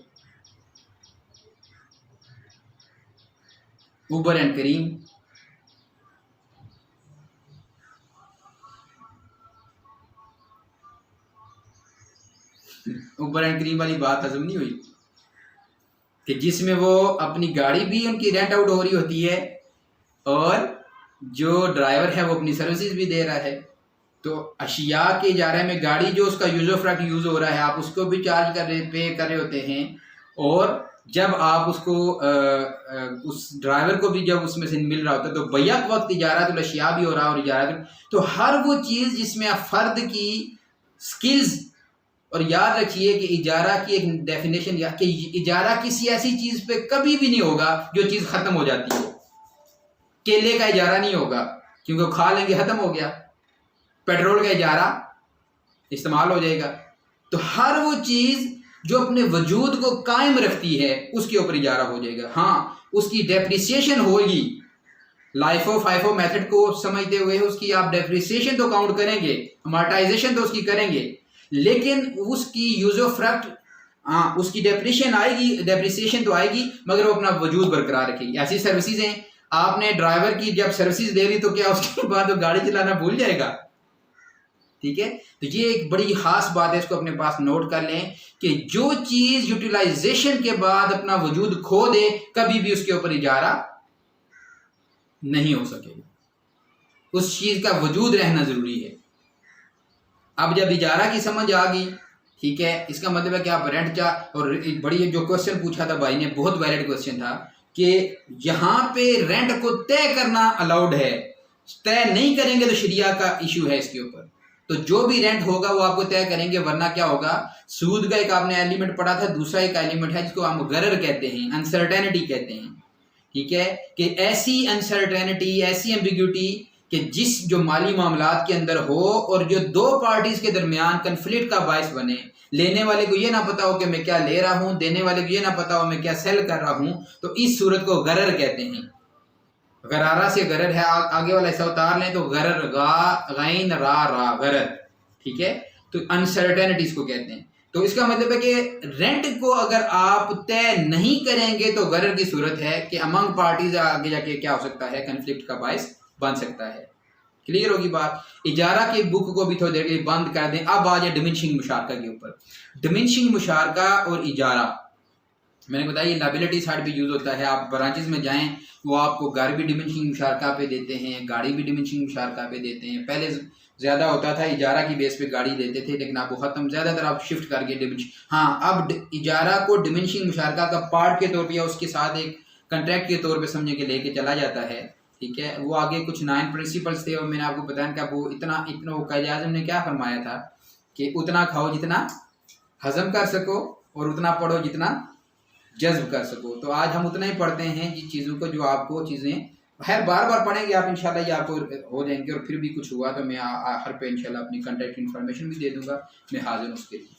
उबर एंड करीम। उबर एंड करीम वाली बात हजम नहीं हुई कि जिसमें वो अपनी गाड़ी भी उनकी रेंट आउट हो रही होती है और जो ड्राइवर है वो अपनी सर्विसेज भी दे रहा है। तो अशिया के इजारे में गाड़ी जो उसका यूज ऑफ राइट यूज़ हो रहा है आप उसको भी चार्ज कर रहे पे कर रहे होते हैं, और जब आप उसको उस ड्राइवर को भी जब उसमें से मिल रहा होता है तो बैक वक्त इजारा तो अशिया भी हो रहा है और इजारा तो हर वो चीज़ जिसमें आप फर्द की स्किल्स। और याद रखिए कि इजारा की एक डेफिनेशन या कि इजारा किसी ऐसी चीज़ पे कभी भी नहीं होगा जो चीज़ ख़त्म हो जाती हो। केले का इजारा नहीं होगा क्योंकि खा लेंगे ख़त्म हो गया। पेट्रोल का इजारा इस्तेमाल हो जाएगा। तो हर वो चीज़ जो अपने वजूद को कायम रखती है उसके ऊपर इजारा हो जाएगा। हाँ, उसकी डेप्रिसिएशन होगी। लाइफो फाइफो मेथड को समझते हुए उसकी आप डेप्रिसिएशन तो काउंट करेंगे, अमॉर्टाइजेशन तो उसकी करेंगे, लेकिन उसकी यूज ऑफ फ्रैक्ट हाँ उसकी डेप्रिसिएशन तो आएगी, मगर वो अपना वजूद बरकरार रखेगी। ऐसी सर्विसेज हैं, आपने ड्राइवर की जब सर्विसेज दे दी तो क्या उसके बाद वो गाड़ी चलाना भूल जाएगा? ठीक है, तो ये एक बड़ी खास बात है, इसको अपने पास नोट कर लें कि जो चीज यूटिलाइजेशन के बाद अपना वजूद खो दे कभी भी उसके ऊपर इजारा नहीं हो सकेगा। उस चीज का वजूद रहना जरूरी है। अब जब इजारा की समझ आ गई, ठीक है, इसका मतलब है कि आप रेंट जा। और बड़ी जो क्वेश्चन पूछा था भाई ने, बहुत वैलिड क्वेश्चन था कि यहाँ पे रेंट को तय करना अलाउड है, तय नहीं करेंगे तो शरिया का इशू है इसके ऊपर। तो जो भी रेंट होगा वो आपको तय करेंगे, वरना क्या होगा, सूद का एक आपने एलिमेंट पढ़ा था, दूसरा एक एलिमेंट है जिसको हम गरर कहते हैं, अनसर्टेनिटी कहते हैं। ठीक है, कि ऐसी अनसर्टेनिटी, ऐसी एम्बिग्यूटी कि जिस जो माली मामलात के अंदर हो और जो दो पार्टीज के दरमियान कन्फ्लिक्ट का बायस बने। लेने वाले को ये ना पता हो कि मैं क्या ले रहा हूं, देने वाले को ये ना पता हो मैं क्या सेल कर रहा हूं, तो इस सूरत को गरर कहते हैं। गरारा से गरर है, आगे वाला हिस्सा उतार लें तो गरर, गा गैन रा रा गरर। ठीक है, तो अनसर्टेनिटीज को कहते हैं। तो इसका मतलब है कि रेंट को अगर आप तय नहीं करेंगे तो गरर की सूरत है कि अमंग पार्टीज आगे जाके क्या हो सकता है, कन्फ्लिक्ट का बायस बन सकता है। क्लियर होगी बात? इजारा की बुक को भी थोड़ी देर के लिए बंद कर दें। अब आ जाए डिमिनिशिंग मुशारका के ऊपर। डिमिनिशिंग मुशारका और इजारा, मैंने बताया ये लायबिलिटी साइड पे यूज होता है। आप ब्रांचेस में जाएं, वो आपको घर भी डिमिनिशिंग मुशारका पे देते हैं, गाड़ी भी डिमिनिशिंग मुशारका पे देते हैं। पहले ज्यादा होता था इजारा की बेस पे गाड़ी देते थे, लेकिन आपको खत्म, ज्यादातर आप शिफ्ट करके डिमिनिशिंग। हाँ, अब इजारा को डिमिनिशिंग मुशारका का पार्ट के तौर पर या उसके साथ एक कंट्रैक्ट के तौर पर समझ के लेके चला जाता है। ठीक है, वो आगे कुछ 9 प्रिंसिपल्स थे और मैंने आपको बताया कि वो इतना वो कायदे आज़म ने क्या फरमाया था कि उतना खाओ जितना हजम कर सको और उतना पढ़ो जितना जज्ब कर सको। तो आज हम उतना ही पढ़ते हैं जिन चीज़ों को जो आपको चीज़ें खैर बार बार पढ़ेंगे आप इंशाल्लाह, ये आपको हो जाएंगे। और फिर भी कुछ हुआ तो मैं आखिर पे इंशाल्लाह अपनी कॉन्टैक्ट इन्फॉर्मेशन भी दे दूंगा, मैं हाजिर हूँ उसके लिए।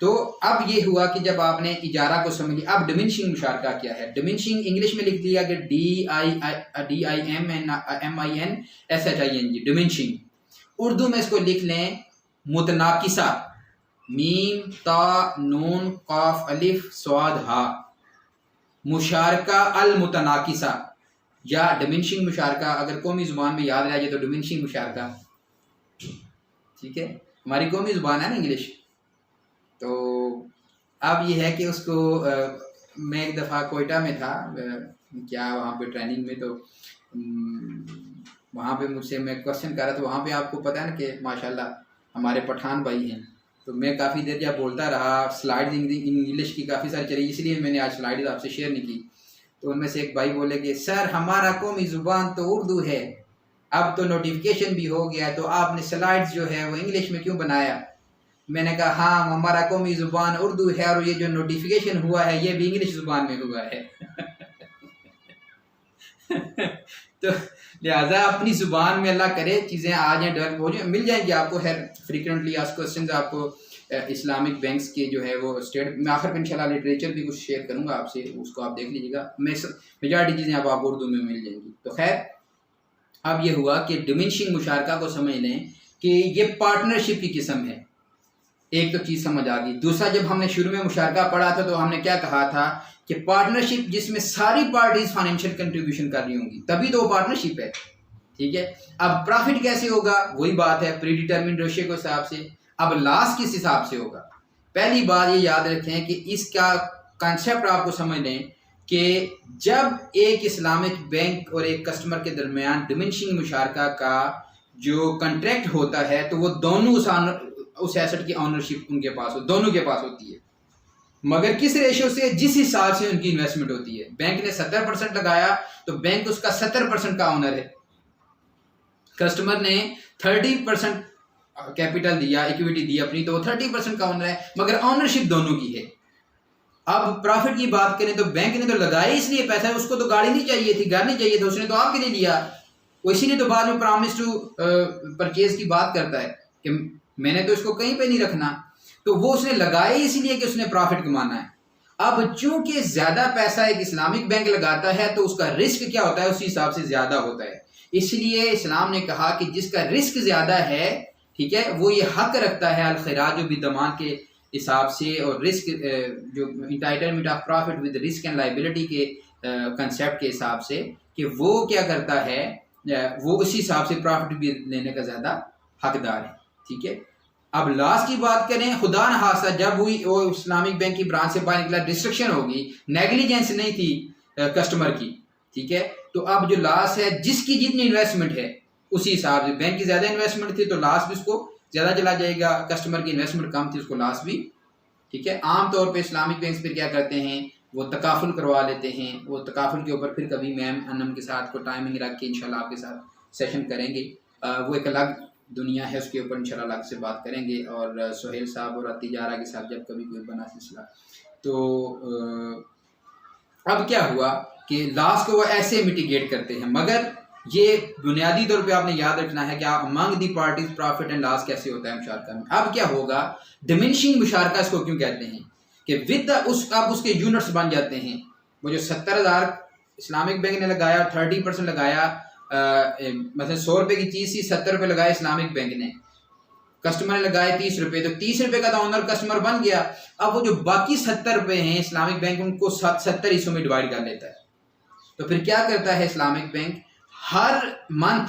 तो अब ये हुआ कि जब आपने इजारा को समझ लिया, अब डिमिनिशिंग मुशारका क्या है। डिमिनिशिंग इंग्लिश में लिख दिया कि DIMINSHING, डिमिनिशिंग। उर्दू में इसको लिख लें मुतनाकिसा, मीम ता नून काफ अलिफ स्वाद हा, मुशारका अल मुतनाकिसा या डिमिनिशिंग मुशारका। अगर कौमी जुबान में याद रह जाए तो डिमिनिशिंग मुशारका। ठीक है, हमारी कौमी जुबान है ना इंग्लिश। तो अब ये है कि उसको मैं एक दफ़ा कोयटा में था क्या वहाँ पे ट्रेनिंग में, तो वहाँ पे मुझसे मैं क्वेश्चन कर रहा था। वहाँ पे आपको पता है ना कि माशाल्लाह हमारे पठान भाई हैं, तो मैं काफ़ी देर जब बोलता रहा, स्लाइड इंग्लिश की काफ़ी सारी चली, इसलिए मैंने आज स्लाइड आपसे शेयर नहीं की। तो उनमें से एक भाई बोले कि सर हमारा कौमी ज़ुबान तो उर्दू है, अब तो नोटिफिकेशन भी हो गया, तो आपने स्लाइड्स जो है वो इंग्लिश में क्यों बनाया? मैंने कहा हाँ, हमारा कौमी ज़ुबान उर्दू है और ये जो नोटिफिकेशन हुआ है ये भी इंग्लिश ज़ुबान में हुआ है। तो लिहाजा अपनी ज़ुबान में अल्लाह करे चीज़ें आ जाए, डेवलप हो जाए, मिल जाएंगी आपको। है फ्रीक्वेंटली आस्क्ड क्वेश्चंस आपको इस्लामिक बैंक्स के जो है वो स्टेट में आखिर में इंशाल्लाह लिटरेचर भी कुछ शेयर करूँगा आपसे, उसको आप देख लीजिएगा। मेजॉरिटी चीज़ें आपको उर्दू में मिल जाएंगी। तो खैर अब ये हुआ कि डिमिनिशिंग मुशारका को समझ लें कि ये पार्टनरशिप की किस्म है। एक तो चीज़ समझ आ गई। दूसरा, जब हमने शुरू में मुशारका पढ़ा था तो हमने क्या कहा था कि पार्टनरशिप जिसमें सारी पार्टीज फाइनेंशियल कंट्रीब्यूशन कर रही होंगी तभी तो वो पार्टनरशिप है। ठीक है, अब प्रॉफिट कैसे होगा, वही बात है प्री डिटर्मिन्ड रेशियो के हिसाब से। अब लॉस किस हिसाब से होगा? पहली बात ये याद रखें कि इसका कॉन्सेप्ट आपको समझ लें कि जब एक इस्लामिक बैंक और एक कस्टमर के दरमियान डिमिनिशिंग मुशारका का जो कॉन्ट्रैक्ट होता है तो वो दोनों उस एसेट की ऑनरशिप उनके पास दोनों के पास होती है, मगर किस रेशियो से? जिस हिसाब से उनकी इन्वेस्टमेंट होती है। बैंक ने 70% लगाया तो बैंक उसका 70% का ऑनर है। कस्टमर ने 30% कैपिटल दिया, इक्विटी दी अपनी, तो वो 30% का ऑनर है, मगर ऑनरशिप दोनों की है। अब प्रॉफिट की बात करें तो बैंक ने तो लगाया इसलिए पैसा, उसको तो गाड़ी नहीं चाहिए थी, घर नहीं चाहिए था, उसने तो आपके लिए लिया। वो इसीलिए तो बाद में प्रॉमिस टू परचेज की बात करता है कि मैंने तो इसको कहीं पे नहीं रखना, तो वो उसने लगाया इसलिए कि उसने प्रॉफिट कमाना है। अब चूंकि ज्यादा पैसा एक इस्लामिक बैंक लगाता है तो उसका रिस्क क्या होता है, उसी हिसाब से ज्यादा होता है। इसलिए इस्लाम ने कहा कि जिसका रिस्क ज्यादा है, ठीक है, वो ये हक रखता है अल-खिराज बिदमान के हिसाब से और रिस्क जो entitlement of profit with risk and liability के कंसेप्ट के हिसाब से कि वो क्या करता है, वो उसी हिसाब से प्रॉफिट भी लेने का ज्यादा हकदार है। ठीक है, अब लॉस की बात करें, खुदा न खास्ता जब हुई वो इस्लामिक बैंक की ब्रांच से बाहर निकला, डिस्ट्रक्शन होगी, नेग्लिजेंस नहीं थी कस्टमर की, ठीक है, तो अब जो लॉस है जिसकी जितनी इन्वेस्टमेंट है उसी हिसाब से, बैंक की ज्यादा इन्वेस्टमेंट थी तो लॉस भी उसको ज्यादा चला जाएगा, कस्टमर की इन्वेस्टमेंट कम थी उसको लॉस भी। ठीक है, आमतौर पे इस्लामिक बैंक फिर क्या करते हैं, वो तकाफुल करवा लेते हैं। वो तकाफुल के ऊपर फिर कभी मैम अनम के साथ को टाइमिंग रख के इंशाल्लाह आपके साथ सेशन करेंगे, वो एक अलग दुनिया है, उसके ऊपर इंशाल्लाह अलग से बात करेंगे। और सोहेल साहब और तिजारा के साथ जब कभी कोई बना सिलसिला, तो अब क्या हुआ कि लॉस को वो ऐसे मिटिगेट करते हैं, मगर ये बुनियादी तौर पे आपने याद रखना है कि आप among the parties profit and loss कैसे होता है मुशारका में। अब क्या होगा, डिमिनिशिंग मुशारका इसको क्यों कहते हैं कि विद अब उसके यूनिट्स बन जाते हैं। वो जो 70,000 इस्लामिक बैंक ने लगाया, 30% लगाया, मतलब 100 रुपए की चीज थी, 70 रुपए लगाए इस्लामिक बैंक ने, कस्टमर ने लगाए 30 रुपए, तो 30 रुपए का तो ऑनर कस्टमर बन गया। अब वो जो बाकी 70 रुपए हैं इस्लामिक बैंक उनको 70 हिस्सों में डिवाइड कर लेता है। तो फिर क्या करता है इस्लामिक बैंक, हर मंथ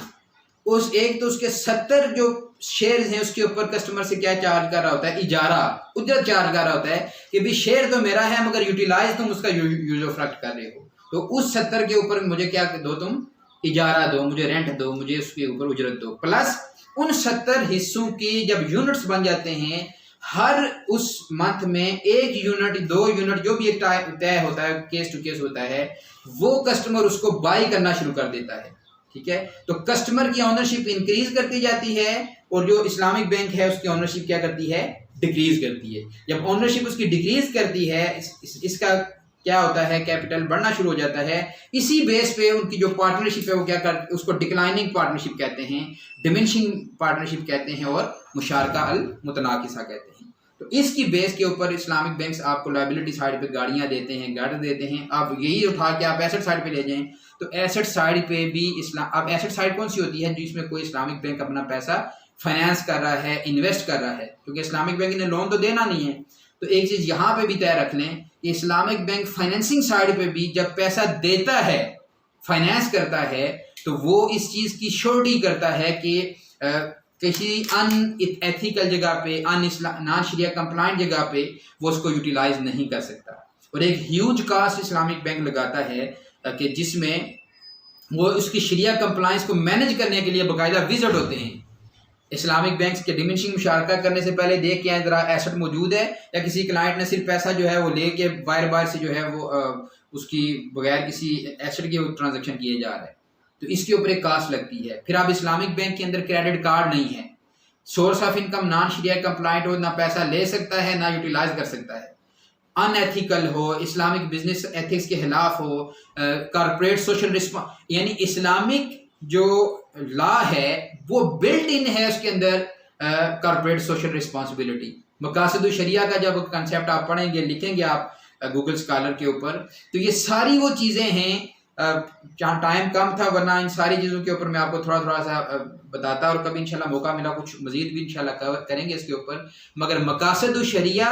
उस एक तो उसके 70 जो शेयर्स हैं उसके ऊपर कस्टमर से क्या चार्ज कर रहा होता है, इजारा उजरत चार्ज कर रहा होता है कि भाई शेयर तो मेरा है मगर यूटिलाइज तुम उसका यूज ऑफ रैक्ट कर रहे हो, तो उस 70 के ऊपर मुझे क्या दो, तुम इजारा दो, मुझे रेंट दो, मुझे उसके ऊपर उजरत दो। प्लस उन 70 हिस्सों की जब यूनिट्स बन जाते हैं, हर उस मंथ में 1 यूनिट 2 यूनिट जो भी एक तय होता है, केस टू केस होता है, वो कस्टमर उसको बाई करना शुरू कर देता है। ठीक है, तो कस्टमर की ऑनरशिप इंक्रीज करती जाती है और जो इस्लामिक बैंक है उसकी ऑनरशिप क्या करती है, डिक्रीज करती है। जब ऑनरशिप उसकी डिक्रीज करती है, इसका क्या होता है, कैपिटल बढ़ना शुरू हो जाता है। इसी बेस पे उनकी जो पार्टनरशिप है वो क्या कर, उसको डिक्लाइनिंग पार्टनरशिप कहते हैं, डिमिनिशिंग पार्टनरशिप कहते हैं और मुशारका अल मुतनाकिसा कहते हैं। तो इसकी बेस के ऊपर इस्लामिक बैंक्स आपको लायबिलिटी साइड पे गाड़ियां देते हैं, घर देते हैं, आप यही उठा के आप एसेट साइड पे ले जाएं। तो एसेट साइड पे भी अब एसेट साइड कौन सी होती है, जिसमें कोई इस्लामिक बैंक अपना पैसा फाइनेंस कर रहा है, इन्वेस्ट कर रहा है, क्योंकि इस्लामिक बैंक ने लोन तो देना नहीं है। तो एक चीज यहाँ पे भी तय रख लें कि इस्लामिक बैंक फाइनेंसिंग साइड पे भी जब पैसा देता है, फाइनेंस करता है, तो वो इस चीज की श्योरिटी करता है कि किसी अनएथिकल जगह पे, नॉन शरिया कंप्लाइंट जगह पे वो उसको यूटिलाइज नहीं कर सकता। और एक ह्यूज कास्ट इस्लामिक बैंक लगाता है कि जिसमें वो उसकी शरिया कंप्लाइंस को मैनेज करने के लिए बाकायदा विजिट होते हैं। इस्लामिक बैंक के डिमिनिशिंग मुशारका करने से पहले देख के आए जरा एसेट मौजूद है या किसी क्लाइंट ने सिर्फ पैसा जो है वो लेके बार से जो है वो उसकी बगैर किसी एसेट के ट्रांजेक्शन किए जा रहे हैं, तो इसके ऊपर एक कास्ट लगती है। फिर अब इस्लामिक बैंक के अंदर क्रेडिट कार्ड नहीं है, सोर्स ऑफ इनकम नॉन शरिया कंप्लाइंट हो, ना पैसा ले सकता है ना यूटिलाइज कर सकता है, अनएथिकल हो, इस्लामिक बिजनेस एथिक्स के खिलाफ हो, कॉर्पोरेट सोशल रिस्पॉन्स, यानी इस्लामिक जो लॉ है वो बिल्ट इन है उसके अंदर कॉर्पोरेट सोशल रिस्पॉन्सिबिलिटी। मकासद शरिया का जब कंसेप्ट आप पढ़ेंगे, लिखेंगे आप गूगल स्कॉलर के ऊपर, तो ये सारी वो चीज़ें हैं टाइम कम था, वरना इन सारी चीज़ों के ऊपर मैं आपको थोड़ा थोड़ा सा बताता, और कभी इंशाल्लाह मौका मिला कुछ मजीद भी इंशाल्लाह करेंगे इसके ऊपर। मगर मकासद शरिया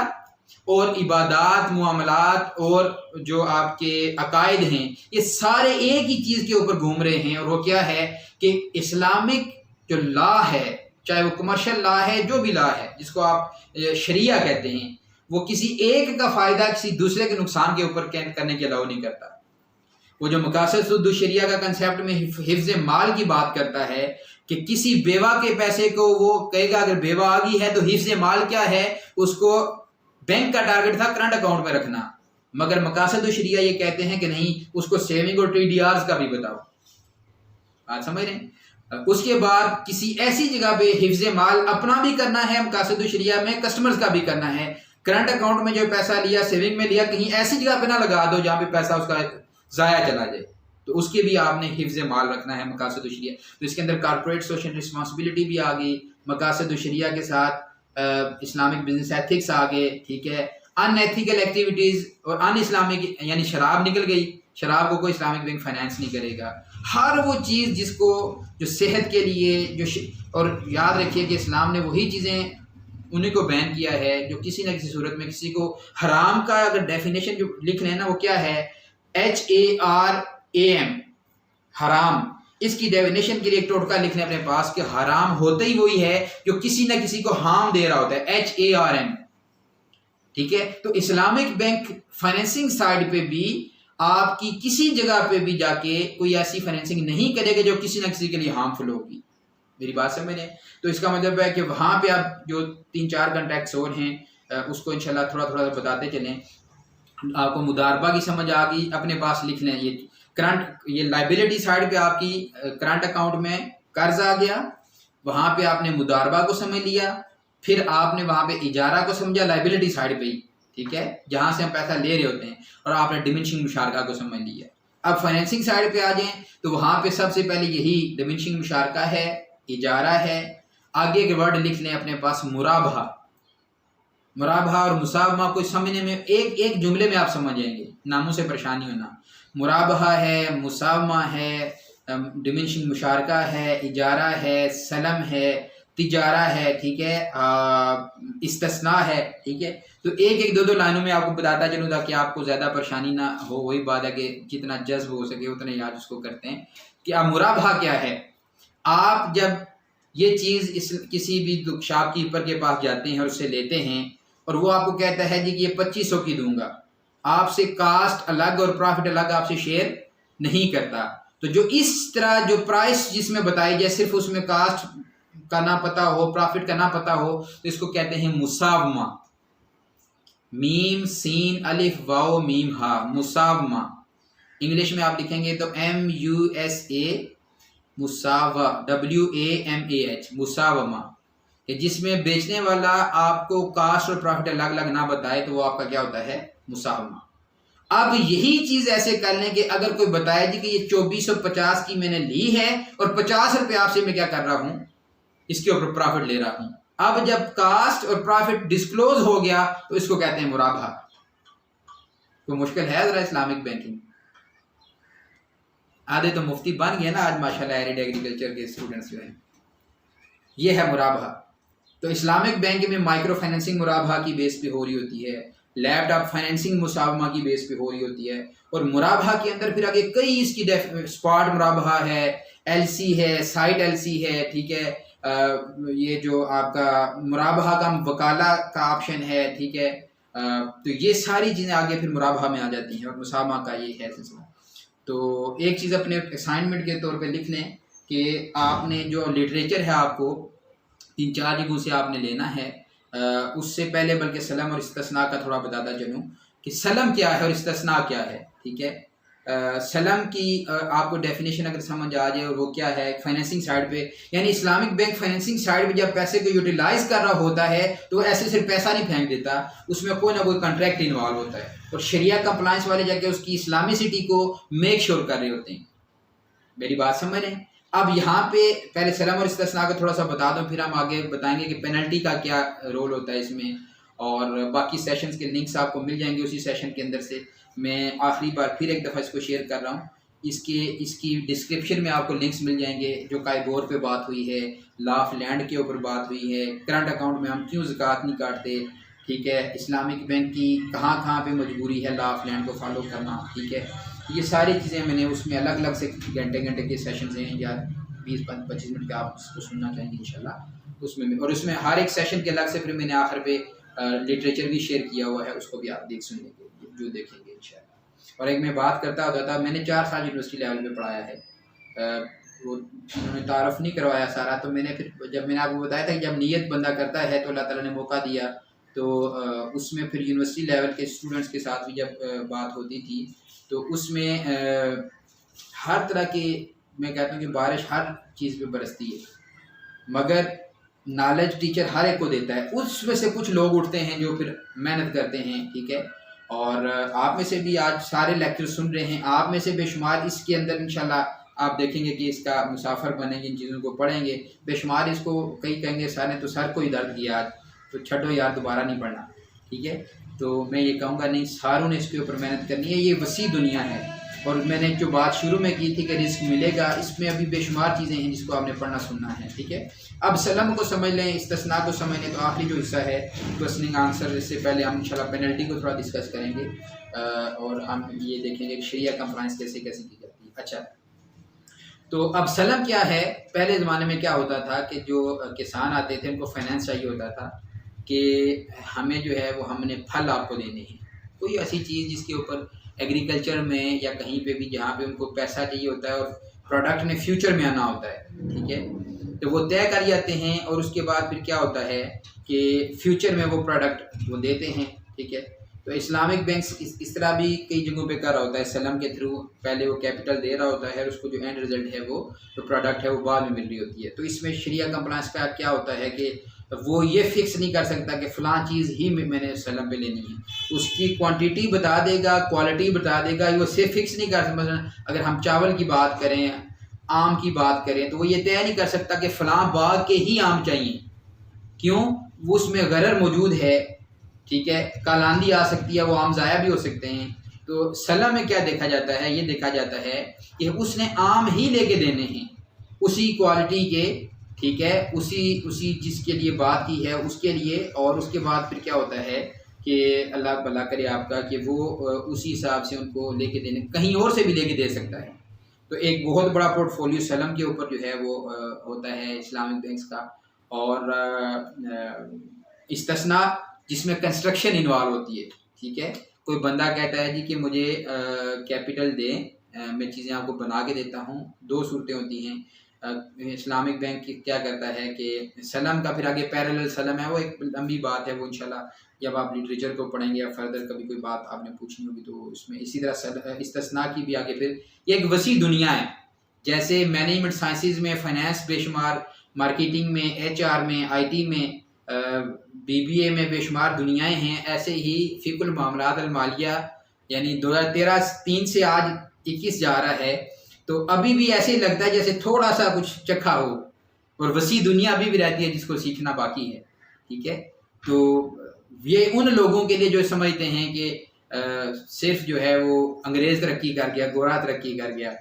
और इबादात, मुआमलात और जो आपके अकायद हैं, ये सारे एक ही चीज़ के ऊपर घूम रहे हैं, और वो क्या है कि इस्लामिक जो लॉ है, चाहे वो कमर्शियल लॉ है, जो भी लॉ है जिसको आप शरिया कहते हैं, वो किसी एक का फ़ायदा किसी दूसरे के नुकसान के ऊपर करने के अलाउ नहीं करता। वो जो मकासद सुद्दु शरिया का कंसेप्ट में हिफ्ज़ माल की बात करता है कि किसी बेवा के पैसे को वो कहेगा अगर बेवा आ गई है तो हिफ्ज़ माल क्या है, उसको बैंक का टारगेट था करंट अकाउंट में रखना, मगर मकासद शरिया ये कहते हैं कि नहीं, उसको सेविंग और TDRs का भी बताओ। बात समझ रहे हैं? उसके बाद किसी ऐसी जगह पे हिफ्ज़ माल अपना भी करना है, मकासद शरिया में कस्टमर्स का भी करना है। करंट अकाउंट में जो पैसा लिया, सेविंग में लिया, कहीं ऐसी जगह पे ना लगा दो जहाँ पे पैसा उसका ज़ाया चला जाए, तो उसके भी आपने हिफ्ज़ माल रखना है मकासद शरिया। तो इसके अंदर कॉर्पोरेट सोशल रिस्पॉन्सिबिलिटी भी आ गई मकासद शरिया के साथ, इस्लामिक बिजनेस एथिक्स आ गए, ठीक है। अनएथिकल एक्टिविटीज़ और अन इस्लामिक यानी शराब निकल गई, शराब को कोई इस्लामिक बैंक फाइनेंस नहीं करेगा। हर वो चीज़ जिसको जो सेहत के लिए और याद रखिए कि इस्लाम ने वही चीज़ें उन्हीं को बैन किया है जो किसी न किसी सूरत में किसी को हराम का अगर डेफिनेशन जो लिख लें ना, वो क्या है, HARAM, हराम। इसकी डेफिनेशन के लिए एक टोटका लिखने अपने पास कि हराम होता ही वही है जो किसी न किसी को हार्म दे रहा होता है, HARM, ठीक है। तो इस्लामिक बैंक फाइनेंसिंग साइड पे भी आपकी किसी जगह पे भी जाके कोई ऐसी फाइनेंसिंग नहीं करेगा जो किसी न किसी के लिए हार्मफुल होगी। मेरी बात समझे? तो इसका मतलब है कि वहाँ पे आप जो 3-4 कॉन्ट्रैक्ट्स और हैं उसको इंशाल्लाह थोड़ा थोड़ा बताते चलें। आपको मुदारबा की समझ आ गई, अपने पास लिख लें। ये लाइबिलिटी साइड पे आपकी करंट अकाउंट में कर्ज आ गया, वहाँ पे आपने मुदारबा को समझ लिया, फिर आपने वहाँ पे इजारा को समझा लाइबिलिटी साइड पे ही, ठीक है, जहाँ से हम पैसा ले रहे होते हैं, और आपने डिमिनिशिंग मुशारका को समझ लिया। अब फाइनेंसिंग साइड पे आ जाएं तो वहाँ पे सबसे पहले यही डिमिनिशिंग मुशारका है, इजारा है। आगे के वर्ड लिख लें अपने पास, मुराबहा। मुराबहा और मुसावमा को समझने में एक जुमले में आप समझ जाएंगे, नामों से परेशानी होना। मुराबहा है, मुसावमा है, डिमिनिशिंग मुशारका है, इजारा है, सलम है, तिजारा है, ठीक है, इस्तिस्ना है, ठीक है। तो एक दो लाइनों में आपको बताता चलूँ ताकि आपको ज़्यादा परेशानी ना हो। वही बात है कि जितना जज्ब हो सके उतना याद उसको करते हैं कि अब मुराबहा क्या है। आप जब ये चीज़ किसी भी शॉपकीपर के पास जाते हैं और उससे लेते हैं और वो आपको कहता है जी कि ये 2500 की दूंगा, आपसे कास्ट अलग और प्रॉफिट अलग आपसे शेयर नहीं करता, तो जो इस तरह जो प्राइस जिसमें बताई जाए सिर्फ उसमें कास्ट का ना पता हो, प्रॉफिट का ना पता हो, तो इसको कहते हैं मुसावमा। मीम सीन अलिफ वाओ मीम हा, मुसावमा। इंग्लिश में आप लिखेंगे तो MUSA, मुसावा, WAMAH, मुसावमा, जिसमें बेचने वाला आपको कास्ट और प्रॉफिट अलग अलग ना बताए तो वो आपका क्या होता है, मुसावमा। अब यही चीज ऐसे कर लें कि अगर कोई बताए जी कि ये 2450 की मैंने ली है और 50 रुपये आपसे मैं क्या कर रहा हूं, इसके ऊपर प्रॉफिट ले रहा हूं। अब जब कास्ट और प्रॉफिट डिस्क्लोज हो गया तो इसको कहते हैं मुराबहा। तो मुश्किल है जरा इस्लामिक बैंकिंग। आधे तो मुफ्ती बन गए ना आज माशाल्लाह एरिड एग्रीकल्चर के स्टूडेंट्स जो हैं। ये है मुराबहा। तो इस्लामिक बैंक में माइक्रो फाइनेंसिंग मुराबहा की बेस पे हो रही होती है, लैपटॉप फाइनेंसिंग मुसावमा की बेस पे हो रही होती है, और मुराबहा के अंदर फिर आगे कई इसकी स्पॉट मुराबहा है, LC है, साइट LC है, ठीक है, ये जो आपका मुराबहा का वकाला का ऑप्शन है, ठीक है। तो ये सारी चीज़ें आगे फिर मुराबहा में आ जाती हैं और मुसावमा का ये है सिलसिला। तो एक चीज़ अपने असाइनमेंट के तौर पे लिख लें कि आपने जो लिटरेचर है आपको 3-4 जगहों से आपने लेना है। उससे पहले बल्कि सलम और इस्तिस्ना का थोड़ा बताता चलूँ कि सलम क्या है और इस्तिस्ना क्या है, ठीक है। सलम की आपको डेफिनेशन अगर समझ आ जाए, और वो क्या है, फाइनेंसिंग साइड पे, यानी इस्लामिक बैंक फाइनेंसिंग साइड पे जब पैसे को यूटिलाइज कर रहा होता है तो ऐसे सिर्फ पैसा नहीं फेंक देता, उसमें कोई ना कोई कॉन्ट्रैक्ट इन्वॉल्व होता है, और शरिया कंप्लायंस वाले जाके उसकी इस्लामिसिटी को मेक श्योर कर रहे होते हैं। मेरी बात समझ रहे हैं? अब यहाँ पे पहले सलम और इस्तिस्ना का थोड़ा सा बता दूं, फिर हम आगे बताएंगे कि पेनल्टी का क्या रोल होता है इसमें, और बाकी सेशंस के लिंक्स आपको मिल जाएंगे उसी सेशन के अंदर से। मैं आखिरी बार फिर एक दफ़ा इसको शेयर कर रहा हूँ इसकी डिस्क्रिप्शन में आपको लिंक्स मिल जाएंगे। जो काइबोर पे बात हुई है, लॉ ऑफ लैंड के ऊपर बात हुई है, करंट अकाउंट में हम क्यों ज़कात नहीं काटते, ठीक है, इस्लामिक बैंक की कहाँ कहाँ पे मजबूरी है लॉ ऑफ लैंड को फॉलो करना, ठीक है। ये सारी चीज़ें मैंने उसमें अलग अलग से घंटे घंटे के सेशन हैं या 20-25 मिनट के आप उसको सुनना चाहेंगे इंशाल्लाह उसमें। और उसमें हर एक सेशन के अलग से फिर मैंने आखिर पे लिटरेचर भी शेयर किया हुआ है, उसको भी आप सुन लेंगे जो देखेंगे इंशाल्लाह। और एक मैं बात करता होता था, मैंने 4 साल यूनिवर्सिटी लेवल पे पढ़ाया है, वो उन्होंने तारफ़ नहीं करवाया सारा। तो मैंने फिर जब मैंने आपको बताया था कि जब नीयत बंदा करता है तो अल्लाह ताला ने मौका दिया, तो उसमें फिर यूनिवर्सिटी लेवल के स्टूडेंट्स के साथ भी जब बात होती थी तो उसमें हर तरह की, मैं कहता हूँ कि बारिश हर चीज़ पे बरसती है, मगर नॉलेज टीचर हर एक को देता है। उसमें से कुछ लोग उठते हैं जो फिर मेहनत करते हैं, ठीक है। और आप में से भी आज सारे लेक्चर सुन रहे हैं, आप में से बेशुमार इसके अंदर इंशाल्लाह आप देखेंगे कि इसका मुसाफिर बनेंगे, इन चीज़ों को पढ़ेंगे बेशुमार। इसको कई कहेंगे सर ने तो सर को ही दर्द किया आज, तो छठो यार दोबारा नहीं पढ़ना, ठीक है। तो मैं ये कहूँगा नहीं, सारों ने इसके ऊपर मेहनत करनी है, ये वसी दुनिया है। और मैंने जो बात शुरू में की थी कि रिस्क मिलेगा, इसमें अभी बेशुमार चीज़ें हैं जिसको आपने पढ़ना सुनना है, ठीक है। अब सलम को समझ लें, इस्तिस्ना को समझ लें, तो आखिरी जो हिस्सा है क्वेश्चनिंग आंसर, इससे पहले हम इंशाल्लाह पेनल्टी को थोड़ा डिस्कस करेंगे और हम ये देखेंगे कि शरिया कंप्लायंस कैसे कैसे की जाती है। अच्छा, तो अब सलम क्या है। पहले ज़माने में क्या होता था कि जो किसान आते थे उनको फाइनेंस चाहिए होता था कि हमें जो है वो हमने फल आपको देने हैं, कोई ऐसी चीज़ जिसके ऊपर एग्रीकल्चर में या कहीं पे भी जहाँ पे उनको पैसा चाहिए होता है और प्रोडक्ट ने फ्यूचर में आना होता है, ठीक है। तो वो तय कर जाते हैं और उसके बाद फिर क्या होता है कि फ्यूचर में वो प्रोडक्ट वो देते हैं, ठीक है। तो इस्लामिक बैंक इस तरह भी कई जगहों पे कर रहा होता है, सलम के थ्रू पहले वो कैपिटल दे रहा होता है और उसको जो एंड रिजल्ट है वो जो प्रोडक्ट है वो बाद में मिल रही होती है। तो इसमें शरिया कंप्लायंस का क्या होता है कि वो ये फिक्स नहीं कर सकता कि फ़लाँ चीज़ ही मैंने सलम पे लेनी है, उसकी क्वांटिटी बता देगा, क्वालिटी बता देगा, वो से फिक्स नहीं कर सकता। अगर हम चावल की बात करें, आम की बात करें, तो वो ये तय नहीं कर सकता कि फ़लाँ बाग के ही आम चाहिए, क्यों, वो उसमें गरर मौजूद है, ठीक है, कल आंधी आ सकती है, वो आम ज़ाया भी हो सकते हैं। तो सलम में क्या देखा जाता है, ये देखा जाता है कि उसने आम ही लेके देने हैं उसी क्वालिटी के, ठीक है, उसी जिसके लिए बात की है उसके लिए। और उसके बाद फिर क्या होता है कि अल्लाह भला करे आपका कि वो उसी हिसाब से उनको लेके देने, कहीं और से भी लेके दे सकता है। तो एक बहुत बड़ा पोर्टफोलियो सलम के ऊपर जो है वो होता है इस्लामिक बैंक्स का। और इस्तिस्ना जिसमें कंस्ट्रक्शन इन्वॉल्व होती है, ठीक है। कोई बंदा कहता है जी कि मुझे कैपिटल दें, मैं चीज़ें आपको बना के देता हूँ, 2 सूरतें होती हैं। इस्लामिक बैंक क्या करता है कि सलम का फिर आगे पैरेलल सलम है, वो एक लंबी बात है, वो इंशाल्लाह जब आप लिटरेचर को पढ़ेंगे या फर्दर कभी कोई बात आपने पूछनी होगी तो उसमें इसी तरह इस्तिस्ना की भी आगे फिर ये एक वसी दुनिया है। जैसे मैनेजमेंट साइंसेज में, फाइनेंस बेशुमार, मार्केटिंग में, HR में, IT में, BBA में बेशुमार दुनियाएं हैं, ऐसे ही फ़िकुल मामलात अल मालिया यानी 2013 से आज 21 जा रहा है, तो अभी भी ऐसे ही लगता है जैसे थोड़ा सा कुछ चखा हो, और वसी दुनिया अभी भी रहती है जिसको सीखना बाकी है, ठीक है। तो ये उन लोगों के लिए जो समझते हैं कि सिर्फ जो है वो अंग्रेज़ तरक्की कर गया, गोरा तरक्की कर गया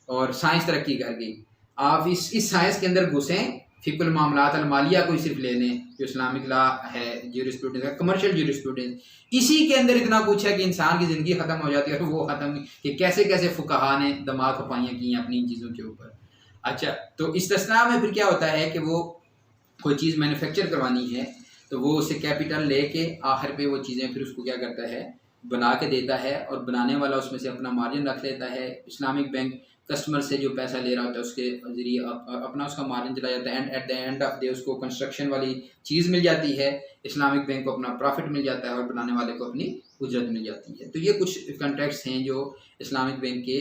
और साइंस तरक्की कर गई। आप इस साइंस के अंदर घुसें, फ़िकुल मामलात अल मालिया को ही सिर्फ ले लें, जो इस्लामिक लॉ है, ज्यूरिस्प्रूडेंस है, कमर्शियल ज्यूरिस्प्रूडेंस, इसी के अंदर इतना कुछ है कि इंसान की ज़िंदगी ख़त्म हो जाती है। और वो ख़त्म कि कैसे कैसे फुक़हा ने दिमाग खपाइयाँ की हैं अपनी इन चीज़ों के ऊपर। अच्छा, तो इस्तिस्ना में फिर क्या होता है कि वो कोई चीज़ मैन्युफैक्चर करवानी है तो वो उसे कैपिटल लेके आखिर पे वो चीज़ें फिर उसको क्या करता है, बना के देता है, और बनाने वाला उसमें से अपना मार्जिन रख लेता है। इस्लामिक बैंक कस्टमर से जो पैसा ले रहा होता है उसके ज़रिए अपना उसका मार्जिन चला जाता है, and at the end of day उसको कंस्ट्रक्शन वाली चीज़ मिल जाती है, इस्लामिक बैंक को अपना प्रॉफिट मिल जाता है और बनाने वाले को अपनी उजरत मिल जाती है। तो ये कुछ कॉन्ट्रैक्ट्स हैं जो इस्लामिक बैंक के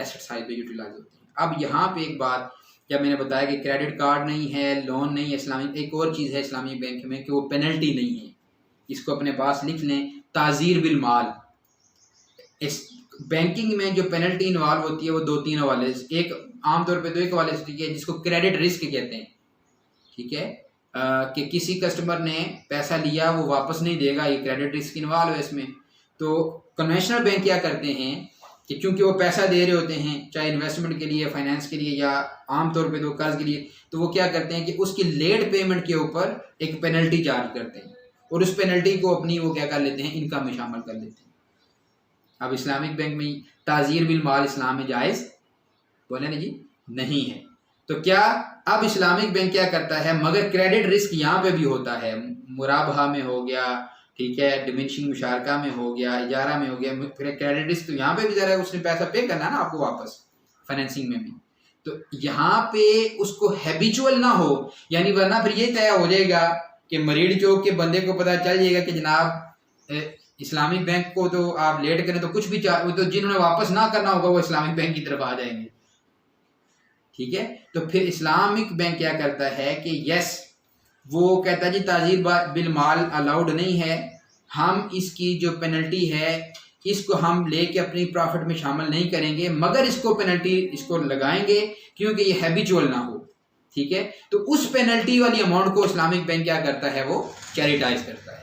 एसेट साइड पे यूटिलाइज होते हैं। अब यहाँ पे एक बात, जब मैंने बताया कि क्रेडिट कार्ड नहीं है, लोन नहीं है इस्लामिक, एक और चीज़ है इस्लामिक बैंक में कि वो पेनल्टी नहीं है। इसको अपने पास लिख लें, ताज़ीर बिल माल। इस बैंकिंग में जो पेनल्टी इन्वॉल्व होती है वो 2-3 हवाले, एक आमतौर पे तो एक हवाले से है जिसको क्रेडिट रिस्क कहते हैं, ठीक है, कि किसी कस्टमर ने पैसा लिया वो वापस नहीं देगा, ये क्रेडिट रिस्क इन्वॉल्व है इसमें। तो कन्वेंशनल बैंक क्या करते हैं कि क्योंकि वो पैसा दे रहे होते हैं, चाहे इन्वेस्टमेंट के लिए, फाइनेंस के लिए, या आमतौर पे तो कर्ज के लिए, तो वो क्या करते हैं कि उसकी लेट पेमेंट के ऊपर एक पेनल्टी चार्ज करते हैं और उस पेनल्टी को अपनी वो क्या कर लेते हैं, इनकम में शामिल कर लेते हैं। अब इस्लामिक बैंक में ताजीर बिल माल इस्लाम में जायज़ बोले ना जी नहीं है। तो क्या अब इस्लामिक बैंक क्या करता है, मगर क्रेडिट रिस्क यहाँ पे भी होता है, मुराबहा में हो गया, ठीक है, डिमिनिशिंग मुशारका में हो गया, इजारा में हो गया, फिर क्रेडिट रिस्क तो यहाँ पे भी जरा उसने पैसा पे करना ना आपको वापस, फाइनेंसिंग में भी। तो यहाँ पे उसको हैबिचुअल ना हो, यानी वरना फिर ये तय हो जाएगा कि मरीड चौक के बंदे को पता चल जाएगा कि जनाब इस्लामिक बैंक को तो आप लेट करें तो कुछ भी तो जिन्होंने वापस ना करना होगा वो इस्लामिक बैंक की तरफ आ जाएंगे, ठीक है। तो फिर इस्लामिक बैंक क्या करता है कि यस, वो कहता है जी ताजीर बिल माल अलाउड नहीं है, हम इसकी जो पेनल्टी है इसको हम लेके अपनी प्रॉफिट में शामिल नहीं करेंगे, मगर इसको पेनल्टी इसको लगाएंगे क्योंकि ये हैबिचुअल ना हो, ठीक है। तो उस पेनल्टी वाली अमाउंट को इस्लामिक बैंक क्या करता है, वो चैरिटाइज करता है।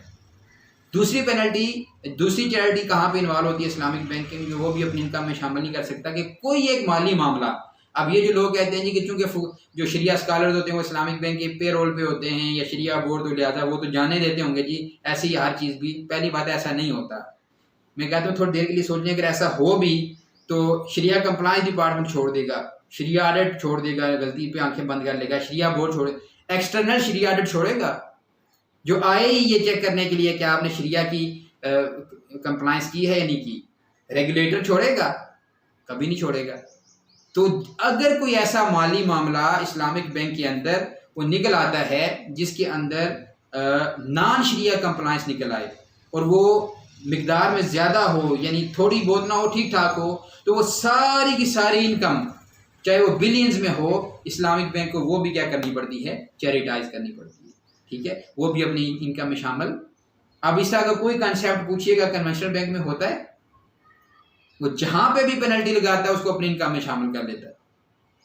दूसरी पेनल्टी, दूसरी चैरिटी कहाँ पे इन्वॉल्व होती है इस्लामिक बैंकिंग में, वो भी अपनी इनकम में शामिल नहीं कर सकता कि कोई एक माली मामला। अब ये जो लोग कहते हैं जी कि चूंकि जो शरिया स्कॉलर्स होते हैं वो इस्लामिक बैंक के पे रोल पे होते हैं या शरिया बोर्ड, तो लिहाजा वो तो जाने देते होंगे जी ऐसी ही हर चीज़ भी, पहली बात ऐसा नहीं होता। मैं कहता हूँ थोड़ी देर के लिए सोचने, अगर ऐसा हो भी तो शरिया कंप्लायंस डिपार्टमेंट छोड़ देगा, शरिया ऑडिट छोड़ देगा, गलती पे आंखें बंद कर लेगा, शरिया बोर्ड छोड़े, एक्सटर्नल शरिया ऑडिट छोड़ेगा जो आए ही ये चेक करने के लिए कि आपने शरिया की कंप्लायंस की है या नहीं की। रेगुलेटर छोड़ेगा? कभी नहीं छोड़ेगा। तो अगर कोई ऐसा माली मामला इस्लामिक बैंक के अंदर वो निकल आता है जिसके अंदर नॉन शरिया कंप्लायंस निकल आए और वो मिकदार में ज़्यादा हो, यानी थोड़ी बहुत ना हो, ठीक ठाक हो, तो वो सारी की सारी इनकम चाहे वो बिलियंस में हो, इस्लामिक बैंक को वो भी क्या करनी पड़ती है, चैरिटाइज करनी पड़ती है, ठीक है, वो भी अपनी इनकम में शामिल। अब इसका अगर कोई कंसेप्ट पूछिएगा कन्वेंशनल बैंक में होता है, वो जहां पे भी पेनल्टी लगाता है उसको अपनी इनकम में शामिल कर लेता है।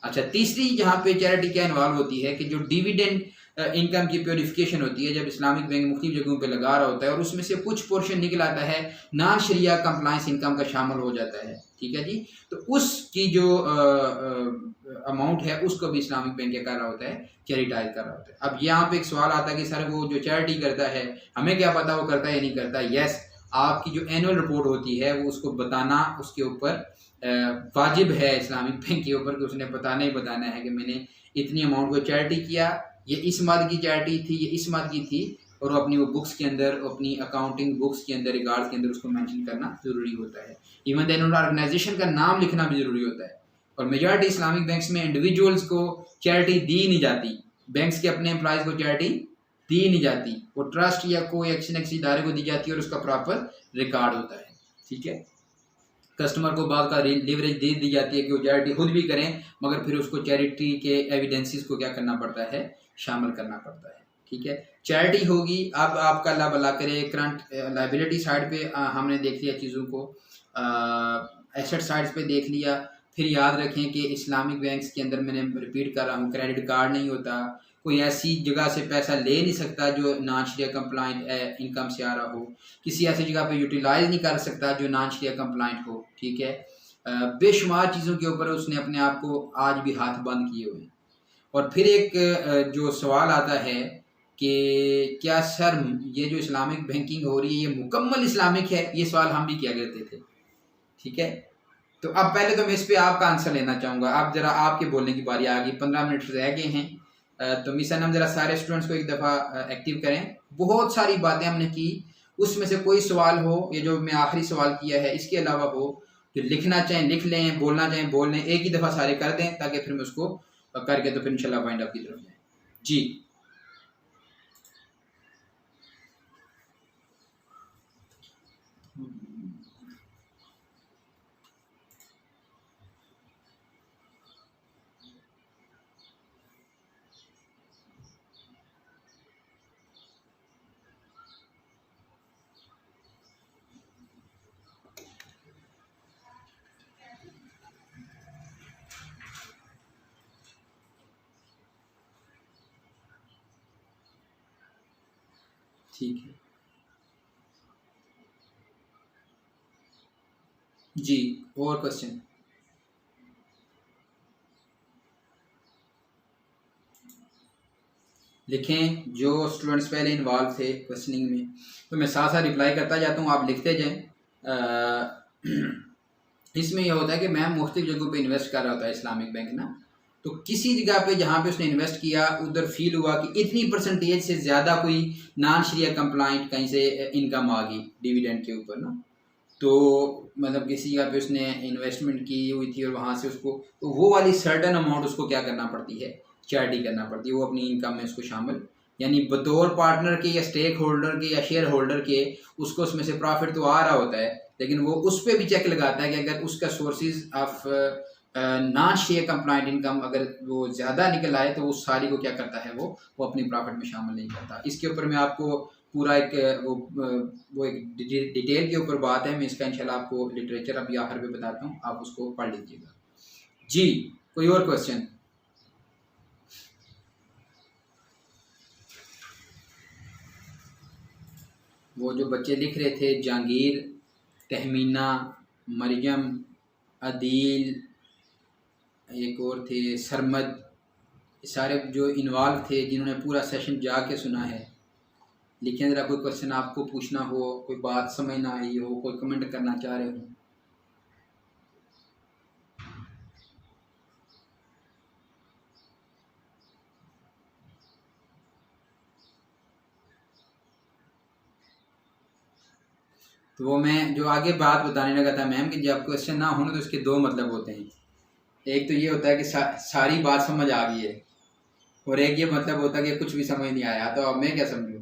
अच्छा, तीसरी जहां पे चैरिटी क्या इन्वॉल्व होती है कि जो डिविडेंड इनकम की प्योरिफिकेशन होती है, जब इस्लामिक बैंक मुख्तलिफ जगहों पे लगा रहा होता है और उसमें से कुछ पोर्शन निकल आता है नॉन शरिया कंप्लायंस इनकम का शामिल हो जाता है, ठीक है जी। तो उसकी जो अमाउंट है उसको भी इस्लामिक बैंक क्या कर रहा होता है, चैरिटाइज कर रहा होता है। अब यहाँ पे एक सवाल आता है कि सर वो जो चैरिटी करता है हमें क्या पता वो करता है या नहीं करता। यस, आपकी जो एनुअल रिपोर्ट होती है वो उसको बताना उसके ऊपर वाजिब है इस्लामिक बैंक के ऊपर कि उसने बताना ही बताना है कि मैंने इतनी अमाउंट को चैरिटी किया, ये इस मद की चैरिटी थी, ये इस मद की थी, और अपनी वो बुक्स के अंदर, अपनी अकाउंटिंग बुक्स के अंदर, रिकॉर्ड्स के अंदर उसको मेंशन करना ज़रूरी होता है। इवन देन ऑर्गेनाइजेशन का नाम लिखना भी ज़रूरी होता है। और मेजॉरिटी इस्लामिक बैंक्स में इंडिविजुअल्स को चैरिटी दी नहीं जाती, बैंक्स के अपने एम्प्लॉयज़ को चैरिटी दी नहीं जाती, वो ट्रस्ट या कोई एक्शन इदारे को दी जाती है और उसका प्रॉपर रिकॉर्ड होता है, ठीक है। कस्टमर को बाद का लिवरेज दे दी जाती है कि वो चैरिटी खुद भी करें, मगर फिर उसको चैरिटी के एविडेंसेस को क्या करना पड़ता है, शामिल करना पड़ता है, ठीक है। चैरिटी होगी। अब आपका अल्लाह भला करे, करंट लाइबिलिटी साइड पे हमने देख लिया चीज़ों को, एसेट साइड्स पे देख लिया। फिर याद रखें कि इस्लामिक बैंक्स के अंदर, मैंने रिपीट कर रहा हूँ, क्रेडिट कार्ड नहीं होता, कोई ऐसी जगह से पैसा ले नहीं सकता जो नॉन शरिया कंप्लाइंट इनकम से आ रहा हो, किसी ऐसी जगह पे यूटिलाइज नहीं कर सकता जो नॉन शरिया कंप्लाइंट हो, ठीक है। बेशुमार चीज़ों के ऊपर उसने अपने आप को आज भी हाथ बंद किए हुए। और फिर एक जो सवाल आता है कि क्या सर ये जो इस्लामिक बैंकिंग हो रही है ये मुकम्मल इस्लामिक है, ये सवाल हम भी किया करते थे, ठीक है। तो अब पहले तो मैं इस पर आपका आंसर लेना चाहूँगा। अब जरा आपके बोलने की बारी आ गई, 15 मिनट रह गए हैं। तो मिशन हम जरा सारे स्टूडेंट्स को एक दफ़ा एक्टिव करें। बहुत सारी बातें हमने की, उसमें से कोई सवाल हो, ये जो मैं आखिरी सवाल किया है इसके अलावा हो, जो लिखना चाहें लिख लें, बोलना चाहें बोल लें, एक ही दफ़ा सारे कर दें ताकि फिर मैं उसको करके तो फिर इंशाल्लाह पॉइंट अप की तरफ जाएं। जी ठीक है। जी, और क्वेश्चन? लिखें जो स्टूडेंट्स पहले इन्वॉल्व थे क्वेश्चनिंग में, तो मैं साथ साथ रिप्लाई करता जाता हूँ, आप लिखते जाएं। इसमें यह होता है कि मैम मुख्तलिफ जगहों पे इन्वेस्ट कर रहा होता है इस्लामिक बैंक ना, तो किसी जगह पे जहाँ पे उसने इन्वेस्ट किया उधर फील हुआ कि इतनी परसेंटेज से ज़्यादा कोई नॉन शरिया कंप्लाइंट कहीं से इनकम आ गई डिविडेंड के ऊपर ना, तो मतलब किसी जगह पे उसने इन्वेस्टमेंट की हुई थी और वहाँ से उसको, तो वो वाली सर्टन अमाउंट उसको क्या करना पड़ती है, चैरिटी करना पड़ती है, वो अपनी इनकम में उसको शामिल, यानी बतौर पार्टनर के या स्टेक होल्डर के या शेयर होल्डर के उसको उसमें से प्रॉफिट तो आ रहा होता है, लेकिन वो उस पर भी चेक लगाता है कि अगर उसका sources of non share compliant income अगर वो ज़्यादा निकल आए तो उस सारी को क्या करता है, वो अपनी प्रॉफिट में शामिल नहीं करता। इसके ऊपर मैं आपको पूरा एक वो एक डिटेल के ऊपर बात है, मैं इसका इंशाल्लाह आपको लिटरेचर अभी आखिर में बताता हूँ, आप उसको पढ़ लीजिएगा। जी, कोई और क्वेश्चन? वो जो बच्चे लिख रहे थे, जहांगीर, तहमीना, मरियम, अदील, एक और थे सरमद, सारे जो इन्वॉल्व थे जिन्होंने पूरा सेशन जाके सुना है, लिखें ज़रा कोई क्वेश्चन आपको पूछना हो, कोई बात समझ ना आई हो, कोई कमेंट करना चाह रहे हो। तो वो मैं जो आगे बात बताने लगा था मैम कि जब क्वेश्चन ना हो ना तो इसके दो मतलब होते हैं, एक तो ये होता है कि सारी बात समझ आ गई है, और एक ये मतलब होता है कि कुछ भी समझ नहीं आया, तो अब मैं क्या समझूं?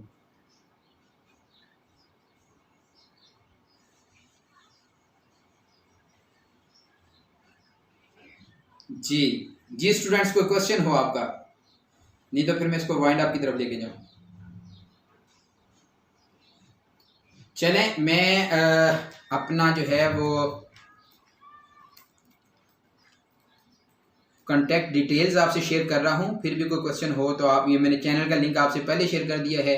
जी जी स्टूडेंट्स, कोई क्वेश्चन हो आपका? नहीं तो फिर मैं इसको वाइंड अप की तरफ लेके जाऊँ। चलें, मैं अपना जो है वो कॉन्टैक्ट डिटेल्स आपसे शेयर कर रहा हूँ, फिर भी कोई क्वेश्चन हो तो आप, ये मैंने चैनल का लिंक आपसे पहले शेयर कर दिया है।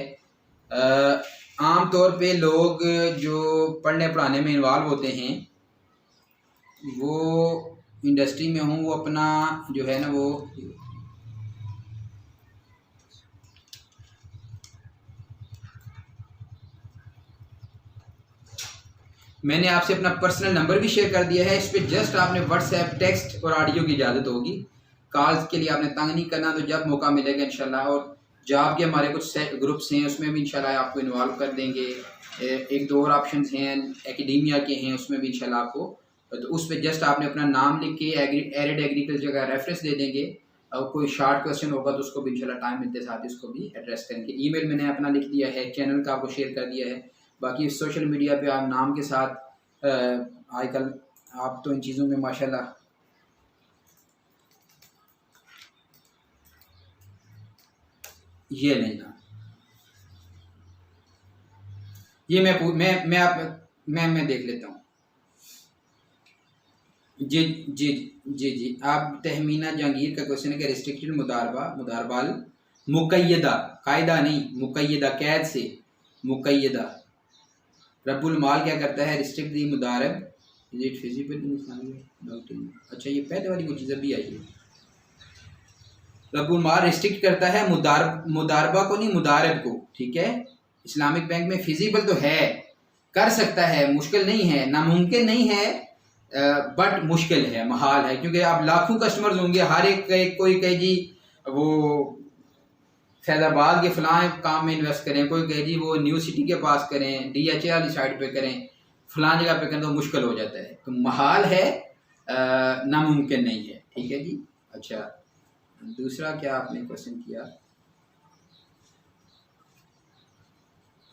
आम तौर पे लोग जो पढ़ने पढ़ाने में इन्वॉल्व होते हैं वो इंडस्ट्री में हूँ, वो अपना जो है ना वो मैंने आपसे अपना पर्सनल नंबर भी शेयर कर दिया है, इस पर जस्ट आपने व्हाट्सएप, टेक्स्ट और ऑडियो की इजाज़त होगी, कॉल्स के लिए आपने तंग नहीं करना, तो जब मौका मिलेगा इंशाल्लाह, और जॉब के हमारे कुछ ग्रुप्स हैं उसमें भी इंशाल्लाह आपको इन्वॉल्व कर देंगे, एक दो और ऑप्शंस हैं एकेडेमिया के हैं उसमें भी इंशाल्लाह आपको, तो उस पर जस्ट आपने अपना नाम लिख के एरिड एग्रीकल्चर का रेफरेंस दे देंगे, और कोई शार्ट क्वेश्चन होगा तो उसको भी इंशाल्लाह टाइम मिलते साथ इसको भी एड्रेस करेंगे। ईमेल मैंने अपना लिख दिया है, चैनल का आपको शेयर कर दिया है, बाकी सोशल मीडिया पे आप नाम के साथ आजकल आप तो इन चीज़ों में माशाल्लाह ये नहीं ना, ये मैं आप मैं देख लेता हूँ। जी जी जी जी, आप तहमीना जहांगीर का क्वेश्चन है कि रिस्ट्रिक्टेड मुदारबाल मुकैयदा, कायदा नहीं, मुकैयदा कैद से मुकैयदा, रब्बुल माल क्या करता है, रिस्ट्रिक्ट दी मुदारब, is it feasible in Islamic? अच्छा, ये पहले वाली वो चीज़ अभी आई है, रब्बुल माल रिस्ट्रिक्ट करता है मुदारबा को नहीं, मुदारब को, ठीक है। इस्लामिक बैंक में फिजिबल तो है, कर सकता है, मुश्किल नहीं है, नामुमकिन नहीं है, बट मुश्किल है, महाल है, क्योंकि आप लाखों कस्टमर्स होंगे, हर एक कोई कहे जी वो फैजाबाद के फलां काम में इन्वेस्ट करें, कोई कहे जी वो न्यू सिटी के पास करें, DHA वाली साइड पे करें, फलां जगह पे करें, तो मुश्किल हो जाता है, तो महाल है, नामुमकिन नहीं है, ठीक है जी। अच्छा, दूसरा क्या आपने क्वेश्चन किया,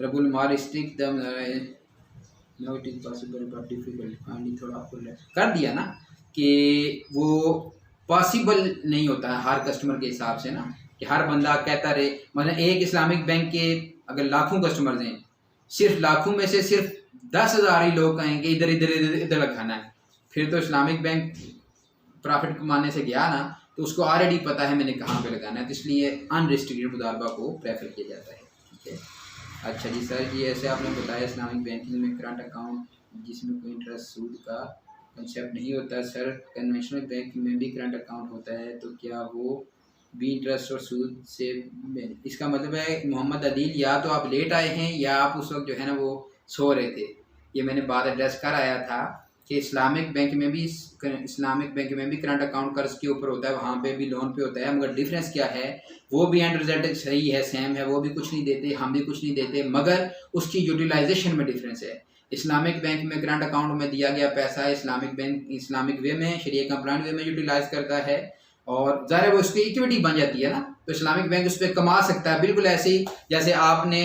रब्बुल माल stick the no it is possible but difficult, कहानी थोड़ा आपको कर दिया ना कि वो पॉसिबल नहीं होता है हर कस्टमर के हिसाब से ना, कि हर बंदा कहता रहे, मतलब एक इस्लामिक बैंक के अगर लाखों कस्टमर्स हैं, सिर्फ लाखों में से सिर्फ 10,000 ही लोग कहेंगे इधर इधर इधर इधर लगाना है, फिर तो इस्लामिक बैंक प्रॉफिट कमाने से गया ना, तो उसको ऑलरेडी पता है मैंने कहाँ पे लगाना है, तो इसलिए अनरिस्ट्रिक्टेड मुदारबा को प्रेफर किया जाता है, ठीक है। अच्छा जी सर जी, ऐसे आपने बताया इस्लामिक बैंकिंग में करंट अकाउंट जिसमें कोई इंटरेस्ट सूद का कंसेप्ट नहीं होता सर। कन्वेंशनल बैंक में भी करंट अकाउंट होता है तो क्या वो भी इंटरेस्ट और सूद से, इसका मतलब है मोहम्मद अदील या तो आप लेट आए हैं या आप उस वक्त जो है ना वो सो रहे थे। ये मैंने बात एड्रेस कर आया था कि इस्लामिक बैंक में भी करंट अकाउंट कर्ज के ऊपर होता है, वहाँ पे भी लोन पे होता है, मगर डिफरेंस क्या है, वो भी एंड रिजल्ट सही है, सेम है, वो भी कुछ नहीं देते, हम भी कुछ नहीं देते, मगर उसकी यूटिलाइजेशन में डिफरेंस है। इस्लामिक बैंक में करंट अकाउंट में दिया गया पैसा इस्लामिक बैंक इस्लामिक वे में, शरीयत कंप्लायंट वे में यूटिलाइज करता है और ज़ाहिर है वो उसकी इक्विटी बन जाती है ना, तो इस्लामिक बैंक उस पर कमा सकता है। बिल्कुल ऐसे ही जैसे आपने,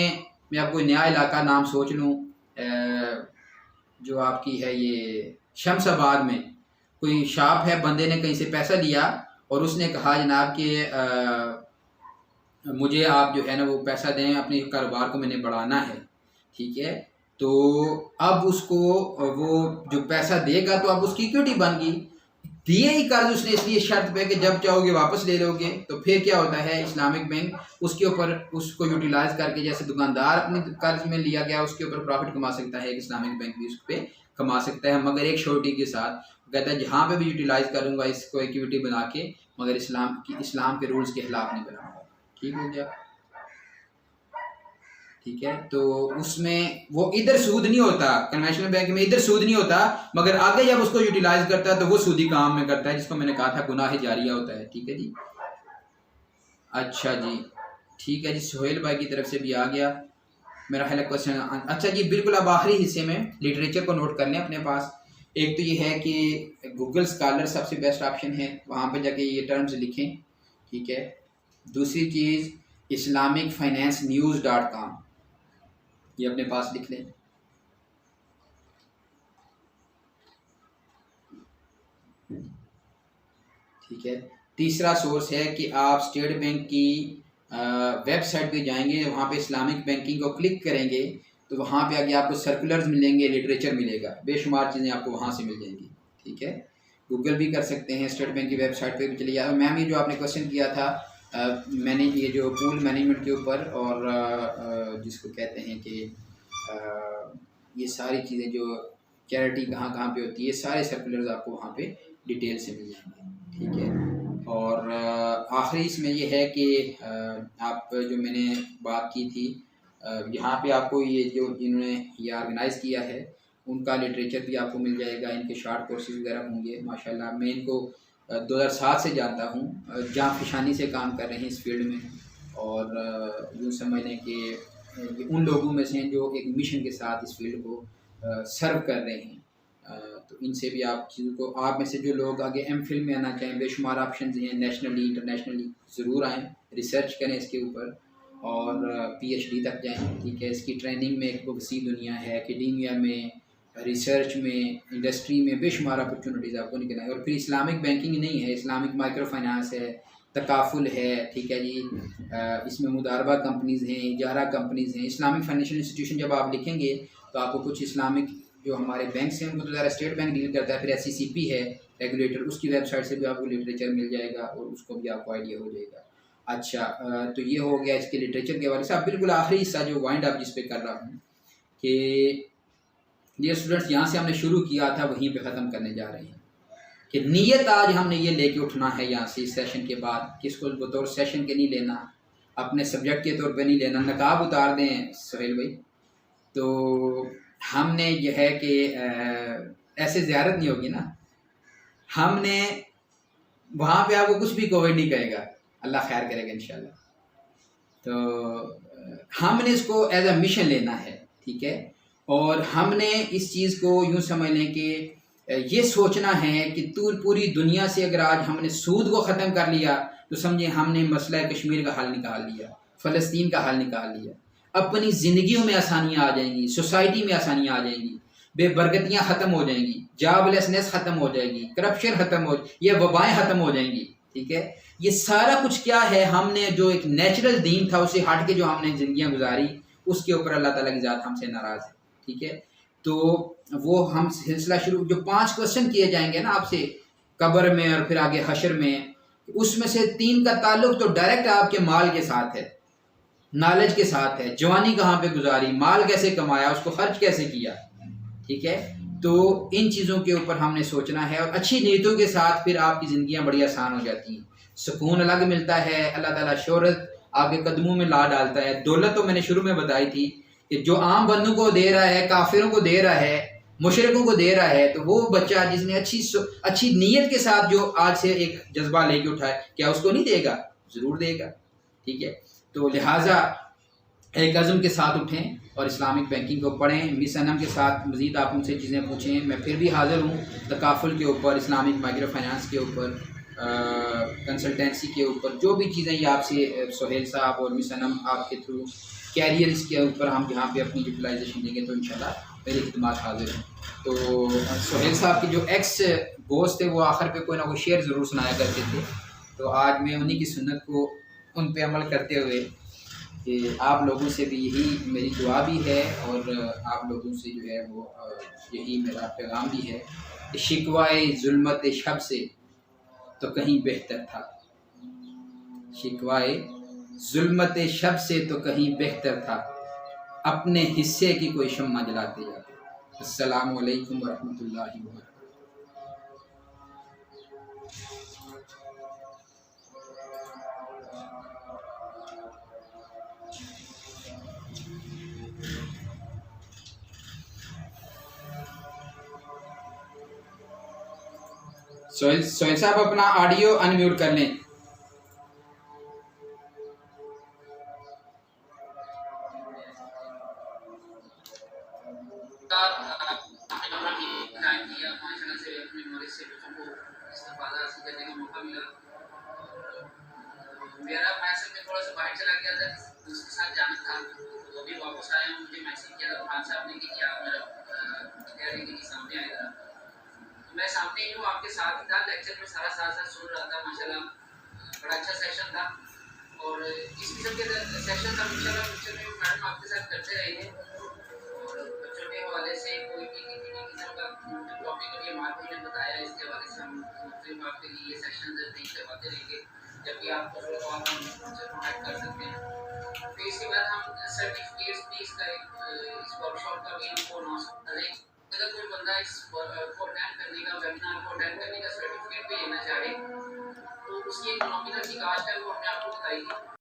मैं आपको नया इलाका नाम सोच लूँ, जो आपकी है ये शमशाबाद में कोई शॉप है, बंदे ने कहीं से पैसा लिया और उसने कहा जनाब कि मुझे आप जो है ना वो पैसा दें, अपने कारोबार को मैंने बढ़ाना है, ठीक है। तो अब उसको वो जो पैसा देगा तो अब उसकी इक्विटी बन गई, दिए ही कर्ज उसने इसलिए शर्त पे कि जब चाहोगे वापस ले लोगे। तो फिर क्या होता है, इस्लामिक बैंक उसके ऊपर उसको यूटिलाइज करके, जैसे दुकानदार अपने कर्ज में लिया गया उसके ऊपर प्रॉफिट कमा सकता है, इस्लामिक बैंक भी उस पर कमा सकता है, मगर एक श्योरिटी के साथ। कहता है जहाँ पे भी यूटिलाइज करूँगा इसको इक्विटी बना के, मगर इस्लाम के रूल्स के खिलाफ नहीं बनाऊँगा। ठीक हो गया, ठीक है। तो उसमें वो इधर सूद नहीं होता, कन्वेंशनल बैंक में इधर सूद नहीं होता, मगर आगे जब उसको यूटिलाइज करता है तो वो सूदी काम में करता है, जिसको मैंने कहा था गुनाह जारिया होता है। ठीक है जी, अच्छा जी, ठीक है जी। सोहेल भाई की तरफ से भी आ गया मेरा ख्याल क्वेश्चन। अच्छा जी, बिल्कुल। अब आखिरी हिस्से में लिटरेचर को नोट कर लें अपने पास। एक तो ये है कि गूगल स्कॉलर सबसे बेस्ट ऑप्शन है, वहाँ पे जाके ये टर्म्स लिखें, ठीक है। दूसरी चीज़ islamicfinancenews.com, ये अपने पास लिख लें। ठीक है। तीसरा सोर्स है कि आप स्टेट बैंक की वेबसाइट पे जाएंगे, वहाँ पे इस्लामिक बैंकिंग को क्लिक करेंगे तो वहाँ पे आगे आपको सर्कुलर्स मिलेंगे, लिटरेचर मिलेगा, बेशुमार चीज़ें आपको वहाँ से मिल जाएंगी। ठीक है, गूगल भी कर सकते हैं, स्टेट बैंक की वेबसाइट पे भी चले जाए। मैम ये जो आपने क्वेश्चन किया था मैंने ये जो पूल मैनेजमेंट के ऊपर और जिसको कहते हैं कि ये सारी चीज़ें जो चैरिटी कहाँ कहाँ पे होती है, सारे सर्कुलर्स आपको वहाँ पे डिटेल से मिल जाएंगे। ठीक है। और आखिरी इसमें ये है कि आप जो मैंने बात की थी, यहाँ पे आपको ये जो इन्होंने ये ऑर्गेनाइज़ किया है उनका लिटरेचर भी आपको मिल जाएगा, इनके शार्ट कोर्सेज वगैरह होंगे। माशाल्लाह मैं इनको 2007 से जानता हूँ, जहाँ फिशानी से काम कर रहे हैं इस फील्ड में, और यूँ समझ लें कि उन लोगों में से हैं जो एक मिशन के साथ इस फील्ड को सर्व कर रहे हैं। तो इनसे भी आप चीज़ों को, आप में से जो लोग आगे एमफिल में आना चाहें, बेशुमार ऑप्शन हैं नेशनली इंटरनेशनली, ज़रूर आएँ, रिसर्च करें इसके ऊपर और PhD तक जाएँ। ठीक है, इसकी ट्रेनिंग में एक वसी दुनिया है, एकेडमिया में, रिसर्च में, इंडस्ट्री में बेशुमार अपॉर्चुनिटीज़ आपको निकल आए। और फिर इस्लामिक बैंकिंग नहीं है, इस्लामिक माइक्रो फाइनेंस है, तकाफुल है, ठीक है जी, इसमें मुदारबा कंपनीज़ हैं, इजारा कंपनीज़ हैं। इस्लामिक फाइनेंशियल इंस्टीट्यूशन जब आप लिखेंगे तो आपको कुछ इस्लामिक जो हमारे बैंक से उनको तो ज़्यादा स्टेट बैंक डील करता है, फिर SCCP है रेगुलेटर, उसकी वेबसाइट से भी आपको लिटरेचर मिल जाएगा और उसको भी आपको आइडिया हो जाएगा। अच्छा, तो ये हो गया इसके लिटरेचर के बारे से। अब बिल्कुल आखिरी हिस्सा जो वाइंड अप जिस पे कर रहा हूँ कि डियर स्टूडेंट्स, यहाँ से हमने शुरू किया था वहीं पे ख़त्म करने जा रहे हैं कि नीयत आज हमने ये लेके उठना है यहाँ से इस सेशन के बाद, किसको बतौर सेशन के नहीं लेना, अपने सब्जेक्ट के तौर पे नहीं लेना। नकाब उतार दें सोहेल भाई, तो हमने यह है कि ऐसे ज़ियारत नहीं होगी ना, हमने वहाँ पे आपको कुछ भी कोविड नहीं कहेगा, अल्लाह खैर करेगा इंशाल्लाह। तो हमने इसको एज अ मिशन लेना है, ठीक है। और हमने इस चीज़ को यूँ समझ लें कि ये सोचना है कि पूरी दुनिया से अगर आज हमने सूद को ख़त्म कर लिया तो समझे हमने मसला कश्मीर का हल निकाल लिया, फ़लस्तीन का हल निकाल लिया, अपनी ज़िंदगियों में आसानियाँ आ जाएंगी, सोसाइटी में आसानियाँ आ जाएंगी, बेबरकतियाँ ख़त्म हो जाएंगी, जॉबलेसनेस ख़त्म हो जाएगी, करप्शन ख़त्म हो, ये वबाएँ ख़त्म हो जाएंगी। ठीक है, ये सारा कुछ क्या है, हमने जो एक नेचुरल दीन था उसे हट के जो हमने ज़िंदगियाँ गुजारी, उसके ऊपर अल्लाह ताला की ज़ात हमसे नाराज़ है। ठीक है, तो वो हम सिलसिला शुरू, जो 5 क्वेश्चन किए जाएंगे ना आपसे कब्र में और फिर आगे हशर में, उसमें से 3 का ताल्लुक तो डायरेक्ट आपके माल के साथ है, नॉलेज के साथ है। जवानी कहाँ पे गुजारी, माल कैसे कमाया, उसको खर्च कैसे किया, ठीक है। तो इन चीज़ों के ऊपर हमने सोचना है और अच्छी नीयतों के साथ फिर आपकी ज़िंदगियाँ बड़ी आसान हो जाती हैं। सुकून अलग मिलता है, अल्लाह ताला शोहरत आपके कदमों में ला डालता है। दौलत तो मैंने शुरू में बताई थी कि जो आम बंदों को दे रहा है, काफिरों को दे रहा है, मुशरिकों को दे रहा है, तो वो बच्चा जिसने अच्छी नीयत के साथ जो आज से एक जज्बा लेके उठाए, क्या उसको नहीं देगा? ज़रूर देगा। ठीक है, तो लिहाजा एक अज़म के साथ उठें और इस्लामिक बैंकिंग को पढ़ें। मिस अनम के साथ मज़ीद आप उनसे चीज़ें पूछें। मैं फिर भी हाज़िर हूँ तकाफुल के ऊपर, इस्लामिक माइक्रो फाइनेंस के ऊपर, कंसल्टेंसी के ऊपर, जो भी चीज़ें ये आपसे सोहेल साहब और मिस अनम आपके थ्रू कैरियर इसके ऊपर हम यहाँ पे अपनी यूटिलाइजेशन देंगे तो इंशाल्लाह मेरी खिदमत हाज़िर हूँ। तो सोहेल साहब के जो एक्स बॉस थे वो आखिर पे कोई ना कोई शेर ज़रूर सुनाया करते थे, तो आज मैं उन्हीं की सुन्नत को उन पे अमल करते हुए कि आप लोगों से भी यही मेरी दुआ भी है और आप लोगों से जो है वो यही मेरा पैगाम भी है कि शिकवाए जुल्मत शब से तो कहीं बेहतर था, शिकवाए जुल्मत शब से तो कहीं बेहतर था, अपने हिस्से की कोई शम्मा जलाते जाते। अस्सलामु अलैकुम वरहमतुल्लाहि वबरकातुहू। सोहेल साहब अपना ऑडियो अनम्यूट कर लें। मेरा मैसेज में थोड़ा सा बाहर चला गया था, उसके साथ जाना था, तो अभी वापस आया हूँ। मुझे मैसेज किया था खान साहब ने कि आप मेरा कह रहे थे कि सामने आएगा, तो मैं सामने ही हूँ, आपके साथ ही था, लेक्चर में सारा साथ साथ सुन रहा था। माशाल्लाह बड़ा अच्छा सेशन था और इस किस्म के सेशन हम इंशाल्लाह फ्यूचर में मैडम आपके साथ करते रहेंगे और बच्चों के हवाले से कोई भी किसी भी किस्म का टॉपिक अभी मार्को ने बताया, इसके हवाले से हम फिर आपके लिए ये सेशन नहीं करवाते रहेंगे। जब भी आपको ज़रूरत हो आप हमसे कॉन्टैक्ट कर सकते हैं। फिर इसके बाद हम सर्टिफिकेट्स भी इसका इस वर्कशॉप का भी हमको अनाउंस करें। अगर कोई बंदा इस को अटेंड करने का, वेबिनार को अटेंड करने का सर्टिफिकेट भी लेना चाहे तो उसकी एक नॉमिनल की कास्ट है, वो हमने आपको बताई थी।